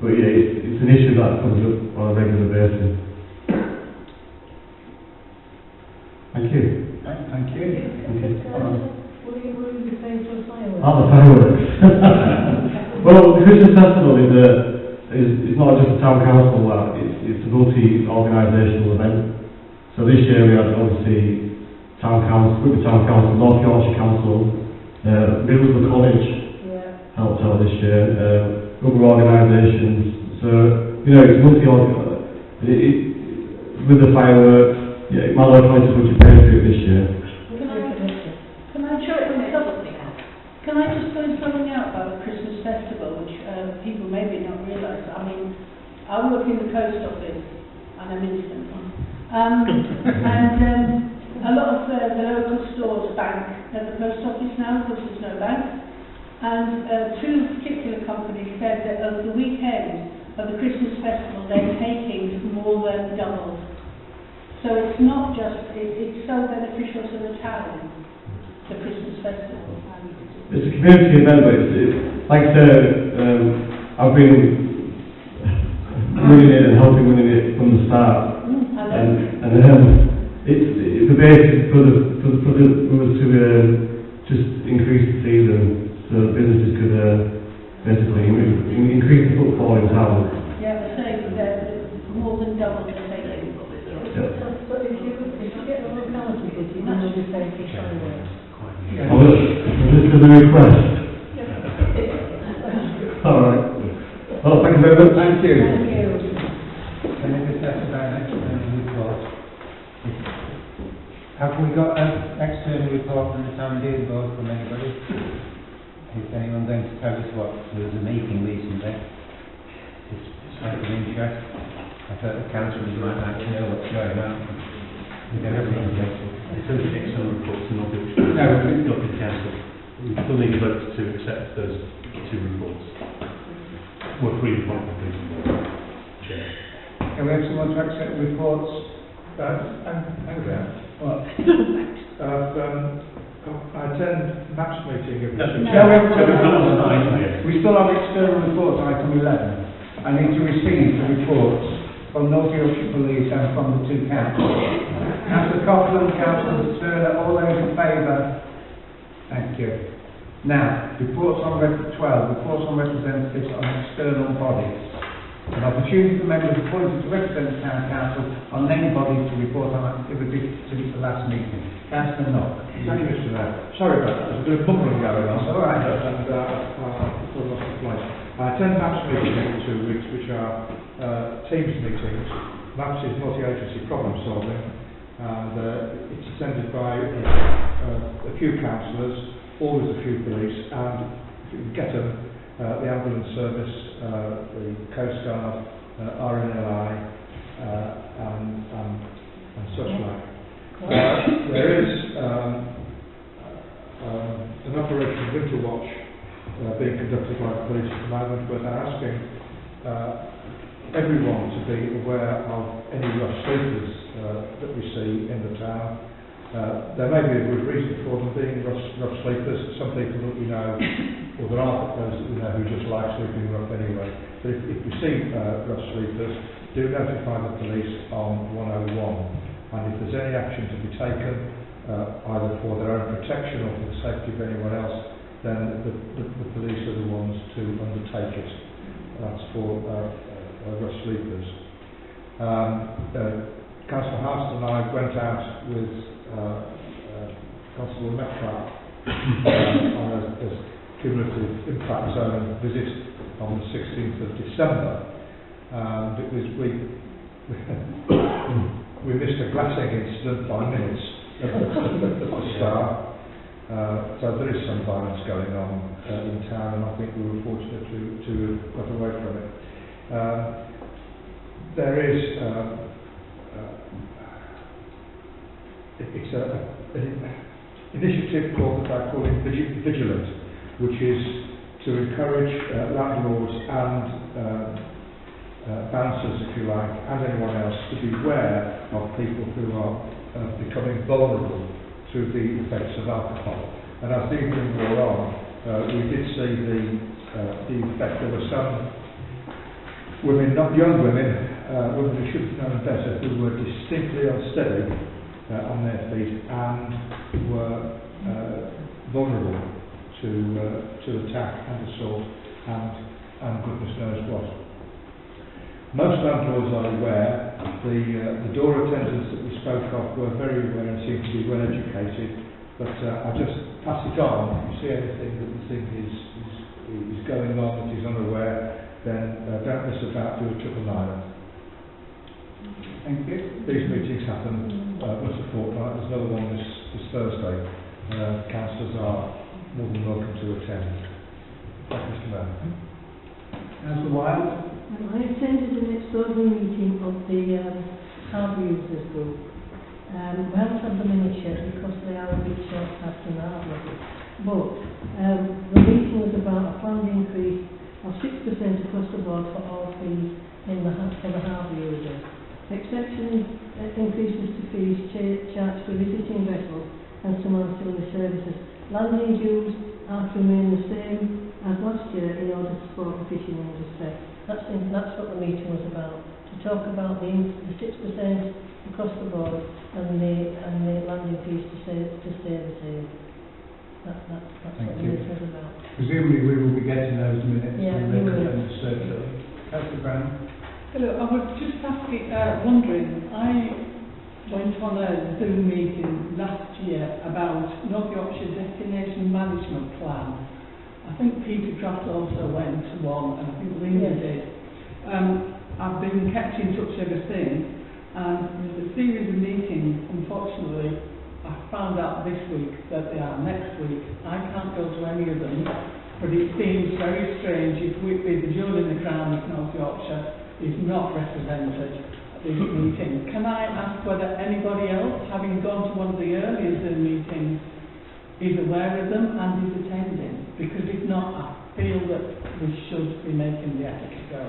But yeah, it's an issue that comes up on a regular basis. Thank you. Thank you. Will you be paying for fireworks? Oh, the fireworks. Well, the Christmas Festival is not just a town council, it's a multi-organisational event. So this year we had obviously town council, North Yorkshire Council, Middlesbrough College helped out this year, other organisations. So, you know, it's with the fireworks, yeah, my local authority paid for it this year. Can I just point something out about the Christmas festival, which people maybe not realise? I mean, I work in the post office, and I'm innocent. A lot of the local stores bank at the post office now because there's no bank. And two particular companies said that over the weekend of the Christmas festival, their takings more than doubled. So it's not just, it's so beneficial to the town, the Christmas festival. It's a community event, but it's like I said, I've been running it and helping running it from the start. It's the basis for us to just increase the season so businesses could basically increase the footfall in town. Yeah, they're saying that more than double the taking. So if you get the locality bid, you know you're paying for fireworks. Oh, this is a request. Alright. Well, thank you very much. Thank you. Thank you. Can I just ask about an external report? Have we got an external report from the town deal board from anybody? Is anyone going to tell us what? There was a meeting recently. It's out of interest. I thought the councillors might like to know what's going on. Is there anything In terms of external reports and not the council, we still need to vote to accept those two reports. We're free to point Chair. Can we have someone to accept the reports? Hang there. Well, I attend MAPS meeting every We still have external reports, item 11. I need to receive the reports from North Yorkshire Police and from the two councils. Councillor Coughlin, Councillor Turner, all those in favour? Thank you. Now, reports on 12, reports on representatives on external bodies. An opportunity for members appointed to represent the Town Council on named bodies to report on activity since the last meeting. Councillor Knock. Thank you, Mr. Mayor. Sorry about that, there's a bit of bumbling going on. That's all right. And lost the place. I attend MAPS meetings every 2 weeks, which are Teams meetings. MAPS is multi-agency problem solving, and it's attended by a few councillors, always a few police, and if you can get them, the ambulance service, the Coast Guard, RNLI, and such like. There is an operation Winter Watch being conducted by the police at the moment, but I'm asking everyone to be aware of any rough sleepers that we see in the town. There may be a good reason for them being rough sleepers. Some people that we know, or there are those that we know who just like sleeping rough anyway. But if we see rough sleepers, do notify the police on 101. And if there's any action to be taken, either for their own protection or for the safety of anyone else, then the police are the ones to undertake it. That's for rough sleepers. Councillor Houston and I went out with Constable Metcalf on a cumulative impact zone visit on the 16th of December, and it was we missed a glassing incident by minutes at the start. So there is some violence going on in town, and I think we were fortunate to have got away from it. There is it's an initiative called that I call it Vigilant, which is to encourage landlords and bouncers, if you like, and anyone else to beware of people who are becoming vulnerable through the effects of alcohol. And as the evening wore on, we did see the effect. There were some women, not young women, women who should have known better, who were distinctly unsteady on their feet and were vulnerable to attack and assault and goodness knows what. Most landlords are aware. The door attendants that we spoke of were very aware and seemed to be well educated. But I just pass it on. If you see anything that you think is going on that is unaware, then don't miss about, do a triple nine. Thank you. These meetings happen once a fortnight. There's another one this Thursday. Councillors are more than welcome to attend. Thank you, Mr. Mayor. Councillor Wild. I attended an extraordinary meeting of the harbour users group. We haven't had the minutes yet because they are a bit short after an hour. But the meeting was about a planned increase of 6% across the board for all fees for the harbour users. Exception increases to fees charged for visiting vessels and some ancillary services. Landing dues are to remain the same as last year in order to support the fishing industry. That's what the meeting was about. To talk about the 6% across the board and the landing fees to stay the same. That's what the meeting was about. Presumably we will be getting those minutes and they will. can circulate. Councillor Brown. Hello, I was just wondering, I went on a Zoom meeting last year about North Yorkshire Destination Management Plan. I think Peter Kraft also went to one, and I think Linda did. I've been kept in touch ever since, and there's a series of meetings, unfortunately, I found out this week that they are next week. I can't go to any of them, but it seems very strange if the Jewel in the Crown of North Yorkshire is not represented at these meetings. Can I ask whether anybody else, having gone to one of the earlier Zoom meetings, is aware of them and is attending? Because if not, I feel that we should be making the effort to go.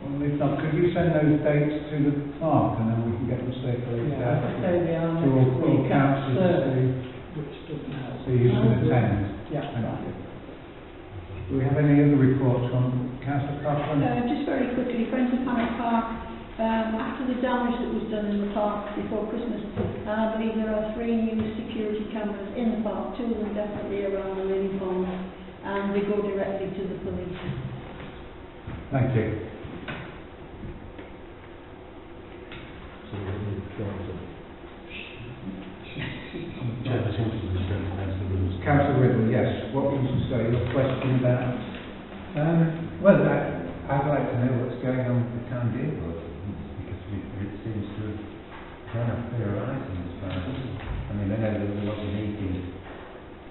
Well, if not, could you send those dates to the clerk and then we can get them circulated out to all councillors which doesn't help. so you can attend? Yeah. Thank you. Do we have any other reports from Councillor Coughlin? Just very quickly, Friends of Panic Park, after the damage that was done in the park before Christmas, I believe there are 3 new security cameras in the park, 2 of them definitely around the lily pond, and they go directly to the police. Thank you. Councillor Riddle, yes. What would you say? Your question about? Well, I'd like to know what's going on with the town deal because it seems to have gone off the horizon as far as I mean, I know there was a lot of meetings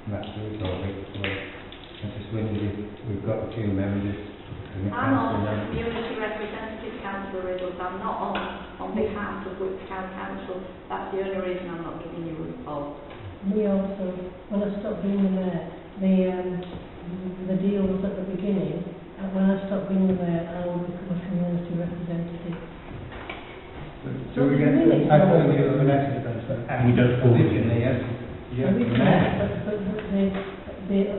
last week or week before. I just wondered if we've got 2 members. I'm on the community representative, Councillor Riddles. I'm not on behalf of Wick Town Council. That's the only reason I'm not giving you a report. We also, when I stopped being the mayor, the deal was at the beginning, and when I stopped being the mayor, I will become a community representative. So we get to I thought you were elected and we don't originally, yes? But the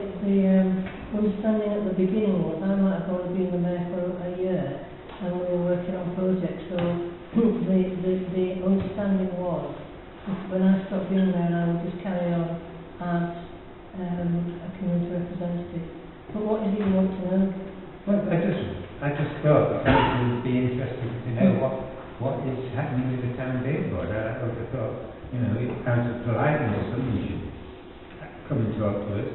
understanding at the beginning was I might have only been the mayor for a year, and we were working on projects, so the understanding was, when I stop being there, I will just carry on as a community representative. But what is it you want to know? Well, I just thought the council would be interested to know what is happening with the town billboard. I would have thought, you know, if Council Politen or something should come and talk to us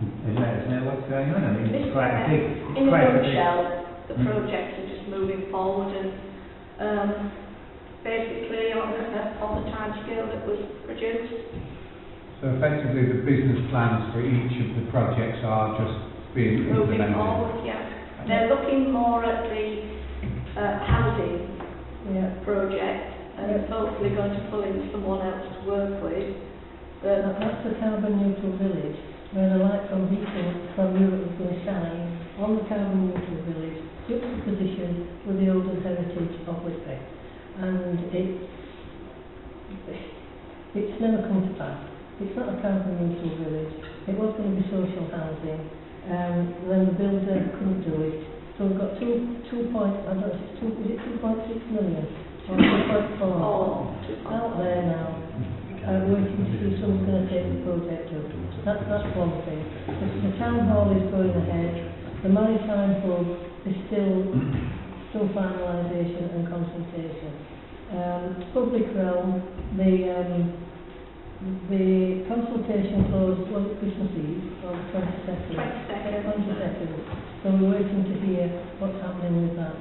and let us know what's going on. I mean, it's quite a big... In a nutshell, the projects are just moving forward and basically on the timescale that was produced. So effectively the business plans for each of the projects are just being Moving implemented. forward, yeah. They're looking more at the housing project and it's hopefully going to pull in someone else to work with. That's the carbon neutral village, where the light from Heating from Europe is going to shine on the carbon neutral village, juxtaposition with the older heritage of Whitby. And it's never come to pass. It's not a carbon neutral village. It was going to be social housing. Then the builder couldn't do it. So we've got 2.6 million or 2.4 out there now. Waiting to see if someone's going to take the project up. That's one thing. The town hall is going ahead. The maritime hub is still finalisation and consultation. Public realm, the consultation closed, was it Christmas Eve or 22nd? 22nd. So we're waiting to hear what's happening with that.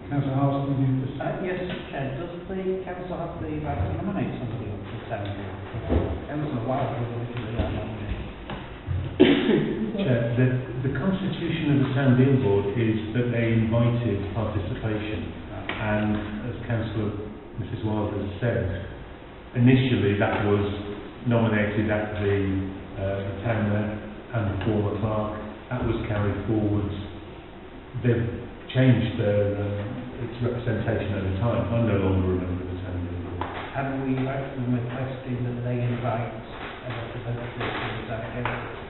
Councillor Harrison, would you just... Yes, Chair. Does the council have the right to nominate somebody up for town hall? It was a while ago originally I nominated. Chair, the constitution of the Town Deal Board is that they invited participation, and as Councillor Mrs Wilder has said, initially that was nominated at the town there and the former clerk. That was carried forwards. They've changed its representation over time. I no longer remember the Town Deal Board. And we actually requested that they invite a representative to the town council.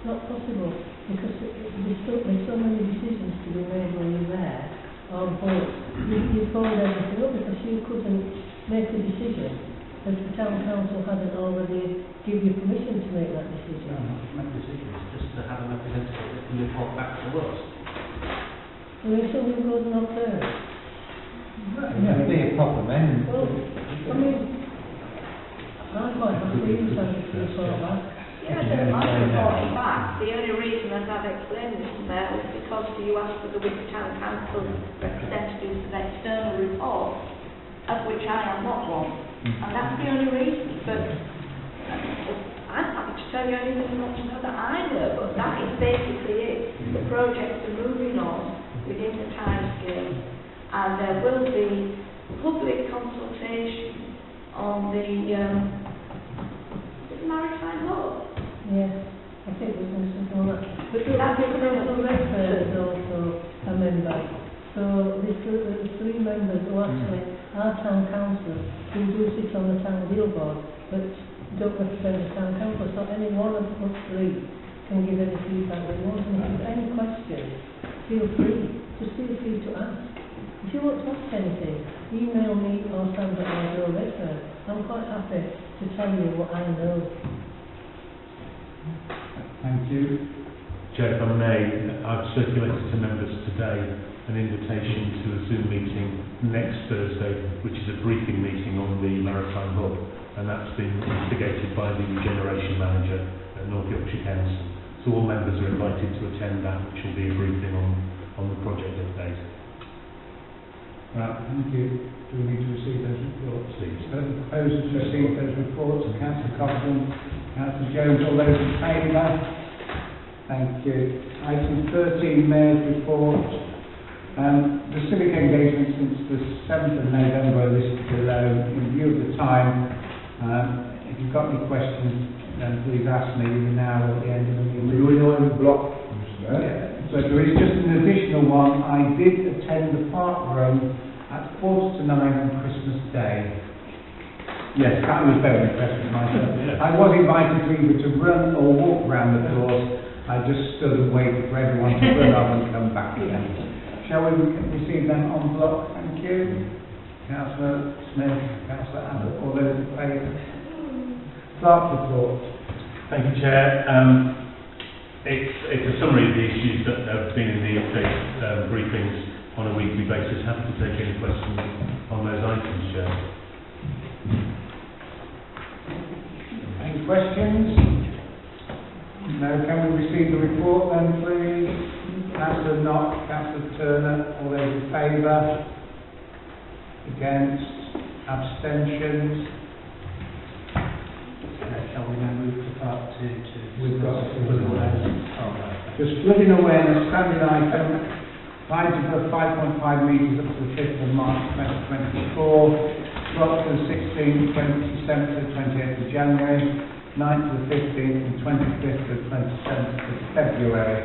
Not possible, because there's so many decisions to be made when you're there on board. You followed everything up because you couldn't make a decision if the town council hadn't already given you permission to make that decision. No, not to make decisions, just to have a representative that can report back to us. Well, if something goes not there. Yeah, be a proper man. Well, I mean, I'm quite happy you to report back. Yeah, I don't mind reporting back. The only reason that I've explained this to Mayor was because you asked for the Whitby Town Council representatives for the external report, of which I am not one. And that's the only reason. But I'm happy to tell you anything you want to know that I know, but that is basically it. The projects are moving on within the time scale, and there will be public consultation on the maritime law. Yes, I think there's something on that. But Council Redfern is also a member. So there's three members who actually are town councillors who do sit on the town deal board, but don't represent the town council. So any one of us three can give any feedback they want. And if there's any questions, feel free. Just feel free to ask. If you want to ask anything, email me or Sandra or Joe Redfern. I'm quite happy to tell you what I know. Thank you. Chair, if I may, I've circulated to members today an invitation to a Zoom meeting next Thursday, which is a briefing meeting on the Maritime Hub, and that's been instigated by the Generation Manager at North Yorkshire Council. So all members are invited to attend that, which will be a briefing on the project update. Right, thank you. Do we need to receive those reports? Please. Proposal to receive those reports. Councillor Cobden, Councillor Jones, all those in favour? Thank you. Item 13, Mayor's report. The civic engagement since the 7th of November listed below. In view of the time, if you've got any questions, then please ask me. We're now at the end of the meeting. We're going on in block. But there is just an additional one. I did attend the park room at 8:45 on Christmas Day. Yes, that was very impressive myself. I was invited to either to run or walk around the course. I just stood and waited for everyone to run off and come back again. Shall we receive them en bloc? Thank you. Councillor Smith, Councillor Abbott, all those in favour? Clerk's report. Thank you, Chair. It's a summary of the issues that have been in the update briefings on a weekly basis. Happy to take any questions on those items, Chair. Any questions? No. Can we receive the report then, please? Councillor Knott, Councillor Turner, all those in favour? Against? Abstentions? Shall we now move to part 2? We've got flooding awareness. Oh, right. Just flooding awareness, standing item, height of 5.5 metres up to the 5th of March 2024, drops to the 16th, 27th to the 28th of January, 9th to the 15th and 25th to the 27th of February.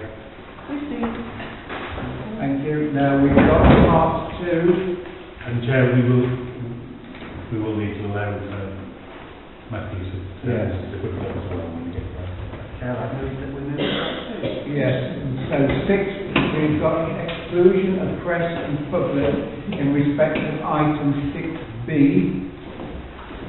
Thank you. Now we've got part 2. And Chair, we will need to allow Matthew to Yes. the quick vote as well when we get there. Chair, I move that we move to part 2. Yes, so 6, we've got exclusion of press and public in respect of item 6B.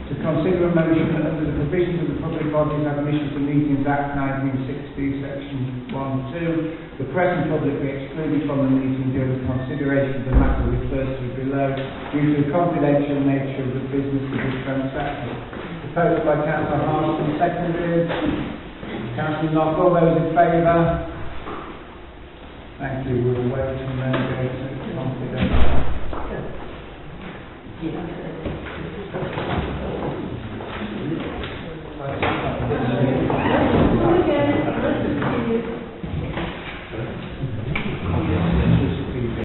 To consider a motion under the provisions of the Public Bodies Admission to Meetings Act 1960, section 1-2, the press and public be excluded from the meeting during the consideration of the matter referred to below due to the confidential nature of the business to be transacted. Proposed by Councillor Harston, seconded. Councillor Knock, all those in favour? Thank you. We'll wait and then go to confidential.